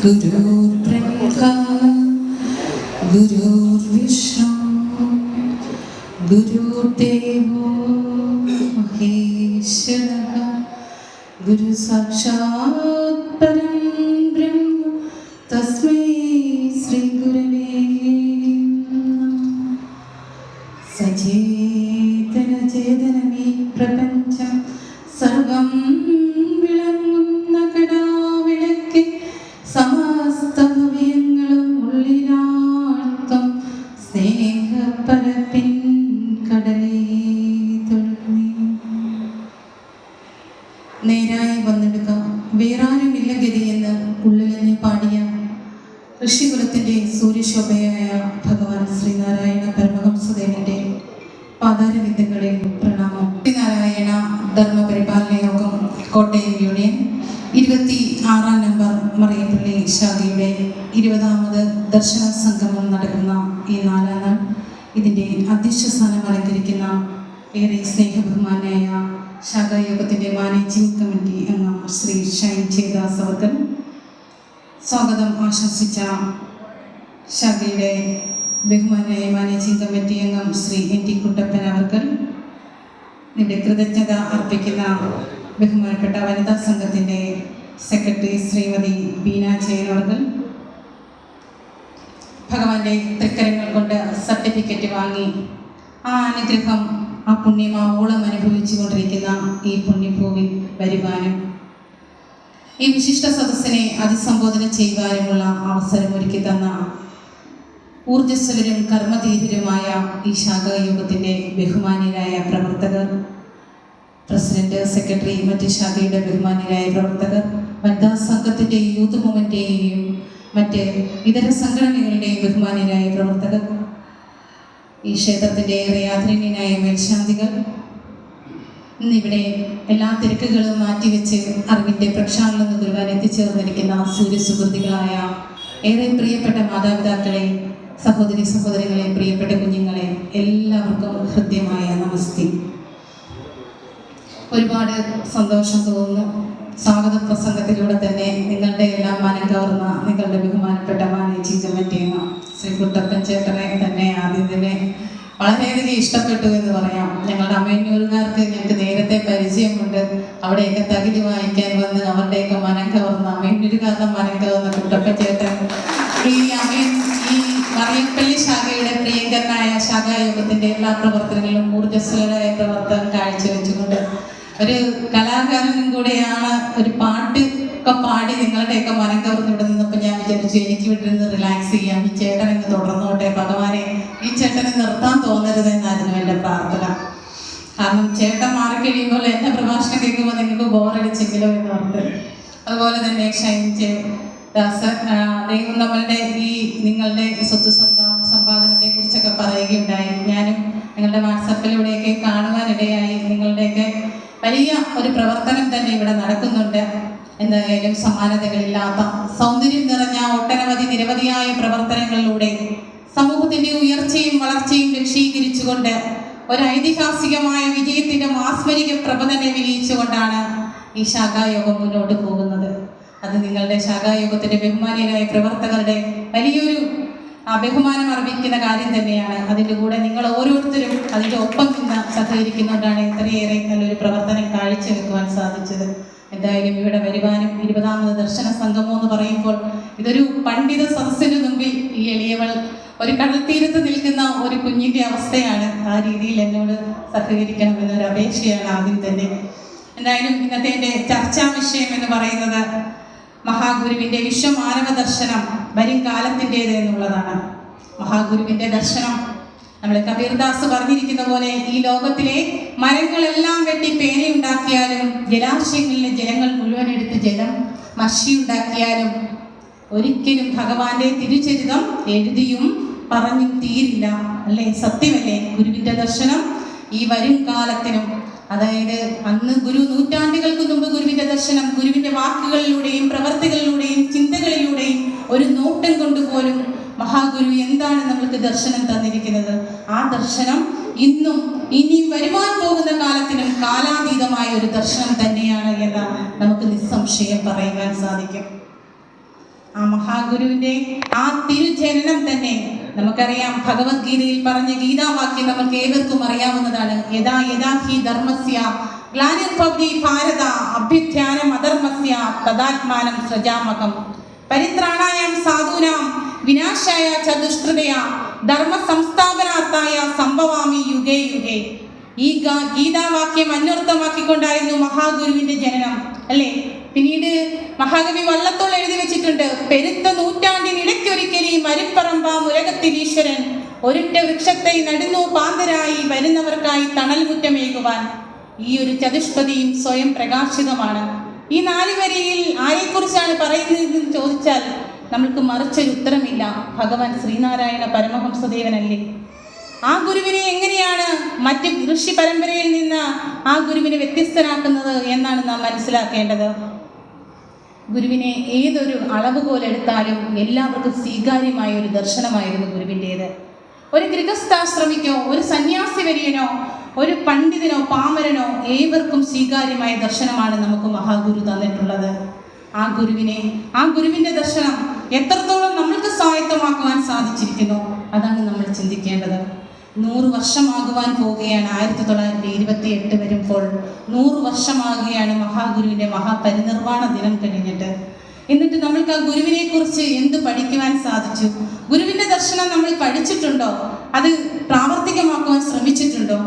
गुरुर्ब्रह्मा गुरुर्विष्णु गुरुर्देवो महेश्वरः गुरु साक्षात् परं ब्रह्म तस्मै श्री गुरवे नमः। सचेतन चेतनमे प्रपंचम सर्वं വിളങ്ങുന്ന കടാവിളക്ക് സമസ്ത ഭവ്യങ്ങളും ഉള്ളിലാഴ്ത്തും സ്നേഹപ്പരപ്പിൻ കടലേ തുഴഞ്ഞേ. നേരായി വന്നെടുക്കാം വേറാരുമില്ല ഗതിയെന്ന് ഉള്ളിലെന്ന് പാടിയ ഋഷികുലത്തിൻ്റെ സൂര്യശോഭയായ ഭഗവാൻ ശ്രീനാരായണ പരമഹംസദേവന്റെ പാതാരവിന്ദങ്ങളിൽ പ്രണാമം. ശ്രീനാരായണ ധർമ്മപരിപാലന യോഗം കോട്ടയം യൂണിയൻ 26 നമ്പർ മറിയപ്പള്ളി ശാഖയുടെ 20ാമത് ദർശന സംഗമം നടക്കുന്ന ഈ 4ാം നാൾ ഇതിൻ്റെ അധ്യക്ഷ സ്ഥാനം അലങ്കരിക്കുന്ന ഏറെ സ്നേഹബഹുമാനായ ശാഖായോഗത്തിൻ്റെ മാനേജിംഗ് കമ്മിറ്റി അംഗം ശ്രീ ഷൈൻ ചേദാസ് അവർകൾ, സ്വാഗതം ആശംസിച്ച ശാഖയുടെ ബഹുമാനായ മാനേജിംഗ് കമ്മിറ്റി അംഗം ശ്രീ NT കുട്ടപ്പൻ അവർകൾ, ഇതിൻ്റെ കൃതജ്ഞത അർപ്പിക്കുന്ന ബഹുമാനപ്പെട്ട വനിതാ സംഘത്തിൻ്റെ സെക്രട്ടറി ശ്രീമതി ബീന ജയൻ അവർകൾ, ഭഗവാന്റെ തൃക്കരങ്ങൾ കൊണ്ട് സർട്ടിഫിക്കറ്റ് വാങ്ങി ആ അനുഗ്രഹം ആ പുണ്യമാവോളം അനുഭവിച്ചു കൊണ്ടിരിക്കുന്ന ഈ പുണ്യഭൂവിൽ വരുവാനും ഈ വിശിഷ്ട സദസ്സിനെ അഭിസംബോധന ചെയ്യുവാനുമുള്ള അവസരം ഒരുക്കി തന്ന ഊർജ്ജസ്വലരും കർമ്മധീരരുമായ ഈ ശാഖായോഗത്തിൻ്റെ ബഹുമാന്യരായ പ്രവർത്തകർ, പ്രസിഡന്റ്, സെക്രട്ടറി, മറ്റ് ശാഖയുടെ ബഹുമാന്യരായ പ്രവർത്തകർ, വനിതാ സംഘത്തിൻ്റെ യൂത്ത് മൂവ്മെൻറ്റിൻ്റെയും മറ്റ് ഇതര സംഘടനകളുടെയും ബഹുമാന്യരായ പ്രവർത്തകർ, ഈ ക്ഷേത്രത്തിൻ്റെ ഏറെ ആദരണീയനായ മേൽശാന്തികൾ, ഇന്നിവിടെ എല്ലാ തിരക്കുകളും മാറ്റിവെച്ച് അറിവിൻ്റെ പ്രക്ഷാളനം നൽകുവാൻ എത്തിച്ചേർന്നിരിക്കുന്ന സൂര്യസുഹൃത്തുക്കളായ ഏറെ പ്രിയപ്പെട്ട മാതാപിതാക്കളെ, സഹോദരി സഹോദരങ്ങളെ, പ്രിയപ്പെട്ട കുഞ്ഞുങ്ങളെ, എല്ലാവർക്കും ഹൃദ്യമായ നമസ്തേ. ഒരുപാട് സന്തോഷം തോന്നുന്നു. സ്വാഗത പ്രസംഗത്തിലൂടെ തന്നെ നിങ്ങളുടെ എല്ലാം മനം കവർന്ന നിങ്ങളുടെ ബഹുമാനപ്പെട്ട മാനേജിംഗ് കമ്മിറ്റി അംഗം ശ്രീ കുട്ടപ്പൻ ചേട്ടനെ തന്നെ ആദ്യം തന്നെ വളരെയധികം ഇഷ്ടപ്പെട്ടു എന്ന് പറയാം. ഞങ്ങളുടെ അമ്മയന്നൂരുകാർക്ക് ഞങ്ങൾക്ക് നേരത്തെ പരിചയമുണ്ട്. അവിടെയൊക്കെ തകില് വായിക്കാൻ വന്ന് അവരുടെയൊക്കെ മനം കവർന്ന അമ്മയന്നൂരുകാരുടെ മനം കവർന്ന കുട്ടപ്പൻ ചേട്ടൻ ഈ മറിയപ്പള്ളി ശാഖയുടെ പ്രിയങ്കരനായ ശാഖായോഗത്തിൻ്റെ എല്ലാ പ്രവർത്തനങ്ങളിലും ഊർജ്ജസ്വലരായ പ്രവർത്തനം കാഴ്ചവെച്ചുകൊണ്ട് ഒരു കലാകാരനും കൂടെയാണ്. ഒരു പാട്ട് ഒക്കെ പാടി നിങ്ങളുടെയൊക്കെ മനം കവർന്ന് ഇവിടെ നിന്നപ്പോൾ ഞാൻ വിചാരിച്ചു എനിക്ക് ഇവിടെ നിന്ന് റിലാക്സ് ചെയ്യാം, ഈ ചേട്ടനങ്ങ് തുടർന്നോട്ടെ, ഭഗവാനെ ഈ ചേട്ടനെ നിർത്താൻ തോന്നരുതെന്നായിരുന്നു എൻ്റെ പ്രാർത്ഥന. കാരണം ചേട്ടൻ മാറിക്കഴിയുമ്പോൾ എൻ്റെ പ്രഭാഷണം കേൾക്കുമ്പോൾ നിങ്ങൾക്ക് ബോറടിച്ചെങ്കിലോ എന്ന് ഓർത്ത്. അതുപോലെ തന്നെ ഷൈൻ ദാസ് ദൈവം നമ്മളുടെ ഈ നിങ്ങളുടെ സ്വത്ത് സമ്പാദനത്തെ കുറിച്ചൊക്കെ പറയുകയുണ്ടായി. ഞാനും നിങ്ങളുടെ വാട്സപ്പിലൂടെയൊക്കെ കാണുവാനിടയായി. നിങ്ങളുടെയൊക്കെ വലിയ ഒരു പ്രവർത്തനം തന്നെ ഇവിടെ നടക്കുന്നുണ്ട്. എന്തായാലും സമാനതകളില്ലാത്ത സൗന്ദര്യം നിറഞ്ഞ ഒട്ടനവധി നിരവധിയായ പ്രവർത്തനങ്ങളിലൂടെ സമൂഹത്തിൻ്റെ ഉയർച്ചയും വളർച്ചയും ലക്ഷീകരിച്ചുകൊണ്ട് ഒരു ഐതിഹാസികമായ വിജയത്തിൻ്റെ മാസ്മരിക പ്രഭ തന്നെ വിരിയിച്ചുകൊണ്ടാണ് ഈ ശാഖായോഗം മുന്നോട്ട് പോകുന്നത്. അത് നിങ്ങളുടെ ശാഖായോഗത്തിൻ്റെ ബഹുമാന്യരായ പ്രവർത്തകരുടെ വലിയൊരു ബഹുമാനം അർപ്പിക്കുന്ന കാര്യം തന്നെയാണ്. അതിൻ്റെ കൂടെ നിങ്ങൾ ഓരോരുത്തരും അതിൻ്റെ ഒപ്പം നിന്ന് സഹകരിക്കുന്നുകൊണ്ടാണ് ഇത്രയേറെ നല്ലൊരു പ്രവർത്തനം കാഴ്ചവെക്കുവാൻ സാധിച്ചത്. എന്തായാലും ഇവിടെ വരുവാനും 20ാമത് ദർശന സംഗമം എന്ന് പറയുമ്പോൾ ഇതൊരു പണ്ഡിത സദസ്സിന് മുമ്പിൽ ഈ എളിയവൾ ഒരു കടൽത്തീരത്ത് നിൽക്കുന്ന ഒരു കുഞ്ഞിൻ്റെ അവസ്ഥയാണ്. ആ രീതിയിൽ എന്നോട് സഹകരിക്കണമെന്നൊരു അപേക്ഷയാണ് ആദ്യം തന്നെ. എന്തായാലും ഇന്നത്തെ എൻ്റെ ചർച്ചാ വിഷയം എന്ന് പറയുന്നത് മഹാഗുരുവിൻ്റെ വിശ്വമാനവ ദർശനം വരും കാലത്തിൻ്റേത് എന്നുള്ളതാണ്. മഹാഗുരുവിൻ്റെ ദർശനം നമ്മൾ കബീർദാസ് പറഞ്ഞിരിക്കുന്ന പോലെ ഈ ലോകത്തിലെ മരങ്ങളെല്ലാം വെട്ടി പേനയുണ്ടാക്കിയാലും ജലാശയങ്ങളിലെ ജലങ്ങൾ മുഴുവൻ എടുത്ത് ജലം മഷിയുണ്ടാക്കിയാലും ഒരിക്കലും ഭഗവാന്റെ തിരുചരിതം എഴുതിയും പറഞ്ഞും തീരില്ല. അല്ലേ? സത്യമല്ലേ? ഗുരുവിൻ്റെ ദർശനം ഈ വരും കാലത്തിനും, അതായത് അന്ന് ഗുരു നൂറ്റാണ്ടുകൾക്ക് മുമ്പ് ഗുരുവിൻ്റെ ദർശനം ഗുരുവിൻ്റെ വാക്കുകളിലൂടെയും പ്രവർത്തികളിലൂടെയും ചിന്തകളിലൂടെയും ഒരു നോട്ടം കൊണ്ടുപോലും മഹാഗുരു എന്താണ് നമ്മൾക്ക് ദർശനം തന്നിരിക്കുന്നത്, ആ ദർശനം ഇന്നും ഇനിയും വരുവാൻ പോകുന്ന കാലത്തിനും കാലാതീതമായ ഒരു ദർശനം തന്നെയാണ് എന്ന് നമുക്ക് നിസ്സംശയം പറയുവാൻ സാധിക്കും. ആ മഹാഗുരുവിന്റെ ആ തിരുജനനം തന്നെ നമുക്കറിയാം. ഭഗവത്ഗീതയിൽ പറഞ്ഞ ഗീതാവാക്യം നമുക്ക് ഏവർക്കും അറിയാവുന്നതാണ്. യഥാ യഥാ ഹി ധർമ്മസ്യ ഗ്ലാനിർഭവതി ഭാരത അഭ്യുത്ഥാനം അധർമ്മസ്യ തദാത്മാനം സൃജാമഹം പരിത്രാണായാം സാധൂനാം വിനാശായ ച ദുഷ്കൃതയ ധർമ്മ സംസ്ഥാപനാർത്ഥായ സംഭവാമി യുഗേ യുഗേ. ഈ ഗീതാവാക്യം അന്വർത്ഥമാക്കിക്കൊണ്ടായിരുന്നു മഹാഗുരുവിന്റെ ജനനം, അല്ലേ? പിന്നീട് മഹാകവി വള്ളത്തോൾ എഴുതി വെച്ചിട്ടുണ്ട്, പെരുത്ത നൂറ്റാണ്ടിനിടയ്ക്കൊരിക്കലി മരുപ്പറമ്പാം ഉലകത്തിൽ ഈശ്വരൻ ഒരിട്ട വൃക്ഷത്തെ നടുന്നു പാന്തരായി വരുന്നവർക്കായി തണൽ മുറ്റമേകുവാൻ. ഈ ഒരു ചതുഷ്പതിയും സ്വയം പ്രകാശിതമാണ്. ഈ 4 വരിയിൽ ആരെക്കുറിച്ചാണ് പറയുന്നതെന്ന് ചോദിച്ചാൽ നമ്മൾക്ക് മറിച്ചൊരു ഉത്തരമില്ല. ഭഗവാൻ ശ്രീനാരായണ പരമഹംസദേവനല്ലേ? ആ ഗുരുവിനെ എങ്ങനെയാണ് മറ്റ് ഋഷി പരമ്പരയിൽ നിന്ന് ആ ഗുരുവിനെ വ്യത്യസ്തനാക്കുന്നത് എന്നാണ് നാം മനസ്സിലാക്കേണ്ടത്. ഗുരുവിനെ ഏതൊരു അളവുകോലെടുത്താലും എല്ലാവർക്കും സ്വീകാര്യമായ ഒരു ദർശനമായിരുന്നു ഗുരുവിൻ്റേത്. ഒരു ഗൃഹസ്ഥാശ്രമിക്കോ ഒരു സന്യാസി വര്യനോ ഒരു പണ്ഡിതനോ പാമരനോ ഏവർക്കും സ്വീകാര്യമായ ദർശനമാണ് നമുക്ക് മഹാഗുരു തന്നിട്ടുള്ളത്. ആ ഗുരുവിൻ്റെ ദർശനം എത്രത്തോളം നമ്മൾക്ക് സ്വായത്തമാക്കുവാൻ സാധിച്ചിരിക്കുന്നു, അതാണ് നമ്മൾ ചിന്തിക്കേണ്ടത്. 100 വർഷമാകുവാൻ പോവുകയാണ്. 1928 വരുമ്പോൾ 100 വർഷമാകുകയാണ് മഹാഗുരുവിൻ്റെ മഹാപരിനിർവാണ ദിനം കഴിഞ്ഞിട്ട്. എന്നിട്ട് നമ്മൾക്ക് ആ ഗുരുവിനെ കുറിച്ച് എന്ത് പഠിക്കുവാൻ സാധിച്ചു? ഗുരുവിൻ്റെ ദർശനം നമ്മൾ പഠിച്ചിട്ടുണ്ടോ? അത് പ്രാവർത്തികമാക്കുവാൻ ശ്രമിച്ചിട്ടുണ്ടോ?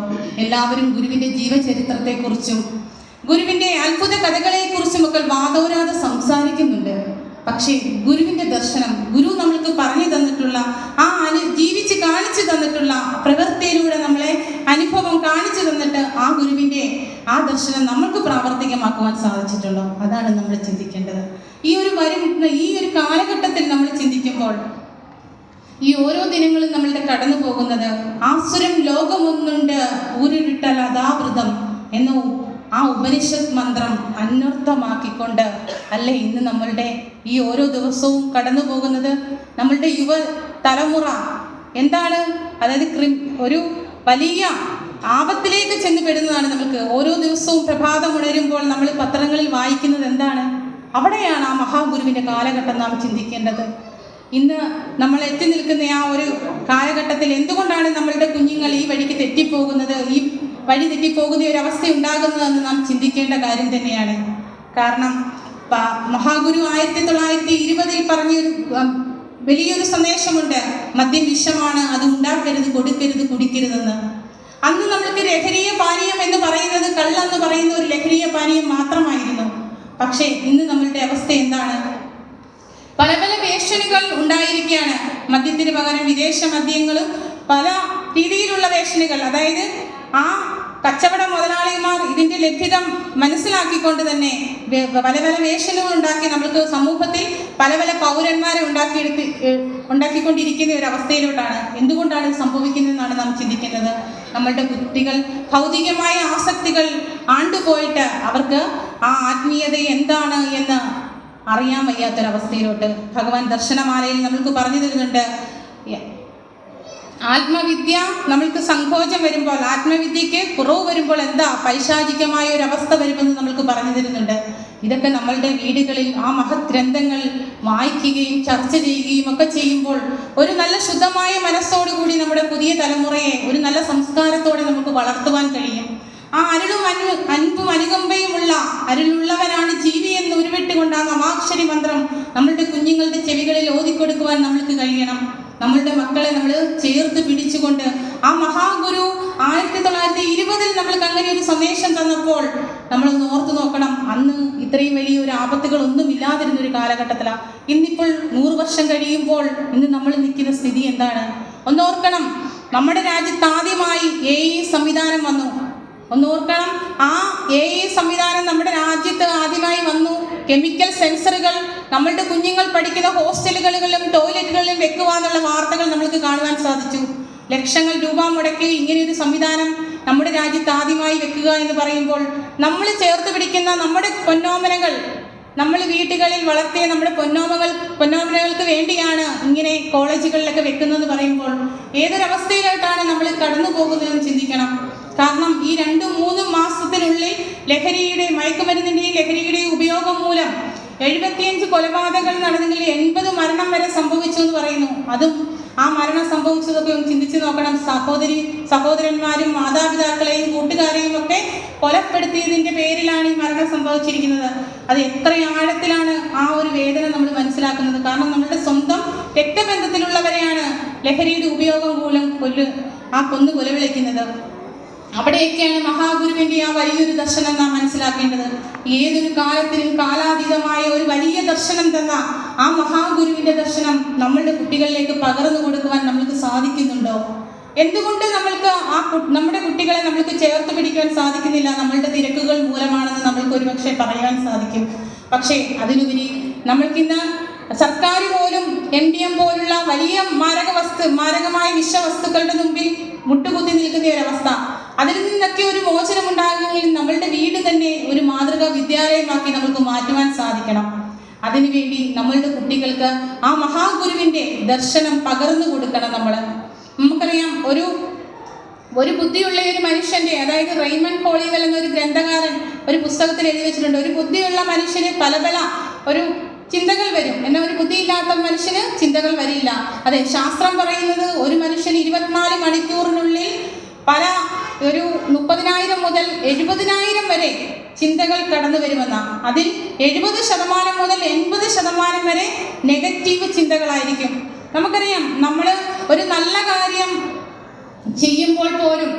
എല്ലാവരും ഗുരുവിൻ്റെ ജീവചരിത്രത്തെക്കുറിച്ചും ഗുരുവിൻ്റെ അത്ഭുത കഥകളെക്കുറിച്ചും ഒക്കെ വാദോരാതെ സംസാരിക്കുന്നുണ്ട്. പക്ഷേ ഗുരുവിൻ്റെ ദർശനം, ഗുരു നമ്മൾക്ക് പറഞ്ഞു തന്നിട്ടുള്ള ജീവിച്ച് കാണിച്ചു തന്നിട്ടുള്ള പ്രവൃത്തിയിലൂടെ നമ്മളെ അനുഭവം കാണിച്ചു തന്നിട്ട് ആ ഗുരുവിൻ്റെ ആ ദർശനം നമ്മൾക്ക് പ്രാവർത്തികമാക്കുവാൻ സാധിച്ചിട്ടുണ്ടോ? അതാണ് നമ്മൾ ചിന്തിക്കേണ്ടത്. ഈ ഒരു കാലഘട്ടത്തിൽ നമ്മൾ ചിന്തിക്കുമ്പോൾ ഈ ഓരോ ദിനങ്ങളും നമ്മളുടെ കടന്നു പോകുന്നത് ആസുരം ലോകമൊന്നുണ്ട് ഊരിട്ടൽ അതാവൃതം എന്ന ആ ഉപനിഷത്ത് മന്ത്രം അന്വർത്ഥമാക്കിക്കൊണ്ട് അല്ലേ ഇന്ന് നമ്മളുടെ ഈ ഓരോ ദിവസവും കടന്നു പോകുന്നത്. നമ്മളുടെ യുവ തലമുറ എന്താണ്, അതായത് ഒരു വലിയ ആപത്തിലേക്ക് ചെന്ന് പെടുന്നതാണ്. നമുക്ക് ഓരോ ദിവസവും പ്രഭാതം ഉണരുമ്പോൾ നമ്മൾ പത്രങ്ങളിൽ വായിക്കുന്നത് എന്താണ്? അവിടെയാണ് ആ മഹാഗുരുവിൻ്റെ കാലഘട്ടം നാം ചിന്തിക്കേണ്ടത്. ഇന്ന് നമ്മൾ എത്തി നിൽക്കുന്ന ആ ഒരു കാലഘട്ടത്തിൽ എന്തുകൊണ്ടാണ് നമ്മളുടെ കുഞ്ഞുങ്ങൾ ഈ വഴിക്ക് തെറ്റിപ്പോകുന്നത്, ഈ വഴി തെറ്റിപ്പോകുന്ന ഒരു അവസ്ഥ ഉണ്ടാകുന്നതെന്ന് നാം ചിന്തിക്കേണ്ട കാര്യം തന്നെയാണ്. കാരണം മഹാഗുരു 1920 പറഞ്ഞൊരു വലിയൊരു സന്ദേശമുണ്ട്, മദ്യം വിഷമാണ്, അത് ഉണ്ടാക്കരുത്, കൊടുക്കരുത്, കുടിക്കരുതെന്ന്. അന്ന് നമ്മൾക്ക് ലഹരീയ പാനീയം എന്ന് പറയുന്നത് കള്ളെന്ന് പറയുന്ന ഒരു ലഹരീയ പാനീയം മാത്രമായിരുന്നു. പക്ഷേ ഇന്ന് നമ്മളുടെ അവസ്ഥ എന്താണ്? പല പല വേഷനുകൾ ഉണ്ടായിരിക്കുകയാണ്. മദ്യത്തിന് പകരം വിദേശ മദ്യങ്ങളും പല രീതിയിലുള്ള വേഷനുകൾ, അതായത് ആ കച്ചവട മുതലാളിമാർ ഇതിൻ്റെ ലഭ്യത മനസ്സിലാക്കിക്കൊണ്ട് തന്നെ പല പല വേഷനുകൾ ഉണ്ടാക്കി നമുക്ക് സമൂഹത്തിൽ പല പല പൗരന്മാരെ ഉണ്ടാക്കിക്കൊണ്ടിരിക്കുന്ന ഒരു അവസ്ഥയിലോട്ടാണ്. എന്തുകൊണ്ടാണ് ഇത് സംഭവിക്കുന്നതെന്നാണ് നാം ചിന്തിക്കുന്നത്. നമ്മളുടെ കുട്ടികൾ ഭൗതികമായ ആസക്തികൾ ആണ്ടുപോയിട്ട് അവർക്ക് ആ ആത്മീയത എന്താണ് എന്ന് അറിയാൻ വയ്യാത്തൊരവസ്ഥയിലോട്ട് ഭഗവാൻ ദർശനമാലയിൽ നമ്മൾക്ക് പറഞ്ഞു തരുന്നുണ്ട്. ആത്മവിദ്യ നമ്മൾക്ക് സങ്കോചം വരുമ്പോൾ, ആത്മവിദ്യക്ക് കുറവ് വരുമ്പോൾ എന്താ പൈശാചികമായ ഒരു അവസ്ഥ വരുമെന്ന് നമ്മൾക്ക് പറഞ്ഞു തരുന്നുണ്ട്. ഇതൊക്കെ നമ്മളുടെ വീടുകളിൽ ആ മഹത് ഗ്രന്ഥങ്ങൾ വായിക്കുകയും ചർച്ച ചെയ്യുകയും ഒക്കെ ചെയ്യുമ്പോൾ ഒരു നല്ല ശുദ്ധമായ മനസ്സോടുകൂടി നമ്മുടെ പുതിയ തലമുറയെ ഒരു നല്ല സംസ്കാരത്തോടെ നമുക്ക് വളർത്തുവാൻ കഴിയും. ആ അരുളും അൻപും അനുകമ്പയുമുള്ള അരുളുള്ളവനാണ് ജീവി എന്ന് ഉരുവിട്ടുകൊണ്ട് ആ നമാക്ഷരി മന്ത്രം നമ്മളുടെ കുഞ്ഞുങ്ങളുടെ ചെവികളിൽ ഓതിക്കൊടുക്കുവാൻ നമ്മൾക്ക് കഴിയണം. നമ്മളുടെ മക്കളെ നമ്മൾ ചേർത്ത് പിടിച്ചുകൊണ്ട് ആ മഹാഗുരു 1920 നമ്മൾക്ക് അങ്ങനെ ഒരു സന്ദേശം തന്നപ്പോൾ നമ്മളൊന്ന് ഓർത്തു നോക്കണം. അന്ന് ഇത്രയും വലിയൊരു ആപത്തുകളൊന്നും ഇല്ലാതിരുന്ന ഒരു കാലഘട്ടത്തിലാണ്. ഇന്നിപ്പോൾ 100 വർഷം കഴിയുമ്പോൾ ഇന്ന് നമ്മൾ നിൽക്കുന്ന സ്ഥിതി എന്താണ്? ഒന്നോർക്കണം, നമ്മുടെ രാജ്യത്ത് ആദ്യമായി AI സംവിധാനം വന്നു. ഒന്നോർക്കണം, ആ AI സംവിധാനം നമ്മുടെ രാജ്യത്ത് ആദ്യമായി വന്നു. കെമിക്കൽ സെൻസറുകൾ നമ്മളുടെ കുഞ്ഞുങ്ങൾ പഠിക്കുന്ന ഹോസ്റ്റലുകളിലും ടോയ്ലറ്റുകളിലും വെക്കുവാന്നുള്ള വാർത്തകൾ നമ്മൾക്ക് കാണുവാൻ സാധിച്ചു. ലക്ഷങ്ങൾ രൂപ മുടക്കി ഇങ്ങനെയൊരു സംവിധാനം നമ്മുടെ രാജ്യത്ത് ആദ്യമായി വെക്കുക എന്ന് പറയുമ്പോൾ നമ്മൾ ചേർത്ത് പിടിക്കുന്ന നമ്മുടെ പൊന്നോമനകൾ, നമ്മൾ വീട്ടുകളിൽ വളർത്തിയ നമ്മുടെ പൊന്നോമനകൾക്ക് വേണ്ടിയാണ് ഇങ്ങനെ കോളേജുകളിലൊക്കെ വെക്കുന്നതെന്ന് പറയുമ്പോൾ ഏതൊരവസ്ഥയിലോട്ടാണ് നമ്മൾ കടന്നു പോകുന്നതെന്ന് ചിന്തിക്കണം. കാരണം ഈ 2-3 മാസത്തിനുള്ളിൽ ലഹരിയുടെ മയക്കുമരുന്നിൻ്റെയും ലഹരിയുടെയും ഉപയോഗം മൂലം 75 കൊലപാതകങ്ങൾ നടന്നെങ്കിൽ 80 മരണം വരെ സംഭവിച്ചു എന്ന് പറയുന്നു. അതും ആ മരണം സംഭവിച്ചതൊക്കെ ഒന്ന് ചിന്തിച്ചു നോക്കണം. സഹോദരന്മാരും മാതാപിതാക്കളെയും കൂട്ടുകാരെയും ഒക്കെ കൊലപ്പെടുത്തിയതിൻ്റെ പേരിലാണ് ഈ മരണം സംഭവിച്ചിരിക്കുന്നത്. അത് എത്ര ആഴത്തിലാണ് ആ ഒരു വേദന നമ്മൾ മനസ്സിലാക്കുന്നത്. കാരണം നമ്മളുടെ സ്വന്തം രക്തബന്ധത്തിലുള്ളവരെയാണ് ലഹരിയുടെ ഉപയോഗം മൂലം കൊന്നു കൊലവിളിക്കുന്നത്. അവിടെയൊക്കെയാണ് മഹാഗുരുവിൻ്റെ ആ വലിയൊരു ദർശനം നാം മനസ്സിലാക്കേണ്ടത്. ഏതൊരു കാലത്തിനും കാലാതീതമായ ഒരു വലിയ ദർശനം തന്ന ആ മഹാഗുരുവിൻ്റെ ദർശനം നമ്മളുടെ കുട്ടികളിലേക്ക് പകർന്നു കൊടുക്കുവാൻ നമ്മൾക്ക് സാധിക്കുന്നുണ്ടോ? എന്തുകൊണ്ട് നമ്മൾക്ക് നമ്മുടെ കുട്ടികളെ നമ്മൾക്ക് ചേർത്ത് പിടിക്കുവാൻ സാധിക്കുന്നില്ല? നമ്മളുടെ തിരക്കുകൾ മൂലമാണെന്ന് നമ്മൾക്ക് ഒരുപക്ഷെ പറയാൻ സാധിക്കും. പക്ഷേ അതിനുപരി നമ്മൾക്കിന്ന് സർക്കാർ പോലും MDM പോലുള്ള വലിയ മാരകമായ വിഷവസ്തുക്കളുടെ മുമ്പിൽ മുട്ടുകുത്തി നിൽക്കുന്ന ഒരവസ്ഥ. അതിൽ നിന്നൊക്കെ ഒരു മോചനം ഉണ്ടാകുമെങ്കിൽ നമ്മളുടെ വീട് തന്നെ ഒരു മാതൃകാ വിദ്യാലയമാക്കി നമുക്ക് മാറ്റുവാൻ സാധിക്കണം. അതിനുവേണ്ടി നമ്മളുടെ കുട്ടികൾക്ക് ആ മഹാഗുരുവിൻ്റെ ദർശനം പകർന്നു കൊടുക്കണം. നമുക്കറിയാം, ഒരു ബുദ്ധിയുള്ള ഒരു മനുഷ്യൻ്റെ, അതായത് റെയ്മണ്ട് ഹോളിവെൽ എന്നൊരു ഗ്രന്ഥകാരൻ ഒരു പുസ്തകത്തിൽ എഴുതി വെച്ചിട്ടുണ്ട്, ഒരു ബുദ്ധിയുള്ള മനുഷ്യന് പല ഒരു ചിന്തകൾ വരും, എന്നാൽ ഒരു ബുദ്ധിയില്ലാത്ത മനുഷ്യന് ചിന്തകൾ വരില്ല. അതെ, ശാസ്ത്രം പറയുന്നത് ഒരു മനുഷ്യന് 24 മണിക്കൂറിനുള്ളിൽ ഒരു 30,000 മുതൽ 70,000 വരെ ചിന്തകൾ കടന്നു വരുമെന്നാണ്. അതിൽ 70% മുതൽ 80% വരെ നെഗറ്റീവ് ചിന്തകളായിരിക്കും. നമുക്കറിയാം, നമ്മൾ ഒരു നല്ല കാര്യം ചെയ്യുമ്പോൾ പോലും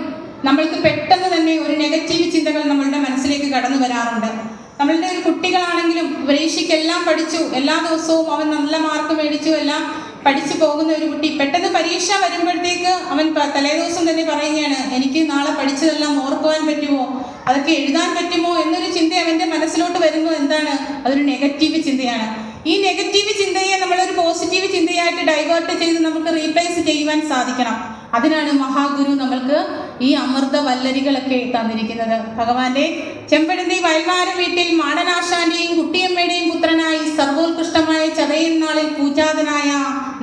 നമ്മൾക്ക് പെട്ടെന്ന് തന്നെ ഒരു നെഗറ്റീവ് ചിന്തകൾ നമ്മളുടെ മനസ്സിലേക്ക് കടന്നു വരാറുണ്ട്. നമ്മളുടെ ഒരു കുട്ടികളാണെങ്കിലും പരീക്ഷയ്ക്കെല്ലാം പഠിച്ചു, എല്ലാ ദിവസവും അവൻ നല്ല മാർക്ക് മേടിച്ചു, എല്ലാം പഠിച്ചു പോകുന്ന ഒരു കുട്ടി പെട്ടെന്ന് പരീക്ഷ വരുമ്പോഴത്തേക്ക് അവൻ തലേദിവസം തന്നെ പറയുകയാണ്, എനിക്ക് നാളെ പഠിച്ചതെല്ലാം ഓർക്കുവാൻ പറ്റുമോ, അതൊക്കെ എഴുതാൻ പറ്റുമോ എന്നൊരു ചിന്ത അവൻ്റെ മനസ്സിലോട്ട് വരുമ്പോൾ എന്താണ്? അതൊരു നെഗറ്റീവ് ചിന്തയാണ്. ഈ നെഗറ്റീവ് ചിന്തയെ നമ്മളൊരു പോസിറ്റീവ് ചിന്തയായിട്ട് ഡൈവേർട്ട് ചെയ്ത് നമുക്ക് റീപ്ലേസ് ചെയ്യുവാൻ സാധിക്കണം. അതിനാണ് മഹാഗുരു നമ്മൾക്ക് ഈ അമൃത വല്ലരികളൊക്കെ തന്നിരിക്കുന്നത്. ഭഗവാന്റെ ചെമ്പഴന്തി വയൽവാരം വീട്ടിൽ മാടനാശാന്റെയും കുട്ടിയമ്മയുടെയും പുത്രനായി സർവോത്കൃഷ്ടമായ ചതയൻ നാളിൽ പൂജാതനായ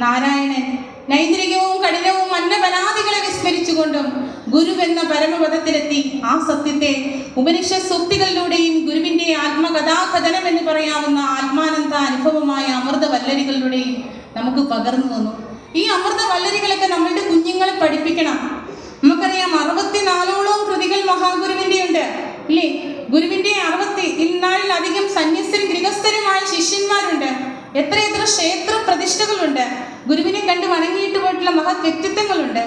നാരായണൻ നൈതിരികവും കഠിനവും അന്നപരാധികളെ വിസ്മരിച്ചുകൊണ്ടും ഗുരുവെന്ന പരമപദത്തിലെത്തി ആ സത്യത്തെ ഉപനിഷത് സൂക്തികളിലൂടെയും ഗുരുവിൻ്റെ ആത്മകഥാകഥനം എന്ന് പറയാവുന്ന ആത്മാനന്ദ അനുഭവമായ അമൃത വല്ലരികളിലൂടെയും നമുക്ക് പകർന്നു തന്നു. ഈ അമൃത വല്ലരികളൊക്കെ നമ്മളുടെ കുഞ്ഞുങ്ങളെ പഠിപ്പിക്കണം. നമുക്കറിയാം, 64ഓളം കൃതികൾ മഹാഗുരുവിൻ്റെ ഉണ്ട്, ഇല്ലേ? ഗുരുവിൻ്റെ 64-ലധികം സന്യസ്തരും ഗൃഹസ്ഥരുമായ ശിഷ്യന്മാരുണ്ട്. എത്രയെത്ര ക്ഷേത്ര പ്രതിഷ്ഠകളുണ്ട്. ഗുരുവിനെ കണ്ട് വണങ്ങിയിട്ട് പോയിട്ടുള്ള മഹത് വ്യക്തിത്വങ്ങളുണ്ട്.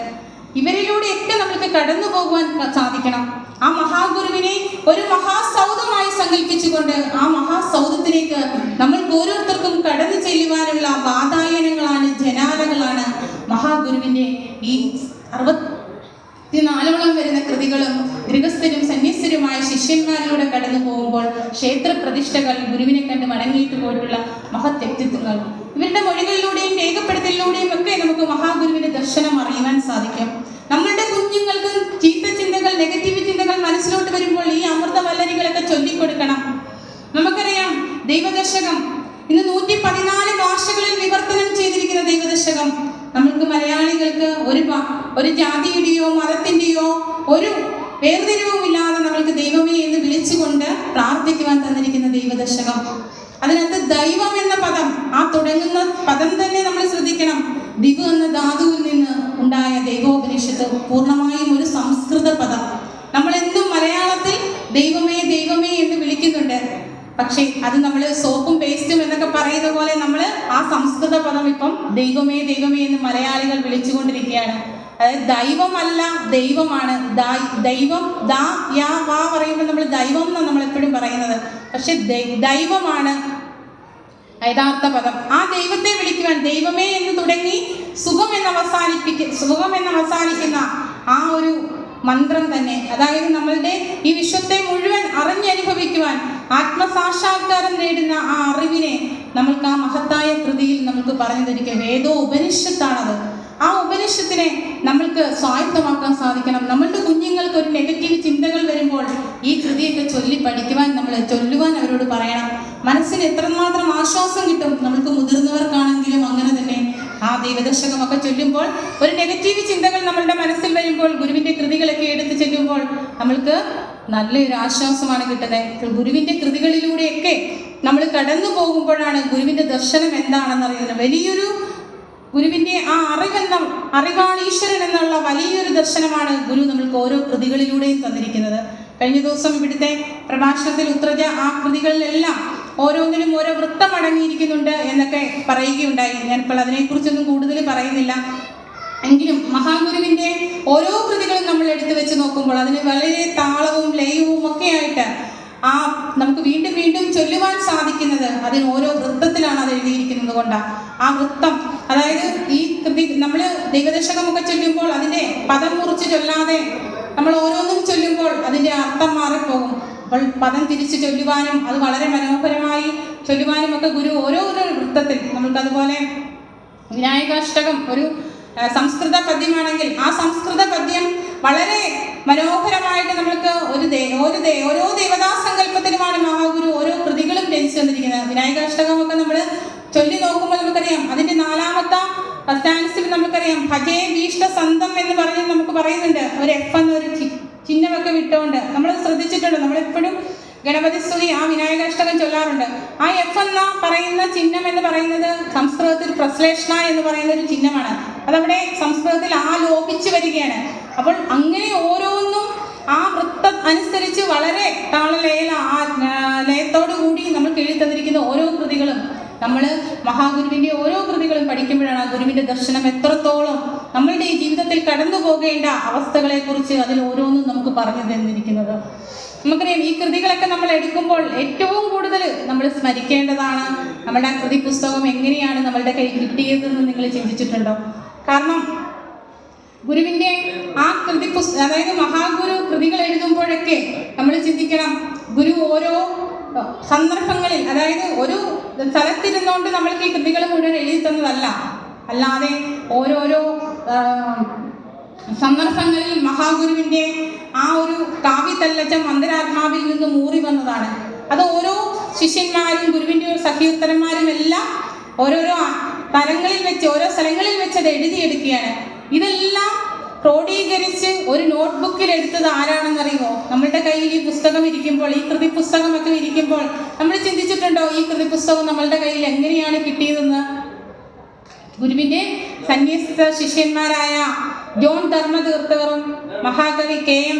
ഇവരിലൂടെയൊക്കെ നമുക്ക് കടന്നു പോകുവാൻ സാധിക്കണം. ആ മഹാഗുരുവിനെ ഒരു മഹാസൗധമായി സങ്കല്പിച്ചുകൊണ്ട് ആ മഹാസൗധത്തിലേക്ക് നമ്മൾക്ക് ഓരോരുത്തർക്കും കടന്നു ചെല്ലുവാനുള്ള വാതായനങ്ങളാണ്, ജനാലകളാണ് മഹാഗുരുവിൻ്റെ ഈ 64ഓളം വരുന്ന കൃതികളും ഗൃഹസ്ഥരും സന്യസ്തരുമായ ശിഷ്യന്മാരിലൂടെ കടന്നു പോകുമ്പോൾ ക്ഷേത്ര പ്രതിഷ്ഠകൾ, ഗുരുവിനെ കണ്ട് മടങ്ങിയിട്ട് പോയിട്ടുള്ള മഹത് വ്യക്തിത്വങ്ങൾ, ഇവരുടെ മൊഴികളിലൂടെയും രേഖപ്പെടുത്തലിലൂടെയും ഒക്കെ നമുക്ക് മഹാഗുരുവിന്റെ ദർശനം അറിയുവാൻ സാധിക്കും. നമ്മളുടെ കുഞ്ഞുങ്ങൾക്ക് ചീത്ത ചിന്തകൾ, നെഗറ്റീവ് ചിന്തകൾ മനസ്സിലോട്ട് വരുമ്പോൾ ഈ അമൃത വല്ലരികളൊക്കെ ചൊല്ലിക്കൊടുക്കണം. നമുക്കറിയാം, ദൈവദശകം ഇന്ന് 114 ഭാഷകളിൽ വിവർത്തനം ചെയ്തിരിക്കുന്ന ദൈവദശകം നമ്മൾക്ക് മലയാളികൾക്ക് ഒരു ജാതിയുടെയോ മതത്തിൻ്റെയോ ഒരു വേർതിരിവുമില്ലാതെ നമ്മൾക്ക് ദൈവമേ എന്ന് വിളിച്ചുകൊണ്ട് പ്രാർത്ഥിക്കുവാൻ തന്നിരിക്കുന്ന ദൈവദശകം. അതിനകത്ത് ദൈവം എന്ന പദം, ആ തുടങ്ങുന്ന പദം തന്നെ നമ്മൾ ശ്രദ്ധിക്കണം. ദിവ എന്ന ധാതുവിൽ നിന്ന് ഉണ്ടായ ദൈവോപനിഷത്ത് പൂർണ്ണമായും ഒരു സംസ്കൃത പദം. നമ്മളെന്നും മലയാളത്തിൽ ദൈവമേ ദൈവമേ എന്ന് വിളിക്കുന്നുണ്ട്. പക്ഷേ അത് നമ്മൾ സോപ്പും പേസ്റ്റും എന്നൊക്കെ പറയുന്ന പോലെ നമ്മൾ ആ സംസ്കൃത പദം ഇപ്പം ദൈവമേ ദൈവമേ എന്ന് മലയാളികൾ വിളിച്ചുകൊണ്ടിരിക്കുകയാണ്. അതായത് ദൈവമല്ല, ദൈവമാണ്. ദൈവം ദാ യാ വാ പറയുമ്പോൾ നമ്മൾ ദൈവം എന്നാണ് നമ്മളെപ്പോഴും പറയുന്നത്. പക്ഷെ ദൈവമാണ് യഥാർത്ഥ പദം. ആ ദൈവത്തെ വിളിക്കുവാൻ ദൈവമേ എന്ന് തുടങ്ങി സുഖം എന്ന് അവസാനിക്കുന്ന ആ ഒരു മന്ത്രം തന്നെ, അതായത് നമ്മളുടെ ഈ വിശ്വത്തെ മുഴുവൻ അറിഞ്ഞനുഭവിക്കുവാൻ ആത്മസാക്ഷാത്കാരം നേടുന്ന ആ അറിവിനെ നമ്മൾക്ക് ആ മഹത്തായ കൃതിയിൽ നമുക്ക് പറഞ്ഞു തരിക. വേദോ ഉപനിഷത്താണത്. ആ ഉപനിഷത്തിനെ നമ്മൾക്ക് സ്വായത്തമാക്കാൻ സാധിക്കണം. നമ്മളുടെ കുഞ്ഞുങ്ങൾക്ക് ഒരു നെഗറ്റീവ് ചിന്തകൾ വരുമ്പോൾ ഈ കൃതിയൊക്കെ ചൊല്ലുവാൻ അവരോട് പറയണം. മനസ്സിന് എത്രമാത്രം ആശ്വാസം കിട്ടും. നമ്മൾക്ക് മുതിർന്നവർക്കാണെങ്കിലും അങ്ങനെ തന്നെ ആ ദൈവദശകമൊക്കെ ചൊല്ലുമ്പോൾ ഒരു നെഗറ്റീവ് ചിന്തകൾ നമ്മളുടെ മനസ്സിൽ വരുമ്പോൾ ഗുരുവിൻ്റെ കൃതികളൊക്കെ എടുത്ത് ചെല്ലുമ്പോൾ നമ്മൾക്ക് നല്ലൊരു ആശ്വാസമാണ് കിട്ടുന്നത്. ഗുരുവിൻ്റെ കൃതികളിലൂടെയൊക്കെ നമ്മൾ കടന്നു പോകുമ്പോഴാണ് ഗുരുവിൻ്റെ ദർശനം എന്താണെന്ന് അറിയുന്നത്. വലിയൊരു ഗുരുവിൻ്റെ ആ അറിവാണ് ഈശ്വരൻ എന്നുള്ള വലിയൊരു ദർശനമാണ് ഗുരു നമ്മൾക്ക് ഓരോ കൃതികളിലൂടെയും തന്നിരിക്കുന്നത്. കഴിഞ്ഞ ദിവസം ഇവിടുത്തെ പ്രഭാഷണത്തിൽ ഉത്രജ ആ കൃതികളിലെല്ലാം ഓരോന്നിനും ഓരോ വൃത്തം അടങ്ങിയിരിക്കുന്നുണ്ട് എന്നൊക്കെ പറയുകയുണ്ടായി. ഞാനിപ്പോൾ അതിനെക്കുറിച്ചൊന്നും കൂടുതൽ പറയുന്നില്ല. എങ്കിലും മഹാഗുരുവിൻ്റെ ഓരോ കൃതികളും നമ്മൾ എടുത്തു വെച്ച് നോക്കുമ്പോൾ അതിന് വളരെ താളവും ലയവും ഒക്കെ ആയിട്ട് നമുക്ക് വീണ്ടും വീണ്ടും ചൊല്ലുവാൻ സാധിക്കുന്നത് അതിന് ഓരോ വൃത്തത്തിലാണ് അത് എഴുതിയിരിക്കുന്നത് കൊണ്ടാണ്. ആ വൃത്തം, അതായത് ഈ കൃതി നമ്മൾ ദൈവദശകമൊക്കെ ചൊല്ലുമ്പോൾ അതിൻ്റെ പദം മുറിച്ച് ചൊല്ലാതെ നമ്മൾ ഓരോന്നും ചൊല്ലുമ്പോൾ അതിൻ്റെ അർത്ഥം മാറിപ്പോകും. അപ്പോൾ പദം തിരിച്ച് ചൊല്ലുവാനും അത് വളരെ മനോഹരമായി ചൊല്ലുവാനും ഒക്കെ ഗുരു ഓരോരോ വൃത്തത്തിൽ നമുക്കതുപോലെ വിനായകാഷ്ടകം ഒരു സംസ്കൃത പദ്യമാണെങ്കിൽ ആ സംസ്കൃത പദ്യം വളരെ മനോഹരമായിട്ട് നമ്മൾക്ക് ഓരോ ദേവതാ സങ്കല്പത്തിലുമാണ് മഹാഗുരു ഓരോ കൃതികളും രചിച്ചു തന്നിരിക്കുന്നത്. വിനായകാഷ്ടകമൊക്കെ നമ്മൾ ചൊല്ലി നോക്കുമ്പോൾ നമുക്കറിയാം അതിൻ്റെ 4ാമത്തെ സ്റ്റാൻസിൽ നമുക്കറിയാം ഭജേ ഭീഷ്ട സന്തം എന്ന് പറഞ്ഞ് നമുക്ക് പറയുന്നുണ്ട്. ഒരു എഫ് എന്നൊരു ചിഹ്നമൊക്കെ വിട്ടുകൊണ്ട് നമ്മൾ ശ്രദ്ധിച്ചിട്ടുണ്ട്. നമ്മളെപ്പോഴും ഗണപതി സ്തുതി ആ വിനായകാഷ്ടകം ചൊല്ലാറുണ്ട്. ആ എഫ് എന്ന പറയുന്ന ചിഹ്നം എന്ന് പറയുന്നത് സംസ്കൃതത്തിൽ പ്രശ്ലേഷണ എന്ന് പറയുന്ന ഒരു ചിഹ്നമാണ്. അതവിടെ സംസ്കൃതത്തിൽ ലോപിച്ചു വരികയാണ്. അപ്പോൾ അങ്ങനെ ഓരോന്നും ആ വൃത്തം അനുസരിച്ച് വളരെ ലയത്തോടു കൂടി നമുക്ക് എഴുതി തന്നിരിക്കുന്ന ഓരോ കൃതികളും നമ്മൾ മഹാഗുരുവിൻ്റെ ഓരോ കൃതികളും പഠിക്കുമ്പോഴാണ് ആ ഗുരുവിൻ്റെ ദർശനം എത്രത്തോളം നമ്മളുടെ ഈ ജീവിതത്തിൽ കടന്നു പോകേണ്ട അവസ്ഥകളെക്കുറിച്ച് അതിൽ ഓരോന്നും നമുക്ക് പറഞ്ഞു തന്നിരിക്കുന്നത്. നമുക്കറിയാം ഈ കൃതികളൊക്കെ നമ്മൾ എടുക്കുമ്പോൾ ഏറ്റവും കൂടുതൽ നമ്മൾ സ്മരിക്കേണ്ടതാണ് നമ്മുടെ ആ കൃതി പുസ്തകം എങ്ങനെയാണ് നമ്മളുടെ കയ്യിൽ കിട്ടിയതെന്ന് നിങ്ങൾ ചിന്തിച്ചിട്ടുണ്ടോ? കാരണം ഗുരുവിൻ്റെ ആ കൃതി അതായത് മഹാഗുരു കൃതികൾ എഴുതുമ്പോഴൊക്കെ നമ്മൾ ചിന്തിക്കണം, ഗുരു ഓരോ സന്ദർഭങ്ങളിൽ, അതായത് ഒരു സ്ഥലത്തിരുന്നുകൊണ്ട് നമ്മൾക്ക് ഈ കൃതികൾ മുഴുവൻ എഴുതി തന്നതല്ല, അല്ലാതെ ഓരോരോ സന്ദർഭങ്ങളിൽ മഹാഗുരുവിൻ്റെ ആ ഒരു കാവ്യതല്ലജം അന്തരാത്മാവിൽ നിന്ന് മൂറി വന്നതാണ്. അത് ഓരോ ശിഷ്യന്മാരും ഗുരുവിൻ്റെ സഹീർത്തന്മാരും എല്ലാം ഓരോരോ തലങ്ങളിൽ വെച്ച് ഓരോ സ്ഥലങ്ങളിൽ വെച്ച് അത് എഴുതിയെടുക്കുകയാണ്. ഇതെല്ലാം ക്രോഡീകരിച്ച് ഒരു നോട്ട്ബുക്കിൽ എടുത്തത് ആരാണെന്നറിയുമോ? നമ്മളുടെ കയ്യിൽ ഈ പുസ്തകം ഇരിക്കുമ്പോൾ, ഈ കൃതി പുസ്തകമൊക്കെ ഇരിക്കുമ്പോൾ നമ്മൾ ചിന്തിച്ചിട്ടുണ്ടോ ഈ കൃതി പുസ്തകം നമ്മളുടെ കയ്യിൽ എങ്ങനെയാണ് കിട്ടിയതെന്ന്? ഗുരുവിൻ്റെ സന്യസ്ത ശിഷ്യന്മാരായ ജോൺ ധർമ്മതീർത്ഥറും മഹാകവി കെ എം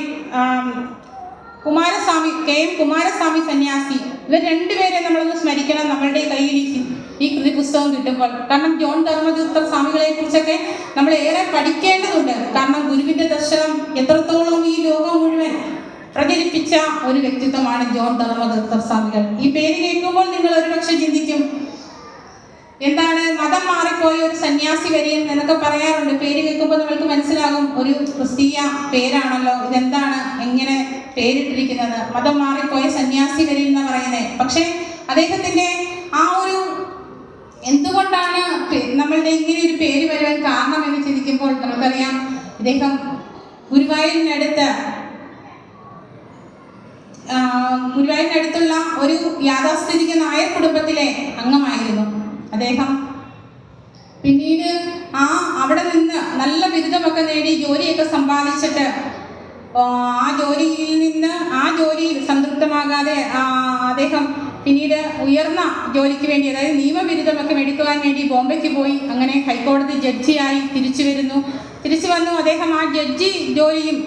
കുമാരസ്വാമി സന്യാസി, ഇവർ രണ്ടുപേരെ നമ്മളൊന്ന് സ്മരിക്കണം നമ്മളുടെ കയ്യിൽ ഈ കൃതി പുസ്തകം കിട്ടുമ്പോൾ. കാരണം ജോൺ ധർമ്മതീർത്ഥ സ്വാമികളെ കുറിച്ചൊക്കെ നമ്മൾ ഏറെ പഠിക്കേണ്ടതുണ്ട്. കാരണം ഗുരുവിൻ്റെ ദർശനം എത്രത്തോളം ഈ ലോകം മുഴുവൻ പ്രചരിപ്പിച്ച ഒരു വ്യക്തിത്വമാണ് ജോൺ ധർമ്മതീർത്ഥ സ്വാമികൾ. ഈ പേര് കേൾക്കുമ്പോൾ നിങ്ങൾ ഒരുപക്ഷെ ചിന്തിക്കും, എന്താണ് മതം മാറിപ്പോയ ഒരു സന്യാസി വര്യൻ എന്നൊക്കെ പറയാറുണ്ട്. പേര് കേൾക്കുമ്പോൾ നമ്മൾക്ക് മനസ്സിലാകും ഒരു ക്രിസ്തീയ പേരാണല്ലോ, ഇതെന്താണ് എങ്ങനെ പേരിട്ടിരിക്കുന്നത്? മതം മാറിപ്പോയ സന്യാസി വര്യൻ എന്ന് പറയുന്നത്. പക്ഷേ അദ്ദേഹത്തിൻ്റെ ആ ഒരു എന്തുകൊണ്ടാണ് നമ്മളുടെ ഇങ്ങനെ ഒരു പേര് വരാൻ കാരണം എന്ന് ചിന്തിക്കുമ്പോൾ നമുക്കറിയാം, ഇദ്ദേഹം ഗുരുവായൂരിനടുത്തുള്ള ഒരു യാഥാസ്ഥിതിക നായർ കുടുംബത്തിലെ അംഗമായിരുന്നു അദ്ദേഹം. പിന്നീട് അവിടെ നിന്ന് നല്ല ബിരുദമൊക്കെ നേടി ജോലിയൊക്കെ സമ്പാദിച്ചിട്ട് ആ ജോലിയിൽ സംതൃപ്തമാകാതെ അദ്ദേഹം പിന്നീട് ഉയർന്ന ജോലിക്ക് വേണ്ടി, അതായത് നിയമബിരുദമൊക്കെ എടുക്കുവാൻ വേണ്ടി ബോംബെക്ക് പോയി. അങ്ങനെ ഹൈക്കോടതി ജഡ്ജിയായി തിരിച്ചു വന്നു. അദ്ദേഹം ആ ജഡ്ജി ജോലിയും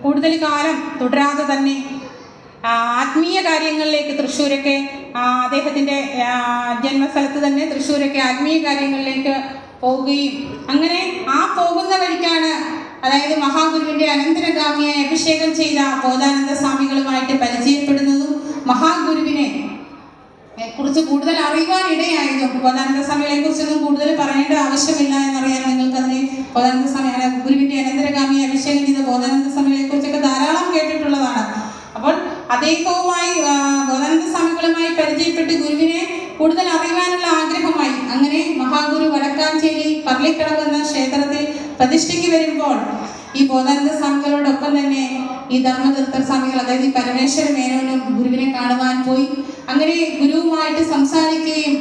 കൂടുതൽ കാലം തുടരാതെ തന്നെ ആത്മീയ കാര്യങ്ങളിലേക്ക് തൃശ്ശൂരൊക്കെ അദ്ദേഹത്തിൻ്റെ ജന്മസ്ഥലത്ത് തന്നെ തൃശ്ശൂരൊക്കെ ആത്മീയ കാര്യങ്ങളിലേക്ക് പോവുകയും അങ്ങനെ പോകുന്ന വഴിക്കാണ് അതായത് മഹാഗുരുവിൻ്റെ അനന്തരഗാമിയായി അഭിഷേകം ചെയ്ത ബോധാനന്ദ സ്വാമികളുമായിട്ട് പരിചയപ്പെടുന്നതും മഹാഗുരുവിനെ കുറിച്ച് കൂടുതൽ അറിയുവാൻ ഇടയായതും. ബോധാനന്ദ സ്വാമികളെ കുറിച്ചൊന്നും കൂടുതൽ പറയേണ്ട ആവശ്യമില്ല എന്നറിയാൻ നിങ്ങൾക്കതിനെ ബോധാനന്ദ സ്വാമി ഗുരുവിൻ്റെ അനന്തരഗാമിയെ അഭിഷേകം ചെയ്ത ബോധാനന്ദ സ്വാമികളെ കുറിച്ചൊക്കെ ധാരാളം കേട്ടിട്ടുള്ളതാണ്. അപ്പോൾ അദ്ദേഹവുമായി ബോധാനന്ദ സ്വാമികളുമായി പരിചയപ്പെട്ട് ഗുരുവിനെ കൂടുതൽ അറിയുവാനുള്ള ആഗ്രഹമായി. അങ്ങനെ മഹാഗുരു വടക്കാഞ്ചേരി പർളിക്കടവ് എന്ന ക്ഷേത്രത്തിൽ പ്രതിഷ്ഠയ്ക്ക് വരുമ്പോൾ ഈ ബോധാനന്ദ സ്വാമികളോടൊപ്പം തന്നെ ഈ ധർമ്മതീർത്ഥ സ്വാമികൾ, അതായത് ഈ പരമേശ്വര മേനോനും ഗുരുവിനെ കാണുവാൻ പോയി. അങ്ങനെ ഗുരുവുമായിട്ട് സംസാരിക്കുകയും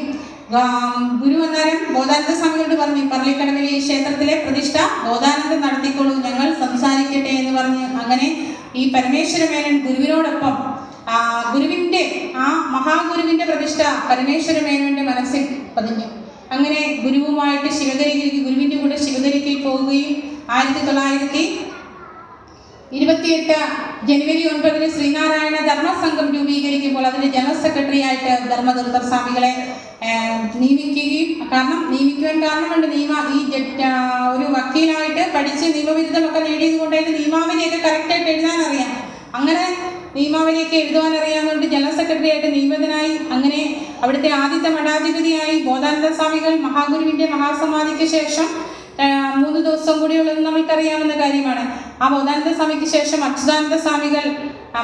ഗുരു അന്നേരം ബോധാനന്ദ സ്വാമികളോട് പറഞ്ഞു, പർളിക്കടവിലെ ഈ ക്ഷേത്രത്തിലെ പ്രതിഷ്ഠ ബോധാനന്ദം നടത്തിക്കോളൂ, ഞങ്ങൾ സംസാരിക്കട്ടെ എന്ന് പറഞ്ഞ് അങ്ങനെ ഈ പരമേശ്വര മേനൻ ഗുരുവിനോടൊപ്പം ഗുരുവിൻ്റെ ആ മഹാഗുരുവിൻ്റെ പ്രതിഷ്ഠ പരമേശ്വര മേനോന്റെ മനസ്സിൽ പതിഞ്ഞു. അങ്ങനെ ഗുരുവിൻ്റെ കൂടെ ശിവഗിരിക്ക് പോവുകയും 1928 ജനുവരി 9 ശ്രീനാരായണ ധർമ്മസംഘം രൂപീകരിക്കുമ്പോൾ അതിൻ്റെ ജനറൽ സെക്രട്ടറി ആയിട്ട് ധർമ്മതീർത്ഥർ സ്വാമികളെ നിയമിക്കുവാൻ കാരണമുണ്ട്. ഒരു വക്കീലായിട്ട് പഠിച്ച് നിയമബിരുദമൊക്കെ നേടിയത് കൊണ്ട് അതിൻ്റെ നിയമാവലിയൊക്കെ കറക്റ്റായിട്ട് എഴുതാൻ അറിയാം. അങ്ങനെ നിയമാവലിയൊക്കെ എഴുതുവാൻ അറിയാവുന്നതുകൊണ്ട് ജനറൽ സെക്രട്ടറി ആയിട്ട് നിയമിതനായി. അങ്ങനെ അവിടുത്തെ ആദ്യത്തെ മഠാധിപതിയായി. ബോധാനന്ദ സ്വാമികൾ മഹാഗുരുവിൻ്റെ മഹാസമാധിക്ക് ശേഷം 3 ദിവസം കൂടിയുള്ളത് നമ്മൾക്കറിയാവുന്ന കാര്യമാണ്. ആ ബോധാനന്ദ സ്വാമിക്ക് ശേഷം അച്യുതാനന്ദ സ്വാമികൾ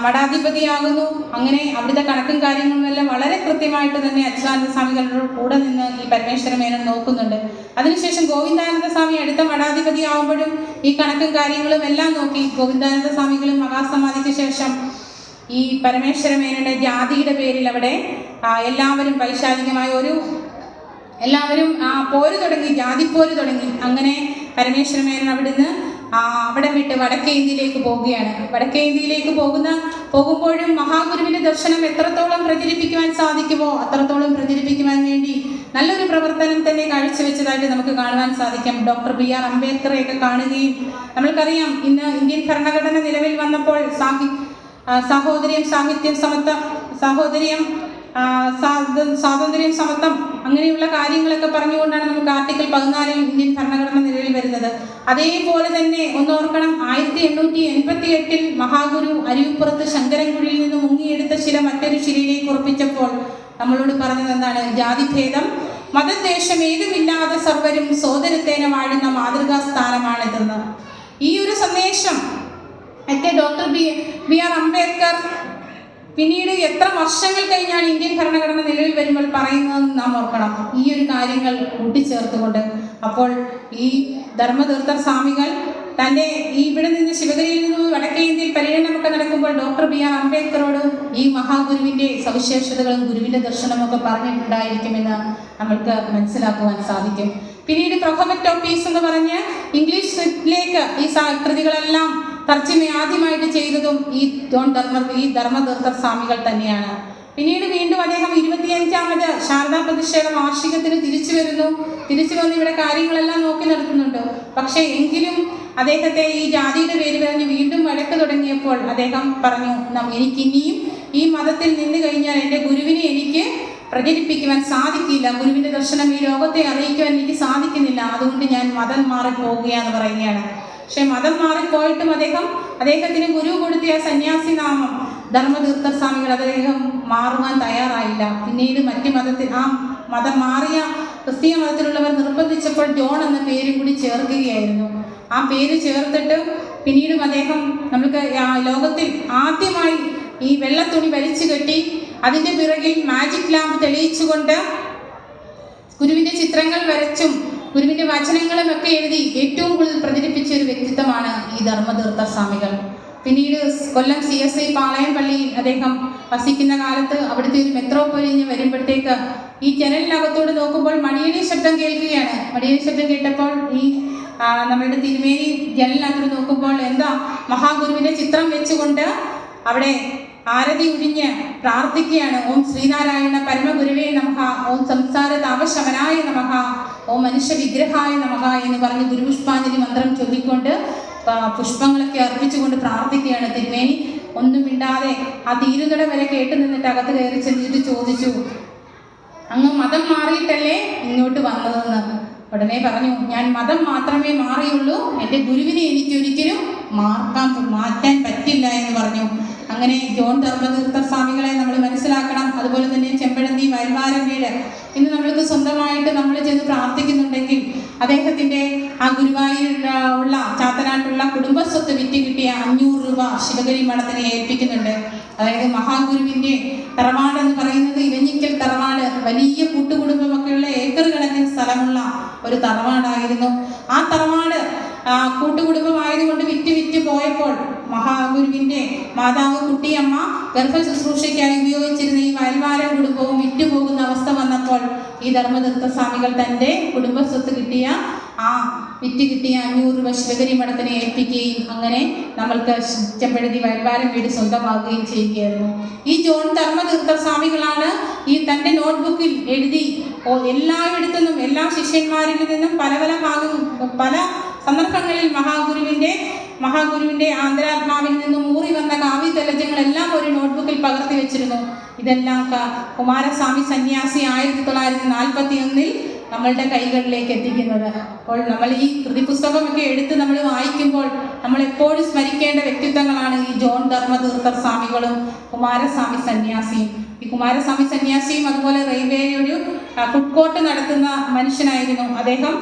മഠാധിപതിയാകുന്നു. അങ്ങനെ അവിടുത്തെ കണക്കും കാര്യങ്ങളുമെല്ലാം വളരെ കൃത്യമായിട്ട് തന്നെ അച്യുതാനന്ദ സ്വാമികളുടെ കൂടെ നിന്ന് ഈ പരമേശ്വര മേനോൻ നോക്കുന്നുണ്ട്. അതിനുശേഷം ഗോവിന്ദാനന്ദ സ്വാമി അടുത്ത മഠാധിപതിയാവുമ്പോഴും ഈ കണക്കും കാര്യങ്ങളും എല്ലാം നോക്കി. ഗോവിന്ദാനന്ദ സ്വാമികളും മഹാസമാധിക്ക് ശേഷം ഈ പരമേശ്വര മേനോന്റെ ജാതിയുടെ പേരിൽ അവിടെ എല്ലാവരും വൈശാലികമായ എല്ലാവരും പോര് തുടങ്ങി, ജാതിപ്പോര് തുടങ്ങി. അങ്ങനെ പരമേശ്വര മേനോൻ അവിടെ വിട്ട് വടക്കേ ഇന്ത്യയിലേക്ക് പോവുകയാണ്. വടക്കേ ഇന്ത്യയിലേക്ക് പോകുമ്പോഴും മഹാഗുരുവിന്റെ ദർശനം എത്രത്തോളം പ്രചരിപ്പിക്കുവാൻ സാധിക്കുമോ അത്രത്തോളം പ്രചരിപ്പിക്കുവാൻ വേണ്ടി നല്ലൊരു പ്രവർത്തനം തന്നെ കാഴ്ചവെച്ചതായിട്ട് നമുക്ക് കാണുവാൻ സാധിക്കും. ഡോക്ടർ BR അംബേദ്കറെയൊക്കെ കാണുകയും, നമ്മൾക്കറിയാം ഇന്ന് ഇന്ത്യൻ ഭരണഘടന നിലവിൽ വന്നപ്പോൾ സാഹോദര്യം, സാഹിത്യം, സമത്വം, സ്വാതന്ത്ര്യം, സമത്വം അങ്ങനെയുള്ള കാര്യങ്ങളൊക്കെ പറഞ്ഞുകൊണ്ടാണ് നമുക്ക് ആർട്ടിക്കിൾ 14 ഇന്ത്യൻ ഭരണഘടന നിലവിൽ വരുന്നത്. അതേപോലെ തന്നെ ഒന്നോർക്കണം, 1888 മഹാഗുരു അരുവിപ്പുറത്ത് ശങ്കരൻകുഴിയിൽ നിന്ന് മുങ്ങിയെടുത്ത ശില മറ്റൊരു ശിലയിലേക്ക് ഉറപ്പിച്ചപ്പോൾ നമ്മളോട് പറഞ്ഞത് എന്താണ്? ജാതിഭേദം മതദ്വേഷം ഏതുമില്ലാതെ സർവരും സോദരത്തേന വാഴുന്ന മാതൃകാ സ്ഥാനമാണിതെന്ന്. ഈ ഒരു സന്ദേശം ഒക്കെ ഡോക്ടർ BR അംബേദ്കർ പിന്നീട് എത്ര വർഷങ്ങൾ കഴിഞ്ഞാണ് ഇന്ത്യൻ ഭരണഘടന നിലവിൽ വരുമ്പോൾ പറയുന്നതെന്ന് നാം ഓർക്കണം. ഈ ഒരു കാര്യങ്ങൾ കൂട്ടിച്ചേർത്തുകൊണ്ട് അപ്പോൾ ഈ ധർമ്മതീർത്ഥർ സ്വാമികൾ തൻ്റെ ഇവിടെ നിന്ന് ശിവഗിരിയിൽ നിന്ന് വടക്കേ ഇന്ത്യയിൽ പര്യടനമൊക്കെ നടക്കുമ്പോൾ ഡോക്ടർ BR അംബേദ്കറോട് ഈ മഹാഗുരുവിൻ്റെ സവിശേഷതകളും ഗുരുവിൻ്റെ ദർശനമൊക്കെ പറഞ്ഞിട്ടുണ്ടായിരിക്കുമെന്ന് നമ്മൾക്ക് മനസ്സിലാക്കുവാൻ സാധിക്കും. പിന്നീട് പ്രൊഫറ്റ് ഓഫ് പീസ് എന്ന് പറഞ്ഞ് ഇംഗ്ലീഷിലേക്ക് ഈ കൃതികളെല്ലാം തർജ്ജമ ആദ്യമായിട്ട് ചെയ്തതും ഈ ധർമ്മതീർത്ഥർ സ്വാമികൾ തന്നെയാണ്. പിന്നീട് വീണ്ടും അദ്ദേഹം 25ാമത് ശാരദാ പ്രതിഷേധ വാർഷികത്തിന് തിരിച്ചു വന്ന് ഇവിടെ കാര്യങ്ങളെല്ലാം നോക്കി നടത്തുന്നുണ്ട്. പക്ഷേ എങ്കിലും അദ്ദേഹത്തെ ഈ ജാതിയുടെ പേര് പറഞ്ഞ് വീണ്ടും വഴക്ക് തുടങ്ങിയപ്പോൾ അദ്ദേഹം പറഞ്ഞു, എനിക്കിനിയും ഈ മതത്തിൽ നിന്ന് കഴിഞ്ഞാൽ എൻ്റെ ഗുരുവിനെ എനിക്ക് പ്രചരിപ്പിക്കുവാൻ സാധിക്കില്ല, ഗുരുവിൻ്റെ ദർശനം ഈ ലോകത്തെ അറിയിക്കുവാൻ എനിക്ക് സാധിക്കുന്നില്ല, അതുകൊണ്ട് ഞാൻ മതം മാറിപ്പോവുകയാന്ന് പറയുകയാണ്. പക്ഷെ മതം മാറിപ്പോയിട്ടും അദ്ദേഹത്തിന് ഗുരു കൊടുത്തിയ സന്യാസി നാമം ധർമ്മതീർത്ഥർ സ്വാമികൾ അദ്ദേഹം മാറുവാൻ തയ്യാറായില്ല. പിന്നീട് മതം മാറിയ ക്രിസ്തീയ മതത്തിലുള്ളവർ നിർബന്ധിച്ചപ്പോൾ ജോൺ എന്ന പേരും കൂടി ചേർക്കുകയായിരുന്നു. ആ പേര് ചേർത്തിട്ട് പിന്നീടും അദ്ദേഹം നമുക്ക് ലോകത്തിൽ ആദ്യമായി ഈ വെള്ളത്തുണി വലിച്ചു കെട്ടി അതിൻ്റെ പിറകിൽ മാജിക് ലാമ്പ് തെളിയിച്ചുകൊണ്ട് ഗുരുവിൻ്റെ ചിത്രങ്ങൾ വരച്ചും ഗുരുവിൻ്റെ വചനങ്ങളും ഒക്കെ എഴുതി ഏറ്റവും കൂടുതൽ പ്രചരിപ്പിച്ച ഒരു വ്യക്തിത്വമാണ് ഈ ധർമ്മതീർത്ഥർ സ്വാമികൾ. പിന്നീട് കൊല്ലം CSI പാളയം പള്ളിയിൽ അദ്ദേഹം വസിക്കുന്ന കാലത്ത് അവിടുത്തെ ഒരു മെത്രോപൊലിഞ്ഞ് വരുമ്പോഴത്തേക്ക് ഈ ജനലിനകത്തോട് നോക്കുമ്പോൾ മണിയടി ശബ്ദം കേൾക്കുകയാണ്. മണിയടി ശബ്ദം കേട്ടപ്പോൾ ഈ നമ്മളുടെ തിരുമേനി ജനലിനകത്തോട് നോക്കുമ്പോൾ എന്താ, മഹാഗുരുവിൻ്റെ ചിത്രം വെച്ചുകൊണ്ട് അവിടെ ആരതി ഒഴിഞ്ഞ് പ്രാർത്ഥിക്കുകയാണ്. ഓം ശ്രീനാരായണ പരമഗുരുവേ നമഃ, ഓം സംസാര താപശമനായ നമഃ, ഓം മനുഷ്യ വിഗ്രഹായ നമഃ എന്ന് പറഞ്ഞ് ഗുരുപുഷ്പാഞ്ജലി മന്ത്രം ചൊല്ലിക്കൊണ്ട് പുഷ്പങ്ങളൊക്കെ അർപ്പിച്ചുകൊണ്ട് പ്രാർത്ഥിക്കുകയാണ്. തിരുമേനി ഒന്നും മിണ്ടാതെ ആ തീരുന്നിട വരെ കേട്ട് നിന്നിട്ട് അകത്ത് കയറി ചെന്നിട്ട് ചോദിച്ചു, അങ്ങ് മതം മാറിയിട്ടല്ലേ ഇങ്ങോട്ട് വന്നതെന്ന്. ഉടനെ പറഞ്ഞു, ഞാൻ മതം മാത്രമേ മാറിയുള്ളൂ, എൻ്റെ ഗുരുവിനെ എനിക്കൊരിക്കലും മാറ്റാൻ പറ്റില്ല എന്ന് പറഞ്ഞു. അങ്ങനെ ജോൺ ധർമ്മതീർത്ഥർ സ്വാമികളെ നമ്മൾ മനസ്സിലാക്കണം. അതുപോലെ തന്നെ ചെമ്പഴന്തി വയൽവാരം വീട് ഇന്ന് നമ്മൾക്ക് സ്വന്തമായിട്ട് നമ്മൾ ചെന്ന് പ്രാർത്ഥിക്കുന്നുണ്ടെങ്കിൽ അദ്ദേഹത്തിൻ്റെ ആ ഗുരുവായൂരുള്ള ചാത്തനാട്ടുള്ള കുടുംബസ്വത്ത് വിറ്റ് കിട്ടിയ 500 രൂപ ശിവഗിരി മഠത്തിനെ ഏൽപ്പിക്കുന്നുണ്ട്. അതായത് മഹാഗുരുവിൻ്റെ തറവാട് എന്ന് പറയുന്നത് ഇലഞ്ഞിക്കൽ തറവാട്, വലിയ കൂട്ടുകുടുംബമൊക്കെയുള്ള ഏക്കർ കണക്കിന് സ്ഥലമുള്ള ഒരു തറവാടായിരുന്നു. ആ തറവാട് കൂട്ടുകുടുംബമായതുകൊണ്ട് വിറ്റ് പോയപ്പോൾ മഹാഗുരുവിൻ്റെ മാതാവ് കുട്ടിയമ്മ ഗർഭ ശുശ്രൂഷയ്ക്കായി ഉപയോഗിച്ചിരുന്ന ഈ വയൽവാരം കുടുംബവും വിറ്റുപോകുന്ന അവസ്ഥ വന്നപ്പോൾ ഈ ധർമ്മതീർത്ഥ സ്വാമികൾ തൻ്റെ കുടുംബസ്വത്ത് കിട്ടിയ ആ വിറ്റ് കിട്ടിയ 500 രൂപ ശിവഗിരി മഠത്തിനെ ഏൽപ്പിക്കുകയും അങ്ങനെ നമ്മൾക്ക് ചെമ്പഴന്തി വയൽവാരം വീട് സ്വന്തമാകുകയും ചെയ്യുകയായിരുന്നു. ഈ ജോൺ ധർമ്മതീർത്ഥ സ്വാമികളാണ് ഈ തൻ്റെ നോട്ട്ബുക്കിൽ എഴുതി എല്ലായിടത്തുനിന്നും എല്ലാ ശിഷ്യന്മാരിൽ നിന്നും പല സന്ദർഭങ്ങളിൽ മഹാഗുരുവിൻ്റെ ആന്തരാത്മാവിൽ നിന്നും ഊറി വന്ന കാവ്യതലജങ്ങളെല്ലാം ഒരു നോട്ട്ബുക്കിൽ പകർത്തി വെച്ചിരുന്നു. ഇതെല്ലാം കുമാരസ്വാമി സന്യാസി 1941 നമ്മളുടെ കൈകളിലേക്ക് എത്തിക്കുന്നത്. അപ്പോൾ നമ്മൾ ഈ കൃതിപുസ്തകമൊക്കെ എടുത്ത് നമ്മൾ വായിക്കുമ്പോൾ നമ്മൾ എപ്പോഴും സ്മരിക്കേണ്ട വ്യക്തിത്വങ്ങളാണ് ഈ ജോൺ ധർമ്മതീർത്ഥ സ്വാമികളും കുമാരസ്വാമി സന്യാസിയും. ഈ കുമാരസ്വാമി സന്യാസിയും അതുപോലെ റെയിൽവേയുടെ ഒരു ഫുഡ് കോർട്ട് നടത്തുന്ന മനുഷ്യനായിരുന്നു. അദ്ദേഹം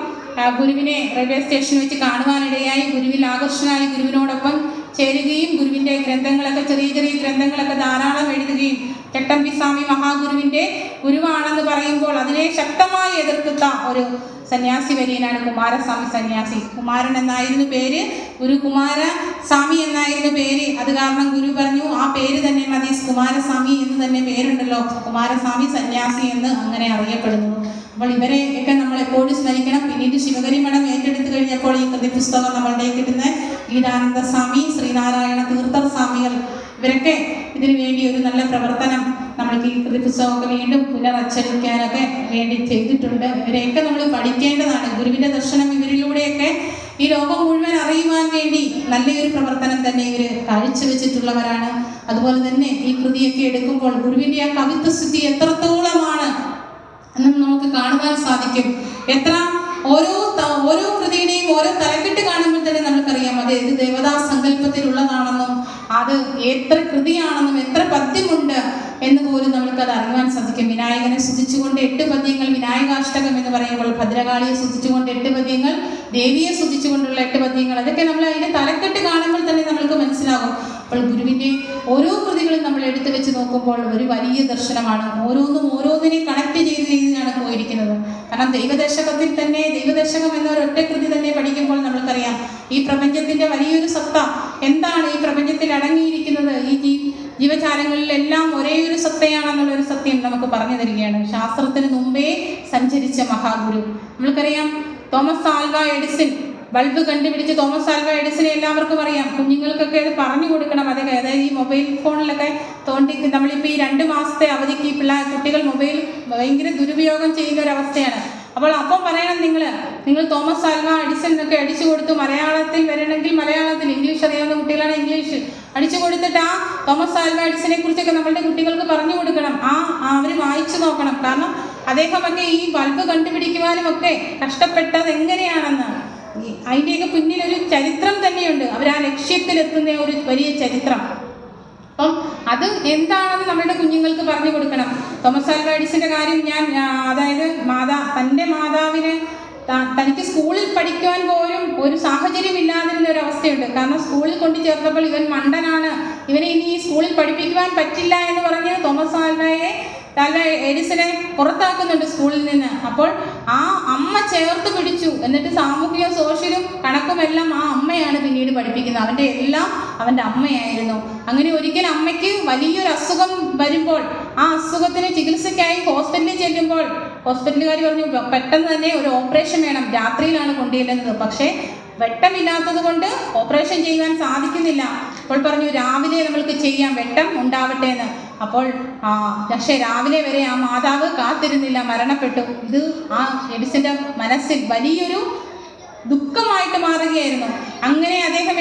ഗുരുവിനെ റെയിൽവേ സ്റ്റേഷനിൽ വെച്ച് കാണുവാനിടയായി ഗുരുവിൽ ആകർഷനായി ഗുരുവിനോടൊപ്പം ചേരുകയും ഗുരുവിൻ്റെ ഗ്രന്ഥങ്ങളൊക്കെ ചെറിയ ഗ്രന്ഥങ്ങളൊക്കെ ധാരാളം എഴുതുകയും ചട്ടമ്പി സ്വാമി മഹാഗുരുവിൻ്റെ ഗുരുവാണെന്ന് പറയുമ്പോൾ അതിനെ ശക്തമായി എതിർക്കുന്ന ഒരു സന്യാസി വര്യനാണ് കുമാരസ്വാമി സന്യാസി. കുമാരൻ എന്നായിരുന്നു പേര്, ഗുരു കുമാരസ്വാമി എന്നായിരുന്നു പേര്. അത് കാരണം ഗുരു പറഞ്ഞു ആ പേര് തന്നെ മതി, കുമാരസ്വാമി എന്ന് തന്നെ പേരുണ്ടല്ലോ, കുമാരസ്വാമി സന്യാസി എന്ന് അങ്ങനെ അറിയപ്പെടുന്നു. അപ്പോൾ ഇവരെയൊക്കെ നമ്മൾ എപ്പോഴും സ്മരിക്കണം. പിന്നീട് ശിവഗിരി മഠം ഏറ്റെടുത്തു കഴിഞ്ഞപ്പോൾ ഈ കൃതിപുസ്തകം നമ്മളുടെ കിട്ടുന്ന ഗീതാനന്ദ സ്വാമി, ശ്രീനാരായണ തീർത്ഥർ സ്വാമികൾ ഇവരൊക്കെ ഇതിനു വേണ്ടി ഒരു നല്ല പ്രവർത്തനം നമ്മൾക്ക് ഈ കൃതിപുസ്തകമൊക്കെ വീണ്ടും പുനരച്ചടിക്കാനൊക്കെ വേണ്ടി ചെയ്തിട്ടുണ്ട്. ഇവരെയൊക്കെ നമ്മൾ പഠിക്കേണ്ടതാണ്. ഗുരുവിൻ്റെ ദർശനം ഇവരിലൂടെയൊക്കെ ഈ ലോകം മുഴുവൻ അറിയുവാൻ വേണ്ടി നല്ലൊരു പ്രവർത്തനം തന്നെ ഇവർ കാഴ്ചവെച്ചിട്ടുള്ളവരാണ്. അതുപോലെ തന്നെ ഈ കൃതിയൊക്കെ എടുക്കുമ്പോൾ ഗുരുവിൻ്റെ ആ കവിത്വസ്ഥിതി എത്രത്തോളമാണ് എന്ന് നമുക്ക് കാണുവാൻ സാധിക്കും. ഓരോ കൃതിയുടെയും ഓരോ തലക്കെട്ട് കാണുമ്പോൾ തന്നെ നമുക്കറിയാം അത് ഏത് ദേവതാ സങ്കല്പത്തിലുള്ളതാണെന്നും അത് എത്ര കൃതിയാണെന്നും എത്ര പദ്യമുണ്ട് എന്ന് പോലും നമുക്കത് അറിയുവാൻ സാധിക്കും. വിനായകനെ സ്തുതിച്ചുകൊണ്ട് 8 പദ്യങ്ങൾ വിനായകാഷ്ടകം എന്ന് പറയുമ്പോൾ, ഭദ്രകാളിയെ സ്തുതിച്ചുകൊണ്ട് 8 പദ്യങ്ങൾ, ദേവിയെ സ്തുതിച്ചുകൊണ്ടുള്ള 8 പദ്യങ്ങൾ, അതൊക്കെ നമ്മൾ അതിൻ്റെ തലക്കെട്ട് കാണുമ്പോൾ തന്നെ നമുക്ക് മനസ്സിലാകും. അപ്പോൾ ഗുരുവിൻ്റെ ഓരോ കൃതികളും നമ്മൾ എടുത്തു വെച്ച് നോക്കുമ്പോൾ ഒരു വലിയ ദർശനമാണ്. ഓരോന്നിനെ കണക്ട് ചെയ്താണ് പോയിരിക്കുന്നത്. കാരണം ദൈവദശകത്തിൽ തന്നെ ദൈവദശകം എന്ന ഒരൊറ്റ കൃതി തന്നെ പഠിക്കുമ്പോൾ നമ്മൾക്കറിയാം ഈ പ്രപഞ്ചത്തിൻ്റെ വലിയൊരു സത്ത എന്താണ്, ഈ പ്രപഞ്ചത്തിൽ അടങ്ങിയിരിക്കുന്നത് ഈ ജീവജാലങ്ങളിലെല്ലാം ഒരേ ഒരു സത്തയാണെന്നുള്ളൊരു സത്യം നമുക്ക് പറഞ്ഞു തരികയാണ്. ശാസ്ത്രത്തിന് മുമ്പേ സഞ്ചരിച്ച മഹാഗുരു. നമ്മൾക്കറിയാം തോമസ് ആൽവ എഡിസൺ ബൾബ് കണ്ടുപിടിച്ച് തോമസ് ആൽവ എഡിസനെ എല്ലാവർക്കും അറിയാം. കുഞ്ഞുങ്ങൾക്കൊക്കെ അത് പറഞ്ഞു കൊടുക്കണം. അതായത് ഈ മൊബൈൽ ഫോണിലൊക്കെ തോണ്ടി നമ്മളിപ്പോൾ ഈ 2 മാസത്തെ അവധിക്ക് കുട്ടികൾ മൊബൈൽ ഭയങ്കര ദുരുപയോഗം ചെയ്യുന്ന ഒരവസ്ഥയാണ്. അപ്പം പറയണം നിങ്ങൾ തോമസ് ആൽവ എഡിസൺ എന്നൊക്കെ അടിച്ചു കൊടുത്തു മലയാളത്തിൽ വരണമെങ്കിൽ മലയാളത്തിൽ, ഇംഗ്ലീഷ് അറിയാവുന്ന കുട്ടികളാണ് ഇംഗ്ലീഷ് അടിച്ചു കൊടുത്തിട്ട് ആ തോമസ് ആൽവ എഡിസനെ കുറിച്ചൊക്കെ നമ്മളുടെ കുട്ടികൾക്ക് പറഞ്ഞു കൊടുക്കണം. അവർ വായിച്ചു നോക്കണം. കാരണം അദ്ദേഹമൊക്കെ ഈ ബൾബ് കണ്ടുപിടിക്കുവാനും ഒക്കെ കഷ്ടപ്പെട്ടത് എങ്ങനെയാണെന്ന് അതിൻ്റെയൊക്കെ പിന്നിൽ ഒരു ചരിത്രം തന്നെയുണ്ട്. അവർ ആ ലക്ഷ്യത്തിലെത്തുന്ന ഒരു വലിയ ചരിത്രം. അപ്പം അത് എന്താണെന്ന് നമ്മളുടെ കുഞ്ഞുങ്ങൾക്ക് പറഞ്ഞു കൊടുക്കണം. തോമസ് ആൽവ എഡിസന്റെ കാര്യം അതായത് തൻ്റെ മാതാവിന് തനിക്ക് സ്കൂളിൽ പഠിക്കുവാൻ പോലും ഒരു സാഹചര്യം ഇല്ലാതിരുന്ന ഒരു അവസ്ഥയുണ്ട്. കാരണം സ്കൂളിൽ കൊണ്ടു ചേർത്തപ്പോൾ ഇവൻ മണ്ടനാണ്, ഇവനെ ഇനി ഈ സ്കൂളിൽ പഠിപ്പിക്കുവാൻ പറ്റില്ല എന്ന് പറഞ്ഞ് തോമസ് ആൽവ എഡിസനെ പുറത്താക്കുന്നുണ്ട് സ്കൂളിൽ നിന്ന്. അപ്പോൾ ആ അമ്മ ചേർത്ത് പിടിച്ചു. എന്നിട്ട് സാമൂഹിക സോഷ്യലും കണക്കുമെല്ലാം ആ അമ്മയാണ് പിന്നീട് പഠിപ്പിക്കുന്നത്. അവൻ്റെ എല്ലാം അവൻ്റെ അമ്മയായിരുന്നു. അങ്ങനെ ഒരിക്കൽ അമ്മയ്ക്ക് വലിയൊരു അസുഖം വരുമ്പോൾ ആ അസുഖത്തിന് ചികിത്സയ്ക്കായി ഹോസ്പിറ്റലിൽ ചെല്ലുമ്പോൾ ഹോസ്പിറ്റലുകാർ പറഞ്ഞു പെട്ടെന്ന് തന്നെ ഒരു ഓപ്പറേഷൻ വേണം, രാത്രിയിലാണ് കൊണ്ടുചെല്ലുന്നത്. പക്ഷേ വെട്ടമില്ലാത്തത് കൊണ്ട് ഓപ്പറേഷൻ ചെയ്യാൻ സാധിക്കുന്നില്ല. അപ്പോൾ പറഞ്ഞു രാവിലെ നമ്മൾക്ക് ചെയ്യാം, വെട്ടം ഉണ്ടാവട്ടെ എന്ന്. അപ്പോൾ പക്ഷേ രാവിലെ വരെ ആ മാതാവ് കാത്തിരുന്നില്ല, മരണപ്പെട്ടു. ഇത് ആ എഡിസന്റെ മനസ്സിൽ വലിയൊരു ദുഃഖമായിട്ട് മാറുകയായിരുന്നു. അങ്ങനെ അദ്ദേഹം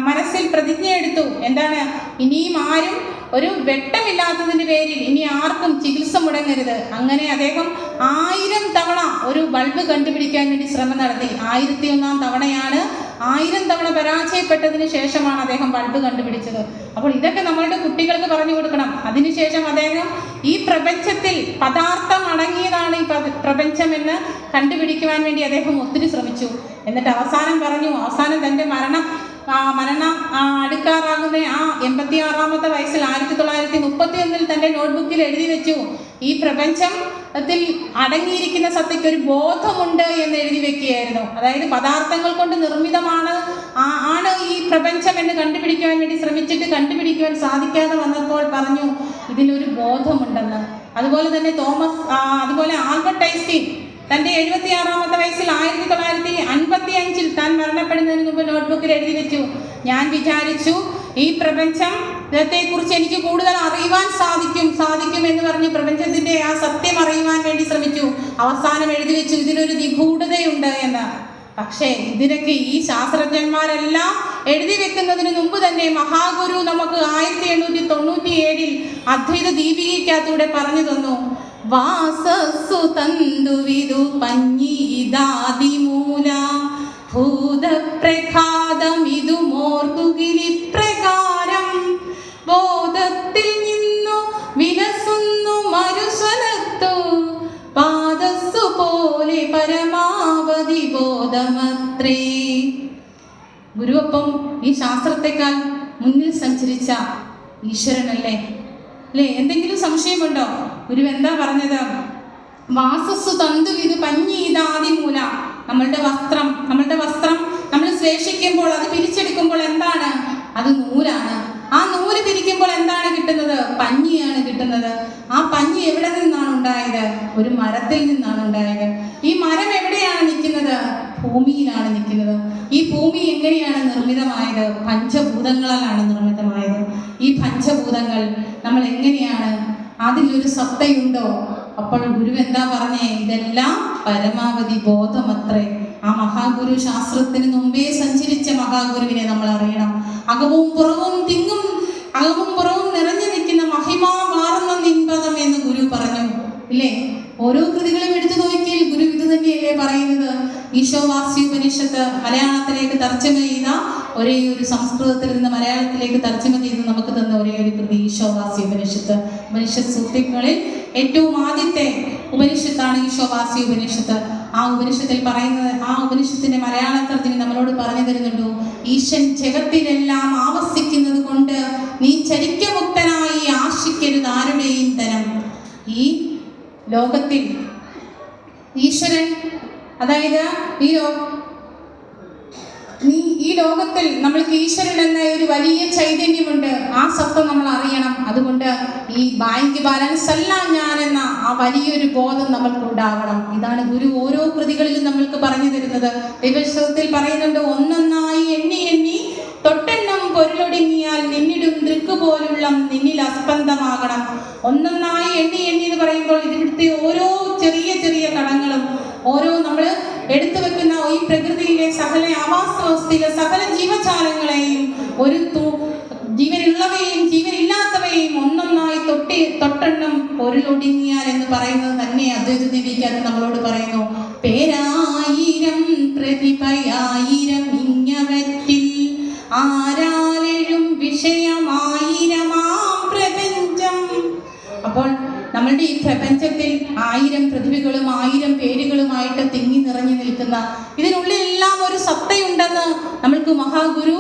മനസ്സിൽ പ്രതിജ്ഞ എടുത്തു. എന്താണ്, ഇനിയും ആരും ഒരു വെട്ടമില്ലാത്തതിൻ്റെ പേരിൽ ഇനി ആർക്കും ചികിത്സ മുടങ്ങരുത്. അങ്ങനെ അദ്ദേഹം 1000 തവണ ഒരു ബൾബ് കണ്ടുപിടിക്കാൻ വേണ്ടി ശ്രമം നടത്തി. 1001-ാം തവണയാണ് 1000 തവണ പരാജയപ്പെട്ടതിന് ശേഷമാണ് അദ്ദേഹം ബൾബ് കണ്ടുപിടിച്ചത്. അപ്പോൾ ഇതൊക്കെ നമ്മളുടെ കുട്ടികൾക്ക് പറഞ്ഞു കൊടുക്കണം. അതിനുശേഷം അദ്ദേഹം ഈ പ്രപഞ്ചത്തിൽ പദാർത്ഥം അടങ്ങിയതാണ് ഈ പ്രപഞ്ചമെന്ന് കണ്ടുപിടിക്കുവാൻ വേണ്ടി അദ്ദേഹം ഒത്തിരി ശ്രമിച്ചു. എന്നിട്ട് അവസാനം തൻ്റെ മരണം അടുക്കാറാകുന്ന ആ 86-ാമത്തെ വയസ്സിൽ 1931 തൻ്റെ നോട്ട്ബുക്കിൽ എഴുതി വെച്ചു, ഈ പ്രപഞ്ചത്തിൽ അടങ്ങിയിരിക്കുന്ന സത്തയ്ക്ക് ഒരു ബോധമുണ്ട് എന്ന് എഴുതി വെക്കുകയായിരുന്നു. അതായത് പദാർത്ഥങ്ങൾ കൊണ്ട് നിർമ്മിതമാണ് ഈ പ്രപഞ്ചം എന്ന് കണ്ടുപിടിക്കുവാൻ വേണ്ടി ശ്രമിച്ചിട്ട് കണ്ടുപിടിക്കുവാൻ സാധിക്കാതെ വന്നപ്പോൾ പറഞ്ഞു ഇതിലൊരു ബോധമുണ്ടെന്ന്. അതുപോലെ തന്നെ ആൽബർട്ട് ഐൻസ്റ്റീൻ തൻ്റെ 76-ാമത്തെ വയസ്സിൽ 1955 താൻ മരണപ്പെടുന്നതിന് മുമ്പ് നോട്ട്ബുക്കിൽ എഴുതി വെച്ചു, ഞാൻ വിചാരിച്ചു ഈ പ്രപഞ്ചത്തെക്കുറിച്ച് എനിക്ക് കൂടുതൽ അറിയുവാൻ സാധിക്കും എന്ന് പറഞ്ഞ് പ്രപഞ്ചത്തിൻ്റെ ആ സത്യം അറിയുവാൻ വേണ്ടി ശ്രമിച്ചു. അവസാനം എഴുതി വെച്ചു, ഇതിനൊരു നിഗൂഢതയുണ്ട് എന്ന്. പക്ഷേ ഇതിനൊക്കെ ഈ ശാസ്ത്രജ്ഞന്മാരെല്ലാം എഴുതി വെക്കുന്നതിന് മുമ്പ് തന്നെ മഹാഗുരു നമുക്ക് 1897 അദ്വൈത ദീപികയ്ക്കകത്തൂടെ പറഞ്ഞു തന്നു, വാസസ്സു തന്തുവിദു പഞ്ഞീദാദിമൂല ഭൂതപ്രഘാതമിതു മോർത്തുകിലി പ്രകാരം ബോധത്തിൽ നിന്നു വിലസുന്നു മരുസലത്തു പാദസ്സു പോലെ പരമാവധി ബോധമത്രേ. ഗുരുവപ്പം ഈ ശാസ്ത്രത്തെക്കാൾ മുന്നിൽ സഞ്ചരിച്ച ഈശ്വരനല്ലേ? അല്ലേ? എന്തെങ്കിലും സംശയമുണ്ടോ? ഗുരു എന്താ പറഞ്ഞത്? വാസസ്സു തന്തുവിദു പഞ്ഞീദാദിമൂല. നമ്മളുടെ വസ്ത്രം നമ്മൾ ശ്ലേഷിക്കുമ്പോൾ, അത് പിരിച്ചെടുക്കുമ്പോൾ എന്താണ്? അത് നൂലാണ്. ആ നൂല് പിരിക്കുമ്പോൾ എന്താണ് കിട്ടുന്നത്? പഞ്ഞിയാണ് കിട്ടുന്നത്. ആ പഞ്ഞി എവിടെ നിന്നാണ് ഉണ്ടായത്? ഒരു മരത്തിൽ നിന്നാണ് ഉണ്ടായത്. ഈ മരം എവിടെയാണ് നിൽക്കുന്നത്? ഭൂമിയിലാണ് നിൽക്കുന്നത്. ഈ ഭൂമി എങ്ങനെയാണ് നിർമ്മിതമായത്? പഞ്ചഭൂതങ്ങളാലാണ് നിർമ്മിതമായത്. ഈ പഞ്ചഭൂതങ്ങൾ നമ്മൾ എങ്ങനെയാണ്, അതിലൊരു സത്തയുണ്ടോ? അപ്പോൾ ഗുരു എന്താ പറഞ്ഞേ? ഇതെല്ലാം പരമാവധി ബോധമത്രേ. ആ മഹാഗുരു ശാസ്ത്രത്തിന് മുമ്പേ സഞ്ചരിച്ച മഹാഗുരുവിനെ നമ്മൾ അറിയണം. അകവും പുറവും നിറഞ്ഞു നിൽക്കുന്ന മഹിമാവാർന്ന നിൻപദം എന്ന് ഗുരു പറഞ്ഞു, ഇല്ലേ? ഓരോ കൃതികളും എടുത്തു നോക്കിയാൽ ഗുരു ഇത് തന്നെയല്ലേ പറയുന്നത്? ഈശോവാസ്യോപനിഷത്ത് മലയാളത്തിലേക്ക് തർജ്ജമ ചെയ്ത ഒരേ ഒരു, സംസ്കൃതത്തിൽ നിന്ന് മലയാളത്തിലേക്ക് തർജ്ജമ ചെയ്ത് നമുക്ക് തന്ന ഒരേ ഒരു കൃതി ഈശോവാസ്യോപനിഷത്ത്. ഉപനിഷത്ത് സൂക്തങ്ങളിൽ ഏറ്റവും ആദ്യത്തെ ഉപനിഷത്താണ് ഈശോവാസ്യോപനിഷത്ത്. ആ ഉപനിഷത്തിൽ പറയുന്നത്, ആ ഉപനിഷത്തിന്റെ മലയാള തർജ്ജമ നമ്മളോട് പറഞ്ഞു തരുന്നുണ്ടോ? ഈശൻ ജഗത്തിലെല്ലാം ആവസിക്കുന്നത് കൊണ്ട് നീ ചരിക്കമുക്തനായി ആശിക്കരുത് ആരുടെയും ധനം. ഈ ലോകത്തിൽ ഈശ്വരൻ, അതായത് ഈ ലോകത്തിൽ നമ്മൾക്ക് ഈശ്വരൻ എന്ന ഒരു വലിയ ചൈതന്യമുണ്ട്. ആ സത്യം നമ്മൾ അറിയണം. അതുകൊണ്ട് ഈ ബാങ്ക് ബാലൻസ് അല്ല ഞാൻ എന്ന ആ വലിയൊരു ബോധം നമ്മൾക്ക് ഉണ്ടാവണം. ഇതാണ് ഗുരു ഓരോ കൃതികളിലും നമ്മൾക്ക് പറഞ്ഞു തരുന്നത്. ദൈവശാസ്ത്രത്തിൽ പറയുന്നുണ്ട്, ഒന്നൊന്നായി എണ്ണി എണ്ണി തൊട്ടെണ്ണം പൊരുളൊടുങ്ങിയാൽ നിന്നിടും ദൃക്ക് പോലുള്ള നിന്നിൽ അസ്പന്ദമാകണം. ഒന്നൊന്നായി എണ്ണി എണ്ണി എന്ന് പറയുമ്പോൾ ഇവിടുത്തെ ഓരോ ചെറിയ ചെറിയ കടങ്ങളും, ഓരോ നമ്മൾ എടുത്തു വെക്കുന്ന ഈ പ്രകൃതിയിലെ സകല ആവാസ വ്യവസ്ഥയിലെ സകല ജീവജാലങ്ങളെയും, ഒരു ജീവനുള്ളവയും ജീവനില്ലാത്തവയും ഒന്നൊന്നായി തൊട്ടെണ്ണം പൊരുളൊടുങ്ങിയാൽ എന്ന് പറയുന്നത് തന്നെ അദ്വൈത ദീപികയ്ക്ക് നമ്മളോട് പറയുന്നു. പേരായിരം പ്രതിഭയായിരം ഇങ്ങവറ്റിൽ ആരാലെഴും വിഷയമായിരമാം പ്രപഞ്ചം. അപ്പോൾ നമ്മളുടെ ഈ പ്രപഞ്ചത്തിൽ 1000 പ്രതിഭകളും 1000 പേരുകളുമായിട്ട് തിങ്ങി നിറഞ്ഞു നിൽക്കുന്ന, ഇതിനുള്ളിലെല്ലാം ഒരു സത്തയുണ്ടെന്ന് നമ്മൾക്ക് മഹാഗുരു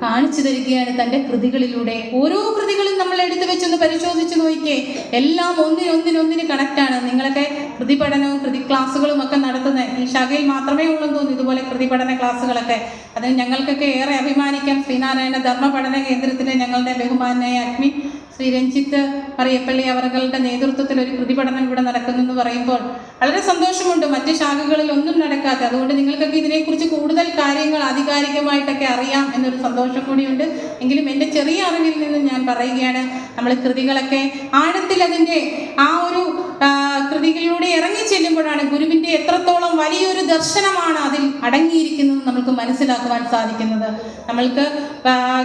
കാണിച്ചു തരികയാണ് തൻ്റെ കൃതികളിലൂടെ. ഓരോ കൃതികളും നമ്മൾ എടുത്തു വെച്ചൊന്ന് പരിശോധിച്ച് നോക്കിയേ, എല്ലാം ഒന്നിനൊന്നിന് കണക്റ്റാണ്. നിങ്ങളൊക്കെ കൃതി പഠനവും കൃതി ക്ലാസ്സുകളും ഒക്കെ നടത്തുന്ന ഈ ശാഖയിൽ മാത്രമേ ഉള്ളെന്ന് തോന്നുന്നു ഇതുപോലെ കൃതി പഠന ക്ലാസ്സുകളൊക്കെ. അതിന് ഞങ്ങൾക്കൊക്കെ ഏറെ അഭിമാനിക്കാം. ശ്രീനാരായണ ധർമ്മ പഠന കേന്ദ്രത്തിലെ ഞങ്ങളുടെ ബഹുമാനായ അഡ്മിൻ ശ്രീ രഞ്ജിത്ത് പറയപ്പള്ളി അവരുടെ നേതൃത്വത്തിൽ ഒരു കൃതി പഠനം ഇവിടെ നടക്കുന്നെന്ന് പറയുമ്പോൾ വളരെ സന്തോഷമുണ്ട്. മറ്റ് ശാഖകളിൽ ഒന്നും നടക്കാത്ത, അതുകൊണ്ട് നിങ്ങൾക്കൊക്കെ ഇതിനെക്കുറിച്ച് കൂടുതൽ കാര്യങ്ങൾ ആധികാരികമായിട്ടൊക്കെ അറിയാം എന്നൊരു സന്തോഷം കൂടിയുണ്ട്. എങ്കിലും എൻ്റെ ചെറിയ അറിവിൽ നിന്ന് ഞാൻ പറയുകയാണ്, നമ്മൾ കൃതികളൊക്കെ ആഴത്തിൽ അതിൻ്റെ ആ ഒരു കൃതികളിലൂടെ ഇറങ്ങി ചെല്ലുമ്പോഴാണ് ഗുരുവിൻ്റെ എത്രത്തോളം വലിയൊരു ദർശനമാണ് അതിൽ അടങ്ങിയിരിക്കുന്നത് നമുക്ക് മനസ്സിലാക്കുവാൻ സാധിക്കുന്നത്. നമ്മൾക്ക്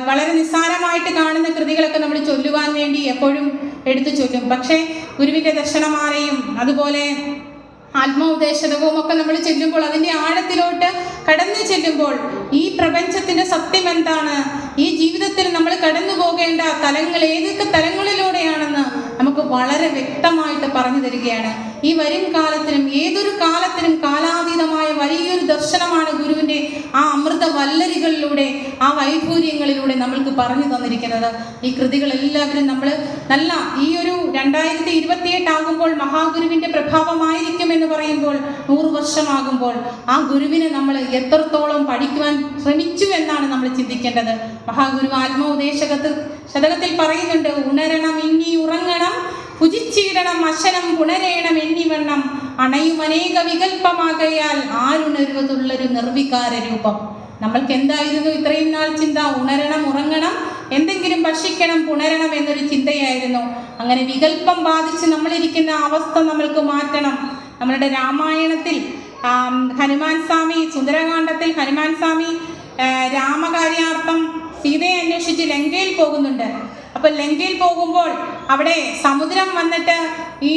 വളരെ നിസ്സാരമായിട്ട് കാണുന്ന കൃതികളൊക്കെ നമ്മൾ ചൊല്ലുവാൻ വേണ്ടി എപ്പോഴും എടുത്തു ചൊല്ലും. പക്ഷേ ഗുരുവിൻ്റെ ദർശനമാലയും അതുപോലെ ആത്മോപദേശവും ഒക്കെ നമ്മൾ ചെല്ലുമ്പോൾ, അതിൻ്റെ ആഴത്തിലോട്ട് കടന്നു ചെല്ലുമ്പോൾ ഈ പ്രപഞ്ചത്തിൻ്റെ സത്യം എന്താണ്, ഈ ജീവിതത്തിൽ നമ്മൾ കടന്നു പോകേണ്ട തലങ്ങൾ ഏതൊക്കെ തലങ്ങളിലൂടെയാണെന്ന് നമുക്ക് വളരെ വ്യക്തമായിട്ട് പറഞ്ഞു തരികയാണ്. ഈ വരും കാലത്തിനും ഏതൊരു കാലത്തിനും കാലാതീതമായ വലിയൊരു ദർശനമാണ് ഗുരുവിൻ്റെ ആ അമൃത വല്ലരികളിലൂടെ, ആ വൈഭൂര്യങ്ങളിലൂടെ നമ്മൾക്ക് പറഞ്ഞു തന്നിരിക്കുന്നത്. ഈ കൃതികളെല്ലാവരും നമ്മൾ നല്ല ഈ ഒരു 2028 ആകുമ്പോൾ മഹാഗുരുവിൻ്റെ പ്രഭാവമായിരിക്കും എന്ന് പറയുമ്പോൾ, 100 വർഷമാകുമ്പോൾ ആ ഗുരുവിനെ നമ്മൾ എത്രത്തോളം പഠിക്കുവാൻ ശ്രമിച്ചു എന്നാണ് നമ്മൾ ചിന്തിക്കേണ്ടത്. മഹാഗുരു ശതകത്തിൽ പറയുന്നുണ്ട്, ഉണരണം ഇനി ഉറങ്ങണം, ഭുജിച്ചിടണം അശനം പുണരേണം എന്നിവണ്ണം അണയും അനേക വികല്പമാകയാൽ ആരുണരുവതുള്ളൊരു നിർവികാര രൂപം. നമ്മൾക്ക് എന്തായിരുന്നു ഇത്രയും നാൾ ചിന്ത? ഉണരണം, ഉറങ്ങണം, എന്തെങ്കിലും ഭക്ഷിക്കണം, പുണരണം എന്നൊരു ചിന്തയായിരുന്നു. അങ്ങനെ വികല്പം ബാധിച്ച് നമ്മളിരിക്കുന്ന അവസ്ഥ നമ്മൾക്ക് മാറ്റണം. നമ്മളുടെ രാമായണത്തിൽ ഹനുമാൻ സ്വാമി, സുന്ദരകാന്ഡത്തിൽ ഹനുമാൻ സ്വാമി രാമകാര്യാർത്ഥം സീതയെ അന്വേഷിച്ച് ലങ്കയിൽ പോകുന്നുണ്ട്. അപ്പൊ ലങ്കയിൽ പോകുമ്പോൾ അവിടെ സമുദ്രം വന്നിട്ട് ഈ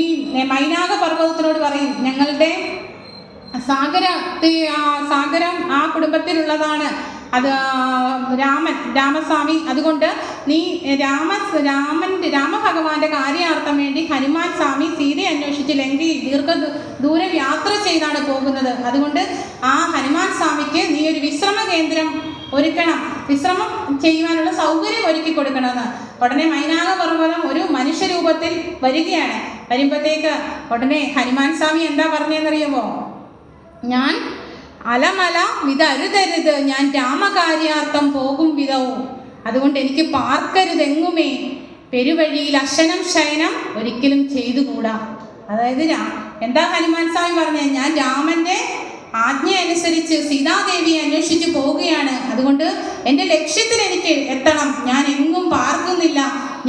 മൈനാക പർവ്വതത്തിനോട് പറയും, ഞങ്ങളുടെ സാഗരം ആ കുടുംബത്തിലുള്ളതാണ്, അത് രാമസ്വാമി, അതുകൊണ്ട് നീ രാമഭഗവാന്റെ കാര്യാർത്ഥം വേണ്ടി ഹനുമാൻ സ്വാമി സീതയെ അന്വേഷിച്ച് ലങ്കയിൽ ദൂരം യാത്ര ചെയ്താണ് പോകുന്നത്. അതുകൊണ്ട് ആ ഹനുമാൻ സ്വാമിക്ക് നീ ഒരു വിശ്രമ കേന്ദ്രം ഒരുക്കണം, വിശ്രമം ചെയ്യുവാനുള്ള സൗകര്യം ഒരുക്കി കൊടുക്കണമെന്ന്. ഉടനെ മൈനാക പർവ്വതം ഒരു മനുഷ്യരൂപത്തിൽ വരികയാണ്. വരുമ്പോഴത്തേക്ക് ഉടനെ ഹനുമാൻ സ്വാമി എന്താ പറഞ്ഞതെന്നറിയുമോ? ഞാൻ അലമല ഇതരുതരുത്, ഞാൻ രാമകാര്യാർത്ഥം പോകും വിധവും, അതുകൊണ്ട് എനിക്ക് പാർക്കരുതെങ്ങുമേ, പെരുവഴിയിൽ അശനം ശയനം ഒരിക്കലും ചെയ്തുകൂടാ. അതായത് എന്താ ഹനുമാൻ സ്വാമി പറഞ്ഞത്? ഞാൻ രാമന്റെ ആജ്ഞ അനുസരിച്ച് സീതാദേവിയെ അന്വേഷിച്ച് പോവുകയാണ്, അതുകൊണ്ട് എൻ്റെ ലക്ഷ്യത്തിൽ എനിക്ക് എത്തണം, ഞാൻ എങ്ങും പാർക്കുന്നില്ല,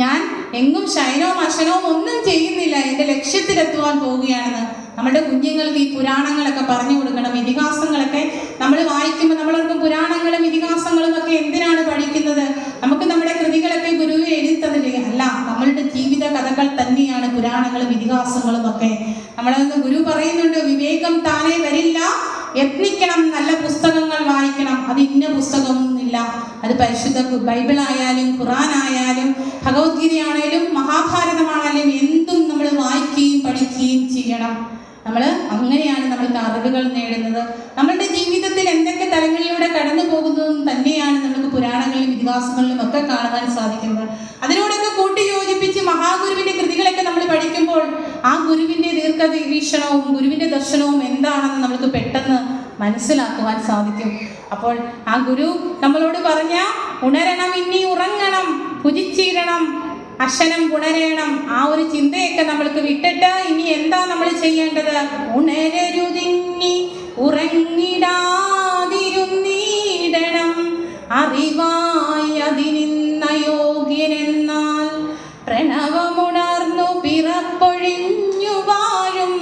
ഞാൻ എങ്ങും ശയനവും അശനവും ഒന്നും ചെയ്യുന്നില്ല, എൻ്റെ ലക്ഷ്യത്തിലെത്തുവാൻ പോവുകയാണെന്ന്. നമ്മുടെ കുഞ്ഞുങ്ങൾക്ക് ഈ പുരാണങ്ങളൊക്കെ പറഞ്ഞു കൊടുക്കണം. ഇതിഹാസങ്ങളൊക്കെ നമ്മൾ വായിക്കുമ്പോൾ നമ്മളോർക്കും പുരാണങ്ങളും ഇതിഹാസങ്ങളും ഒക്കെ എന്തിനാണ് പഠിക്കുന്നത്? നമുക്ക് നമ്മുടെ കൃതികളൊക്കെ ഗുരുവ് എഴുതി തന്നില്ലേ? അല്ല, നമ്മളുടെ ജീവിത കഥകൾ തന്നെയാണ് പുരാണങ്ങളും ഇതിഹാസങ്ങളും ഒക്കെ. നമ്മളന്ന് ഗുരു പറയുന്നുണ്ട്, വിവേകം താനേ വരില്ല, യത്നിക്കണം, നല്ല പുസ്തകങ്ങൾ വായിക്കണം. അത് ഇന്ന പുസ്തകമൊന്നുമില്ല, അത് പരിശുദ്ധ ബൈബിളായാലും ഖുറാനായാലും ഭഗവത്ഗീതയാണേലും മഹാഭാരതമാണേലും എന്തും നമ്മൾ വായിക്കുകയും പഠിക്കുകയും ചെയ്യണം. അങ്ങനെയാണ് നമ്മൾക്ക് അറിവുകൾ നേടുന്നത്. നമ്മളുടെ ജീവിതത്തിൽ എന്തൊക്കെ തലങ്ങളിലൂടെ കടന്നു പോകുന്നതും തന്നെയാണ് നമുക്ക് പുരാണങ്ങളിലും ഇതിഹാസങ്ങളിലും ഒക്കെ കാണുവാൻ സാധിക്കുന്നത്. അതിനോടൊക്കെ കൂട്ടി യോജിപ്പിച്ച് മഹാഗുരുവിന്റെ കൃതികളൊക്കെ നമ്മൾ പഠിക്കുമ്പോൾ ആ ഗുരുവിന്റെ ദീർഘവീക്ഷണവും ഗുരുവിന്റെ ദർശനവും എന്താണെന്ന് നമുക്ക് പെട്ടെന്ന് മനസ്സിലാക്കുവാൻ സാധിക്കും. അപ്പോൾ ആ ഗുരു നമ്മളോട് പറഞ്ഞ ഉണരണം, ഇനി ഉറങ്ങണം, ഭുജിച്ചിടണം, അശനം പുണരേണം, ആ ഒരു ചിന്തയൊക്കെ നമ്മൾക്ക് വിട്ടിട്ട് ഇനി എന്താ നമ്മൾ ചെയ്യേണ്ടത്? ഉണരരുതിന്നി ഉറങ്ങിടാതിരുന്നീടണം, അറിവായി അതിനിന്ന യോഗ്യനെന്നാൽ പ്രണവമുണർന്നു പിറപ്പൊഴിഞ്ഞു വാഴും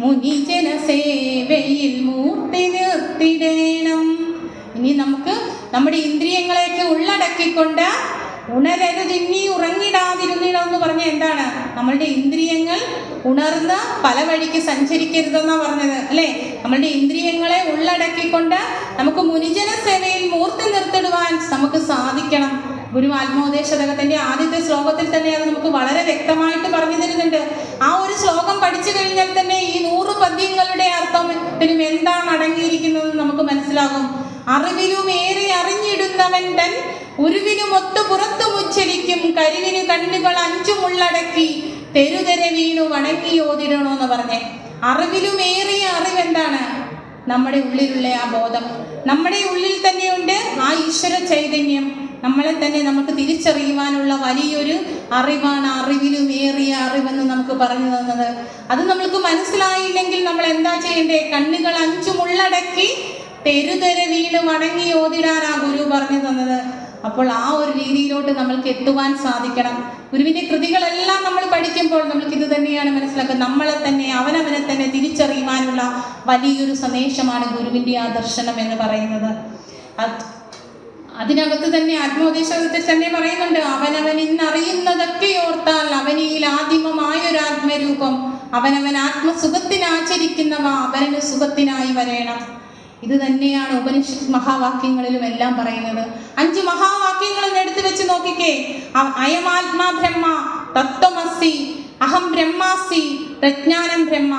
മുനിജന സേവയിൽ മൂർത്തി നിർത്തിടേണം. ഇനി നമുക്ക് നമ്മുടെ ഇന്ദ്രിയങ്ങളെയൊക്കെ ഉള്ളടക്കിക്കൊണ്ട് ഉണരരുതിന്നി ഉറങ്ങിടാതിരുന്നിടം എന്ന് പറഞ്ഞാൽ എന്താണ്? നമ്മളുടെ ഇന്ദ്രിയങ്ങൾ ഉണർന്ന് പല വഴിക്ക് സഞ്ചരിക്കരുതെന്നാ പറഞ്ഞത് അല്ലേ? നമ്മളുടെ ഇന്ദ്രിയങ്ങളെ ഉള്ളടക്കിക്കൊണ്ട് നമുക്ക് മുനിജന സേവയിൽ മൂർത്തി നിർത്തിടുവാൻ നമുക്ക് സാധിക്കണം. ഗുരു ആത്മോപദേശകത്തിന്റെ ആദ്യത്തെ ശ്ലോകത്തിൽ തന്നെ അത് നമുക്ക് വളരെ വ്യക്തമായിട്ട് പറഞ്ഞു തരുന്നുണ്ട്. ആ ഒരു ശ്ലോകം പഠിച്ചു കഴിഞ്ഞാൽ തന്നെ ഈ 100 പദ്യങ്ങളുടെ അർത്ഥത്തിലും എന്താണ് അടങ്ങിയിരിക്കുന്നത് നമുക്ക് മനസ്സിലാകും. അറിവിലും ഏറെ അറിഞ്ഞിടുന്നവൻ തൻ ഉരുവിനുമൊത്തു പുറത്തു മുച്ചരിക്കും, കരുവിനു കണ്ണുകൾ 5 ഉള്ളടക്കി തെരുതെര വീണു വണങ്ങിയോതിടണോന്ന് പറഞ്ഞേ. അറിവിലും ഏറിയ അറിവെന്താണ്? നമ്മുടെ ഉള്ളിലുള്ള ആ ബോധം, നമ്മുടെ ഉള്ളിൽ തന്നെയുണ്ട് ആ ഈശ്വര ചൈതന്യം. നമ്മളെ തന്നെ നമുക്ക് തിരിച്ചറിയുവാനുള്ള വലിയൊരു അറിവാണ് അറിവിലും ഏറിയ അറിവെന്ന് നമുക്ക് പറഞ്ഞു തന്നത്. അത് നമ്മൾക്ക് മനസ്സിലായില്ലെങ്കിൽ നമ്മൾ എന്താ ചെയ്യണ്ടേ? കണ്ണുകൾ 5 ഉള്ളടക്കി തെരുതെര വീണ് വണങ്ങി ഓതിടാനാ ഗുരു പറഞ്ഞു തന്നത്. അപ്പോൾ ആ ഒരു രീതിയിലോട്ട് നമ്മൾക്ക് എത്തുവാൻ സാധിക്കണം. ഗുരുവിന്റെ കൃതികളെല്ലാം നമ്മൾ പഠിക്കുമ്പോൾ നമ്മൾക്ക് ഇത് തന്നെയാണ് മനസ്സിലാക്കുന്നത്. നമ്മളെ തന്നെ അവനവനെ തന്നെ തിരിച്ചറിയുവാനുള്ള വലിയൊരു സന്ദേശമാണ് ഗുരുവിന്റെ ആ ദർശനം എന്ന് പറയുന്നത്. അതിനകത്ത് തന്നെ ആത്മോപദേശത്തിൽ തന്നെ പറയുന്നുണ്ട്, അവനവൻ ഇന്നറിയുന്നതൊക്കെ ഓർത്താൽ അവനിൽ ആദിമമായൊരാത്മരൂപം, അവനവൻ ആത്മസുഖത്തിനാചരിക്കുന്നവ അവനു സുഖത്തിനായി വരേണം. ഇത് തന്നെയാണ് ഉപനിഷത്ത് മഹാവാക്യങ്ങളിലും എല്ലാം പറയുന്നത്. 5 മഹാവാക്യങ്ങളും എടുത്തു വെച്ച് നോക്കിക്കേ. അയമാത്മാ ബ്രഹ്മ, തത്വമസി, അഹം ബ്രഹ്മാസി, പ്രജ്ഞാനം ബ്രഹ്മ.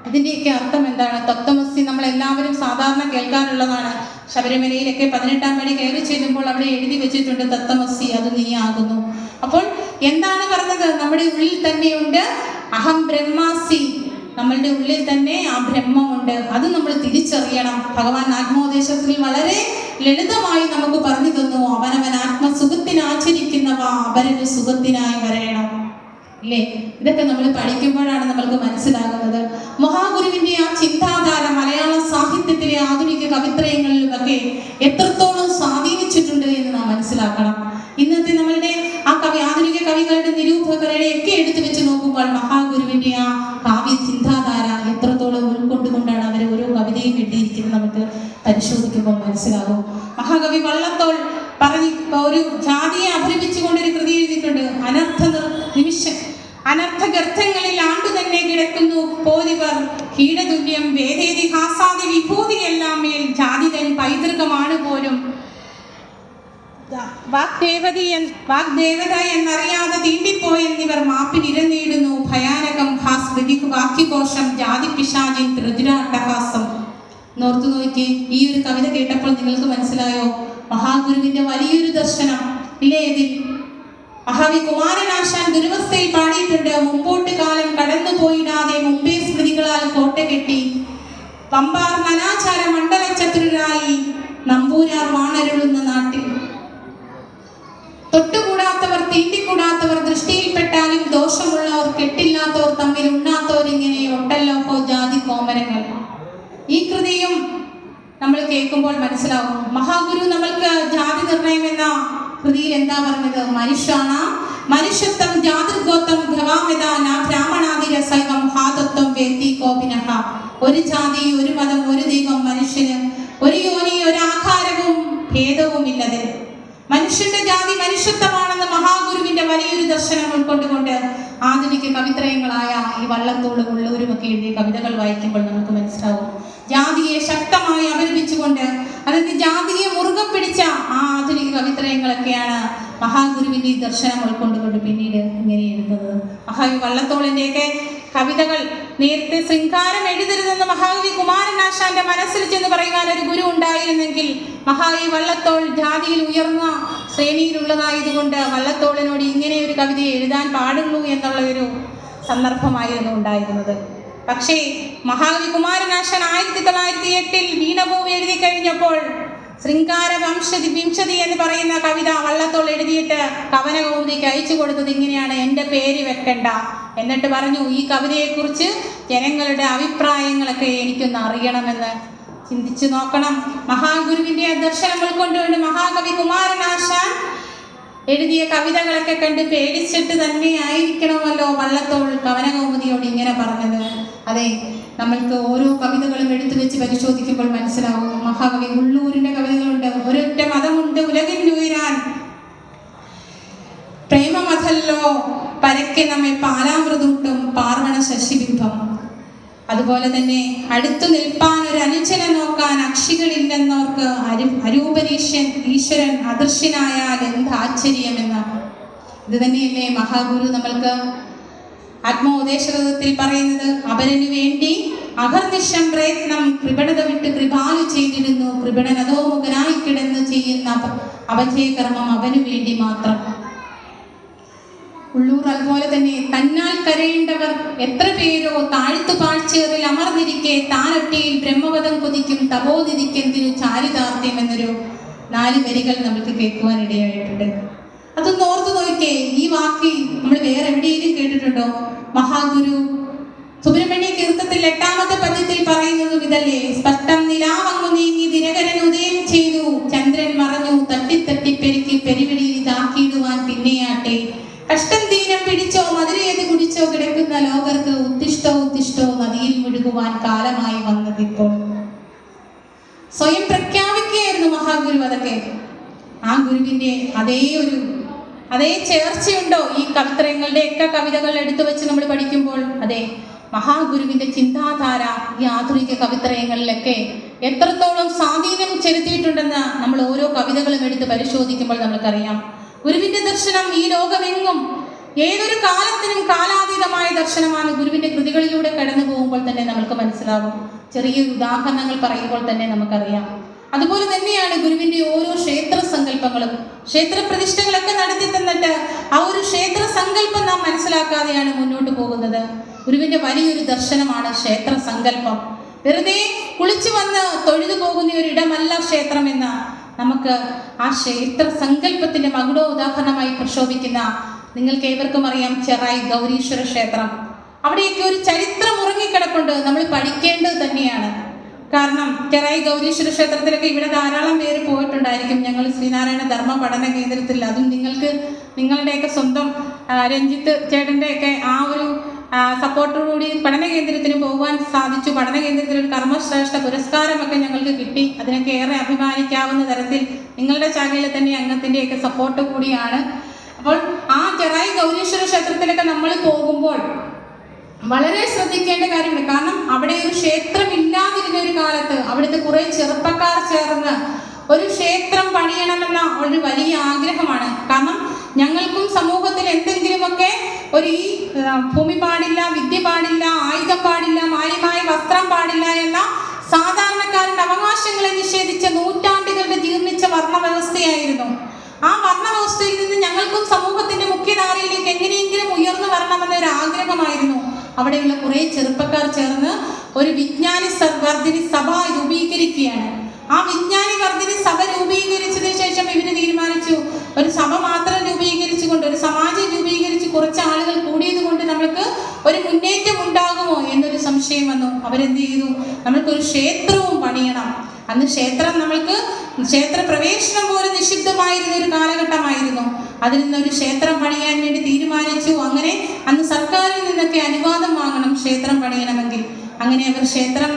ഇതിൻ്റെയൊക്കെ അർത്ഥം എന്താണ്? തത്വമസി നമ്മൾ എല്ലാവരും സാധാരണ കേൾക്കാറുള്ളതാണ്. ശബരിമലയിലൊക്കെ 18-ാം പടി കയറി ചെല്ലുമ്പോൾ അവിടെ എഴുതി വെച്ചിട്ടുണ്ട് തത്വമസി, അത് നീ ആകുന്നു. അപ്പോൾ എന്താണ് പറഞ്ഞത്? നമ്മുടെ ഉള്ളിൽ തന്നെയുണ്ട് അഹം ബ്രഹ്മാസി, നമ്മളുടെ ഉള്ളിൽ തന്നെ ആ ബ്രഹ്മമുണ്ട്. അത് നമ്മൾ തിരിച്ചറിയണം. ഭഗവാൻ ആത്മോപദേശത്തിൽ വളരെ ലളിതമായി നമുക്ക് പറഞ്ഞു തന്നു, അവനവൻ ആത്മസുഖത്തിനാചരിക്കുന്നവ അപരന് സുഖത്തിനായി വരേണം. ഇല്ലേ? ഇതൊക്കെ നമ്മൾ പഠിക്കുമ്പോഴാണ് നമ്മൾക്ക് മനസ്സിലാകുന്നത്. മഹാഗുരുവിന്റെ ചിന്താധാര മലയാള സാഹിത്യത്തിലെ ആധുനിക കവിത്രയങ്ങളിലുമൊക്കെ എത്രത്തോളം സ്വാധീനിച്ചിട്ടുണ്ട് എന്ന് നാം മനസ്സിലാക്കണം. ഇന്നത്തെ നമ്മളുടെ ആധുനിക കവികളുടെ നിരൂപകരുടെ ഒക്കെ എടുത്തു വെച്ച് നോക്കുമ്പോൾ മഹാഗുരുവിന്റെ ആ കാവ്യ ചിന്താധാര എത്രത്തോളം ഉൾക്കൊണ്ടുകൊണ്ടാണ് അവർ ഓരോ കവിതയും എഴുതിയിരിക്കുന്നത് നമുക്ക് പരിശോധിക്കുമ്പോൾ മനസ്സിലാകും. മഹാകവി വള്ളത്തോൾ ഒരു ജാതിയെ അഭിനയിച്ചുകൊണ്ടൊരു കൃതി എഴുതിയിട്ടുണ്ട്. അനർത്ഥഗർത്തങ്ങളിൽ ആണ്ടു തന്നെ കിടക്കുന്നു പോലിവർ കീടതുല്യം വേദേതി ഹാസാദി വിഭൂതിയെല്ലാം മേൽ ജാതിതൻ പൈതൃകമാണ് പോലും വാഗ്ദേവത എന്നറിയാതെ തീണ്ടിപ്പോയെന്നിവർ മാപ്പിനിരന്നിടുന്നു ഭയാനകം ഹാസ്മൃതി വാക്യകോശം ജാതി പിശാചിൻ ത്രിദുരാട്ടഹാസം. നോർത്തു നോക്കി, ഈ ഒരു കവിത കേട്ടപ്പോൾ നിങ്ങൾക്ക് മനസ്സിലായോ മഹാഗുരുവിന്റെ വലിയൊരു ദർശനം ഇല്ലേ? ഇതിൽ മഹാകവി കുമാരനാശാൻ ദുരവസ്ഥയിൽ പാടിയിട്ടുണ്ട്. മുമ്പോട്ട് കാലം കടന്നു പോയിടാതെ മുമ്പേ സ്മൃതികളാൽ കോട്ട കെട്ടി പമ്പാർ അനാചാര മണ്ഡല ചതുരരായി നമ്പൂരാർ വാണരുളുന്ന നാട്ടിൽ തൊട്ടുകൂടാത്തവർ തീണ്ടിക്കൂടാത്തവർ ദൃഷ്ടിയിൽപ്പെട്ടാലും ദോഷമുള്ളവർ കെട്ടില്ലാത്തവർ തമ്മിൽ ഉണ്ണാത്തവർ ഇങ്ങനെ ഒട്ടല്ലോഹോ ജാതി കോമരങ്ങൾ. ഈ കൃതിയും നമ്മൾ കേൾക്കുമ്പോൾ മനസ്സിലാവും മഹാഗുരു നമ്മൾക്ക് ജാതി നിർണയം എന്ന കൃതിയിൽ എന്താ പറഞ്ഞത്? മനുഷ്യത്വം ജാതിർഗോത്രം ഘവാമിത ബ്രാഹ്മണാതിര സൈവം ഹാതത്വം വേത്തി കോപിനഹ. ഒരു ജാതി, ഒരു മതം, ഒരു ദൈവം, മനുഷ്യന് ഒരു യോനി, ഒരു ആഹാരവും ഭേദവുമില്ലത്. മനുഷ്യന്റെ ജാതി മനുഷ്യത്വമാണെന്ന് മഹാഗുരുവിന്റെ വലിയൊരു ദർശനം ഉൾക്കൊണ്ടുകൊണ്ട് ആധുനിക കവിത്രയങ്ങളായ ഈ വള്ളത്തോളും ഉള്ളവരുമൊക്കെ എഴുതിയ കവിതകൾ വായിക്കുമ്പോൾ നമുക്ക് മനസ്സിലാവും ജാതിയെ ശക്തമായി അപലപിച്ചുകൊണ്ട്, അതായത് ജാതിയെ മുറുകെ പിടിച്ച ആ ആധുനിക കവിത്രയങ്ങളൊക്കെയാണ് മഹാഗുരുവിന്റെ ഈ ദർശനം ഉൾക്കൊണ്ടുകൊണ്ട് പിന്നീട് ഇങ്ങനെ എഴുതുന്നത്. മഹാകവി വള്ളത്തോളിന്റെയൊക്കെ കവിതകൾ നേരത്തെ ശൃംഗാരം എഴുതരുതെന്ന് മഹാകവി കുമാരനാശാന്റെ മനസ്സിൽ ചെന്ന് പറയുവാൻ ഒരു ഗുരു ഉണ്ടായിരുന്നെങ്കിൽ മഹാകവി വള്ളത്തോൾ ജാതിയിൽ ഉയർന്ന ശ്രേണിയിലുള്ളതായതുകൊണ്ട് വള്ളത്തോളിനോട് ഇങ്ങനെ ഒരു കവിത എഴുതാൻ പാടുള്ളൂ എന്നുള്ള ഒരു സന്ദർഭമായിരുന്നു ഉണ്ടായിരുന്നത്. പക്ഷേ മഹാകവി കുമാരനാശാൻ 1908 വീണഭൂമി എഴുതി കഴിഞ്ഞപ്പോൾ ശൃംഗാര വിംശതി എന്ന് പറയുന്ന കവിത വള്ളത്തോൾ എഴുതിയിട്ട് കവനകൗമുദിക്ക് അയച്ചു കൊടുത്തത് ഇങ്ങനെയാണ്: എൻ്റെ പേര് വെക്കണ്ട. എന്നിട്ട് പറഞ്ഞു, ഈ കവിതയെക്കുറിച്ച് ജനങ്ങളുടെ അഭിപ്രായങ്ങളൊക്കെ എനിക്കൊന്ന് അറിയണമെന്ന്. ചിന്തിച്ചു നോക്കണം, മഹാഗുരുവിന്റെ ദർശനം ഉൾക്കൊണ്ടുകൊണ്ട് മഹാകവി കുമാരനാശാൻ എഴുതിയ കവിതകളൊക്കെ കണ്ട് പേടിച്ചിട്ട് തന്നെ ആയിരിക്കണമല്ലോ വള്ളത്തോൾ കവനകൗമുദിയോട് ഇങ്ങനെ പറഞ്ഞത്. അതെ, നമ്മൾക്ക് ഓരോ കവിതകളും എടുത്തു വെച്ച് പരിശോധിക്കുമ്പോൾ മനസ്സിലാവും. മഹാകവി ഉള്ളൂരിന്റെ കവിതകളുണ്ട്. ഒരൊറ്റ മതമുണ്ട് ഉലകിനുയരാൻ, പ്രേമമതല്ലോ പരക്കെ നമ്മെ പാലാമൃതൂട്ടും പാർവണ ശശിബിംബം. അതുപോലെ തന്നെ അടുത്തു നിൽപ്പാൻ ഒരു അനുജനെ നോക്കാൻ അക്ഷികളില്ലെന്നോർക്ക് അരൂപനീശ്വൻ ഈശ്വരൻ അദൃശ്യനായാൽ എന്ത് ആശ്ചര്യമെന്ന്. ഇത് തന്നെയല്ലേ മഹാഗുരു നമ്മൾക്ക് ആത്മോപദേശത്തിൽ പറയുന്നത്? അപരനു വേണ്ടി അഹർനിശം പ്രയത്നം കൃപണത വിട്ട് കൃപാലു ചെയ്തിരുന്നു, കൃപണൻ അധോമുഖനായി കിടന്ന് ചെയ്യുന്ന അപജയകർമ്മം അവനു വേണ്ടി മാത്രം. ഉള്ളൂർ അതുപോലെ തന്നെ തന്നാൽ കരയേണ്ടവർ എത്ര പേരോ താഴ്ത്തു പാഴ്ചേറിൽ അമർന്നിരിക്കെ താനൊട്ടിയിൽ ബ്രഹ്മപദം കൊതിക്കും തപോനിധിക്കെന്തിനു ചാരിതാർത്ഥ്യം എന്നൊരു 4 വരികൾ നമുക്ക് കേൾക്കുവാൻ ഇടയായിട്ടുണ്ട്. അതൊന്ന് ഓർത്തു നോക്കിയേ. ഈ വാക്ക് നമ്മൾ വേറെ എവിടെയെങ്കിലും കേട്ടിട്ടുണ്ടോ? മഹാഗുരു സുബ്രഹ്മണ്യ കീർത്തത്തിൽ 8ാമത്തെ പദ്യത്തിൽ പറയുന്നതും ഇതല്ലേ: സ്പഷ്ടം നിലാവങ്ങു നീങ്ങി ദിനകരൻ ഉദയം ചെയ്തു, ചന്ദ്രൻ മറഞ്ഞു തട്ടിത്തട്ടി പെരുക്കി പെരുവിടിയിൽ ഇതാക്കിയിടുവാൻ പിന്നെയാട്ടെ, കഷ്ടം ദീനം പിടിച്ചോ മധുരയത് കുടിച്ചോ കിടക്കുന്ന ലോകർക്ക് ഉത്തിഷ്ടോ നദിയിൽ മുഴുകുവാൻ കാലമായി വന്നതിപ്പോൾ. സ്വയം പ്രഖ്യാപിക്കുകയായിരുന്നു മഹാഗുരു. അതൊക്കെ ആ ഗുരുവിന്റെ അതേ ചേർച്ചയുണ്ടോ ഈ കവിത്രയങ്ങളുടെയൊക്കെ കവിതകൾ എടുത്തു വെച്ച് നമ്മൾ പഠിക്കുമ്പോൾ? അതെ, മഹാഗുരുവിന്റെ ചിന്താധാര ഈ ആധുനിക കവിത്രയങ്ങളിലൊക്കെ എത്രത്തോളം സ്വാധീനം ചെലുത്തിയിട്ടുണ്ടെന്ന് നമ്മൾ ഓരോ കവിതകളും എടുത്ത് പരിശോധിക്കുമ്പോൾ നമുക്കറിയാം. ഗുരുവിന്റെ ദർശനം ഈ ലോകമെങ്ങും ഏതൊരു കാലത്തിനും കാലാതീതമായ ദർശനമാണ്. ഗുരുവിന്റെ കൃതികളിലൂടെ കടന്നു പോകുമ്പോൾ തന്നെ നമുക്ക് മനസ്സിലാകും. ചെറിയൊരു ഉദാഹരണങ്ങൾ പറയുമ്പോൾ തന്നെ നമുക്കറിയാം. അതുപോലെ തന്നെയാണ് ഗുരുവിന്റെ ഓരോ ക്ഷേത്ര സങ്കല്പങ്ങളും. ക്ഷേത്ര പ്രതിഷ്ഠകളൊക്കെ നടത്തി തന്നിട്ട് ആ ഒരു ക്ഷേത്ര സങ്കല്പം നാം മനസ്സിലാക്കാതെയാണ് മുന്നോട്ട് പോകുന്നത്. ഗുരുവിന്റെ വലിയൊരു ദർശനമാണ് ക്ഷേത്ര സങ്കല്പം. വെറുതെ കുളിച്ചു വന്ന് തൊഴുതു പോകുന്ന ഒരിടമല്ല ക്ഷേത്രമെന്ന് നമുക്ക് ആ ക്ഷേത്ര സങ്കല്പത്തിന്റെ മകുടോ ഉദാഹരണമായി പ്രക്ഷോഭിക്കുന്ന നിങ്ങൾക്ക് ഏവർക്കും അറിയാം ചെറായി ഗൗരീശ്വര ക്ഷേത്രം. അവിടെയൊക്കെ ഒരു ചരിത്രം ഉറങ്ങിക്കിടപ്പുണ്ട്, നമ്മൾ പഠിക്കേണ്ടത് തന്നെയാണ്. കാരണം ചെറായി ഗൗരീശ്വര ക്ഷേത്രത്തിലൊക്കെ ഇവിടെ ധാരാളം പേര് പോയിട്ടുണ്ടായിരിക്കും. ഞങ്ങൾ ശ്രീനാരായണ ധർമ്മ പഠന കേന്ദ്രത്തിൽ, അതും നിങ്ങളുടെയൊക്കെ സ്വന്തം രഞ്ജിത്ത് ചേട്ടൻ്റെയൊക്കെ ആ ഒരു സപ്പോർട്ടോടുകൂടി പഠന കേന്ദ്രത്തിന് പോകുവാൻ സാധിച്ചു. പഠന കേന്ദ്രത്തിൽ ഒരു കർമ്മശ്രേഷ്ഠ പുരസ്കാരമൊക്കെ ഞങ്ങൾക്ക് കിട്ടി. അതിനൊക്കെ ഏറെ അഭിമാനിക്കാവുന്ന തരത്തിൽ നിങ്ങളുടെ ശാഖയിൽ തന്നെ അംഗത്തിൻ്റെയൊക്കെ സപ്പോർട്ട് കൂടിയാണ്. അപ്പോൾ ആ ചെറായി ഗൗരീശ്വര ക്ഷേത്രത്തിലൊക്കെ നമ്മൾ പോകുമ്പോൾ വളരെ ശ്രദ്ധിക്കേണ്ട കാര്യമുണ്ട്. കാരണം അവിടെ ഒരു ക്ഷേത്രം ഇല്ലാതിരുന്ന ഒരു കാലത്ത് അവിടുത്തെ കുറെ ചെറുപ്പക്കാർ ചേർന്ന് ഒരു ക്ഷേത്രം പണിയണമെന്ന ഒരു വലിയ ആഗ്രഹമാണ്. കാരണം ഞങ്ങൾക്കും സമൂഹത്തിൽ എന്തെങ്കിലുമൊക്കെ ഒരു ഈ ഭൂമി പാടില്ല, വിദ്യ പാടില്ല, ആയുധം പാടില്ല, മാന്യമായ വസ്ത്രം പാടില്ല എന്ന സാധാരണക്കാരുടെ അവകാശങ്ങളെ നിഷേധിച്ച നൂറ്റാണ്ടുകളുടെ ജീർണിച്ച വർണ്ണവ്യവസ്ഥയായിരുന്നു. ആ വർണ്ണവ്യവസ്ഥയിൽ നിന്ന് ഞങ്ങൾക്കും സമൂഹത്തിന്റെ മുഖ്യധാരയിലേക്ക് എങ്ങനെയെങ്കിലും ഉയർന്നു വരണമെന്ന ഒരു ആഗ്രഹമായിരുന്നു. അവിടെയുള്ള കുറെ ചെറുപ്പക്കാർ ചേർന്ന് ഒരു വിജ്ഞാനി വർദ്ധിനി സഭ രൂപീകരിക്കുകയാണ്. ആ വിജ്ഞാനി വർദ്ധിനി സഭ രൂപീകരിച്ചതിന് ശേഷം ഇവര് തീരുമാനിച്ചു, ഒരു സഭ മാത്രം രൂപീകരിച്ചുകൊണ്ട്, ഒരു സമാജം രൂപീകരിച്ച് കുറച്ച് ആളുകൾ കൂടിയത് കൊണ്ട് നമ്മൾക്ക് ഒരു മുന്നേറ്റം ഉണ്ടാകുമോ എന്നൊരു സംശയം വന്നു. അവരെന്ത് ചെയ്തു, നമ്മൾക്കൊരു ക്ഷേത്രവും പണിയണം. അന്ന് ക്ഷേത്ര പ്രവേശനം പോലും നിഷിദ്ധമായിരുന്ന ഒരു കാലഘട്ടമായിരുന്നു. അതിൽ നിന്നൊരു ക്ഷേത്രം പണിയാൻ വേണ്ടി തീരുമാനിച്ചു. അങ്ങനെ അന്ന് സർക്കാരിൽ നിന്നൊക്കെ അനുവാദം വാങ്ങണം ക്ഷേത്രം പണിയണമെങ്കിൽ. അങ്ങനെ അവർ ക്ഷേത്രം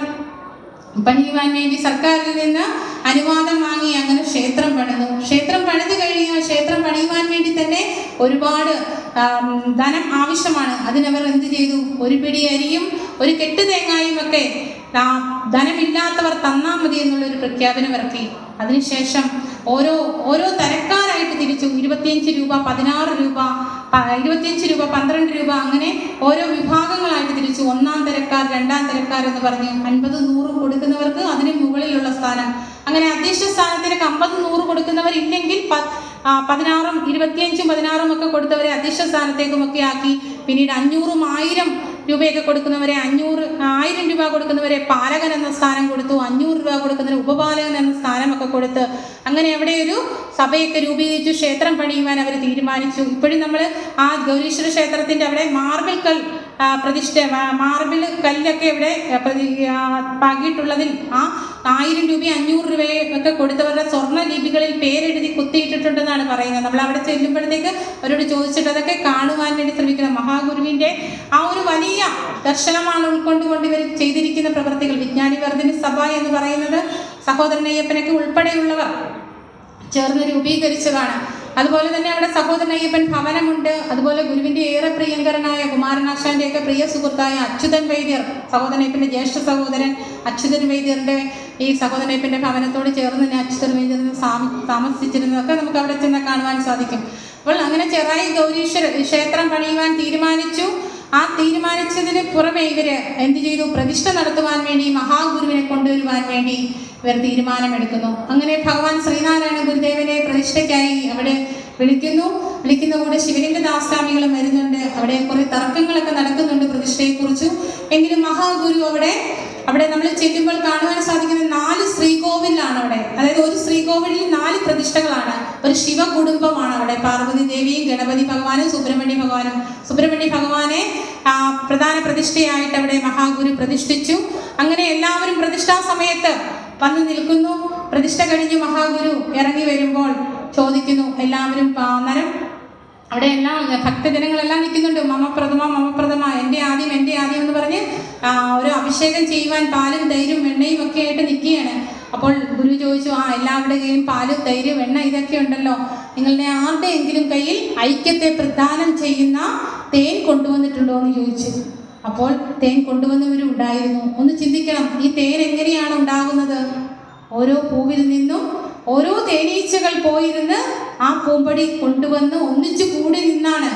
പണിയുവാൻ വേണ്ടി സർക്കാരിൽ നിന്ന് അനുവാദം വാങ്ങി അങ്ങനെ ക്ഷേത്രം പണിതു. ക്ഷേത്രം പണിത് കഴിഞ്ഞാൽ ക്ഷേത്രം പണിയുവാൻ വേണ്ടി തന്നെ ഒരുപാട് ധനം ആവശ്യമാണ്. അതിനവർ എന്ത് ചെയ്തു, ഒരു പിടി അരിയും ഒരു കെട്ട് തേങ്ങായും ഒക്കെ ധനമില്ലാത്തവർ തന്നാൽ മതി എന്നുള്ളൊരു പ്രഖ്യാപനം ഇറക്കി. അതിനുശേഷം ഓരോ തരക്കാരായിട്ട് തിരിച്ചു. 25 രൂപ, 16 രൂപ, 25 രൂപ, 12 രൂപ, അങ്ങനെ ഓരോ വിഭാഗങ്ങളായിട്ട് തിരിച്ചു. 1-ാം തരക്കാർ, 2-ാം തരക്കാർ എന്ന് പറഞ്ഞു 50, 100 കൊടുക്കുന്നവർക്ക് അതിന് മുകളിലുള്ള സ്ഥാനം. അങ്ങനെ അധ്യക്ഷ സ്ഥാനത്തിനൊക്കെ 50, 100 കൊടുക്കുന്നവരില്ലെങ്കിൽ 16, 25, 16 ഒക്കെ കൊടുത്തവരെ അധ്യക്ഷ സ്ഥാനത്തേക്കുമൊക്കെ ആക്കി. പിന്നീട് 500, 1000 രൂപയൊക്കെ കൊടുക്കുന്നവരെ 1000 രൂപ കൊടുക്കുന്നവരെ പാലകൻ എന്ന സ്ഥാനം കൊടുത്തു. 500 രൂപ കൊടുക്കുന്നവരെ ഉപപാലകൻ എന്ന സ്ഥാനമൊക്കെ കൊടുത്ത് അങ്ങനെ അവിടെ ഒരു സഭയൊക്കെ രൂപീകരിച്ചു. ക്ഷേത്രം പണിയുവാൻ അവർ തീരുമാനിച്ചു. ഇപ്പോഴും നമ്മൾ ആ ഗൗരീശ്വര ക്ഷേത്രത്തിൻ്റെ അവിടെ മാർബിൾ കല്ലൊക്കെ ഇവിടെ പാകിയിട്ടുള്ളതിൽ ആ 1000 രൂപ 500 രൂപയൊക്കെ കൊടുത്തവരുടെ സ്വർണ്ണ ലിപികളിൽ പേരെഴുതി കുത്തിയിട്ടിട്ടുണ്ടെന്നാണ് പറയുന്നത്. നമ്മൾ അവിടെ ചെല്ലുമ്പോഴത്തേക്ക് അവരോട് ചോദിച്ചിട്ട് അതൊക്കെ കാണുവാൻ വേണ്ടി ശ്രമിക്കണം. മഹാഗുരുവിൻ്റെ ആ ഒരു വലിയ ദർശനമാണ് ഉൾക്കൊണ്ടുകൊണ്ട് ഇവർ ചെയ്തിരിക്കുന്ന പ്രവൃത്തികൾ. വിജ്ഞാനി വർദ്ധിനി സഭ എന്ന് പറയുന്നത് സഹോദരൻ അയ്യപ്പനൊക്കെ ഉൾപ്പെടെയുള്ളവർ ചേർന്ന് രൂപീകരിച്ചതാണ്. അതുപോലെ തന്നെ അവിടെ സഹോദരൻ അയ്യപ്പൻ ഭവനമുണ്ട്. അതുപോലെ ഗുരുവിൻ്റെ ഏറെ പ്രിയങ്കരനായ കുമാരനാശാന്റെയൊക്കെ പ്രിയ സുഹൃത്തായ അച്യുതൻ വൈദ്യർ, സഹോദരൻ അയ്യപ്പൻ്റെ ജ്യേഷ്ഠ സഹോദരൻ അച്യുതൻ വൈദ്യരുടെ ഈ സഹോദരൻ അയ്യപ്പൻ്റെ ഭവനത്തോട് ചേർന്ന് തന്നെ അച്യുതൻ വൈദ്യർ താമസിച്ചിരുന്നതൊക്കെ നമുക്ക് അവിടെ ചെന്ന് കാണുവാൻ സാധിക്കും. അപ്പോൾ അങ്ങനെ ചെറായി ഗൗരീശ്വര ക്ഷേത്രം പണിയുവാൻ തീരുമാനിച്ചു. ആ തീരുമാനിച്ചതിന് പുറമെ ഇവര് എന്ത് ചെയ്തു, പ്രതിഷ്ഠ നടത്തുവാൻ വേണ്ടി മഹാഗുരുവിനെ കൊണ്ടുവരുവാൻ വേണ്ടി ഇവർ തീരുമാനമെടുക്കുന്നു. അങ്ങനെ ഭഗവാൻ ശ്രീനാരായണ ഗുരുദേവനെ പ്രതിഷ്ഠയ്ക്കായി അവിടെ വിളിക്കുന്ന കൂടെ ശിവലിംഗ ദാസ്വാമികളും വരുന്നുണ്ട്. അവിടെ കുറെ തർക്കങ്ങളൊക്കെ നടക്കുന്നുണ്ട് പ്രതിഷ്ഠയെക്കുറിച്ച്. എങ്കിലും മഹാഗുരു അവിടെ നമ്മൾ ചെല്ലുമ്പോൾ കാണുവാൻ സാധിക്കുന്ന 4 ശ്രീകോവിലാണ് അവിടെ. അതായത് ഒരു ശ്രീകോവിലിൽ 4 പ്രതിഷ്ഠകളാണ്. ഒരു ശിവകുടുംബമാണ് അവിടെ. പാർവതി ദേവിയും ഗണപതി ഭഗവാനും സുബ്രഹ്മണ്യ ഭഗവാനെ പ്രധാന പ്രതിഷ്ഠയായിട്ട് അവിടെ മഹാഗുരു പ്രതിഷ്ഠിച്ചു. അങ്ങനെ എല്ലാവരും പ്രതിഷ്ഠാ സമയത്ത് വന്നു നിൽക്കുന്നു. പ്രതിഷ്ഠ കഴിഞ്ഞ് മഹാഗുരു ഇറങ്ങി വരുമ്പോൾ ചോദിക്കുന്നു, എല്ലാവരും അന്നേരം അവിടെ എല്ലാം ഭക്തജനങ്ങളെല്ലാം നിൽക്കുന്നുണ്ട്. മമപ്രഥമ എൻ്റെ ആദ്യം എന്ന് പറഞ്ഞ് ഒരു അഭിഷേകം ചെയ്യുവാൻ പാലും തൈരും വെണ്ണയും ഒക്കെ ആയിട്ട് നിൽക്കുകയാണ്. അപ്പോൾ ഗുരു ചോദിച്ചു, എല്ലാവരുടെയും പാല്, തൈര്, വെണ്ണ ഇതൊക്കെ ഉണ്ടല്ലോ, നിങ്ങളുടെ ആരുടെയെങ്കിലും കയ്യിൽ ഐക്യത്തെ പ്രദാനം ചെയ്യുന്ന തേൻ കൊണ്ടുവന്നിട്ടുണ്ടോ എന്ന് ചോദിച്ചു. അപ്പോൾ തേൻ കൊണ്ടുവന്നവരും ഉണ്ടായിരുന്നു. ഒന്ന് ചിന്തിക്കണം, ഈ തേൻ എങ്ങനെയാണ് ഉണ്ടാകുന്നത്? ഓരോ പൂവിൽ നിന്നും ഓരോ തേനീച്ചകൾ പോയിരുന്ന് ആ പൂമ്പടി കൊണ്ടുവന്ന് ഒന്നിച്ചു കൂടി നിന്നാണ്.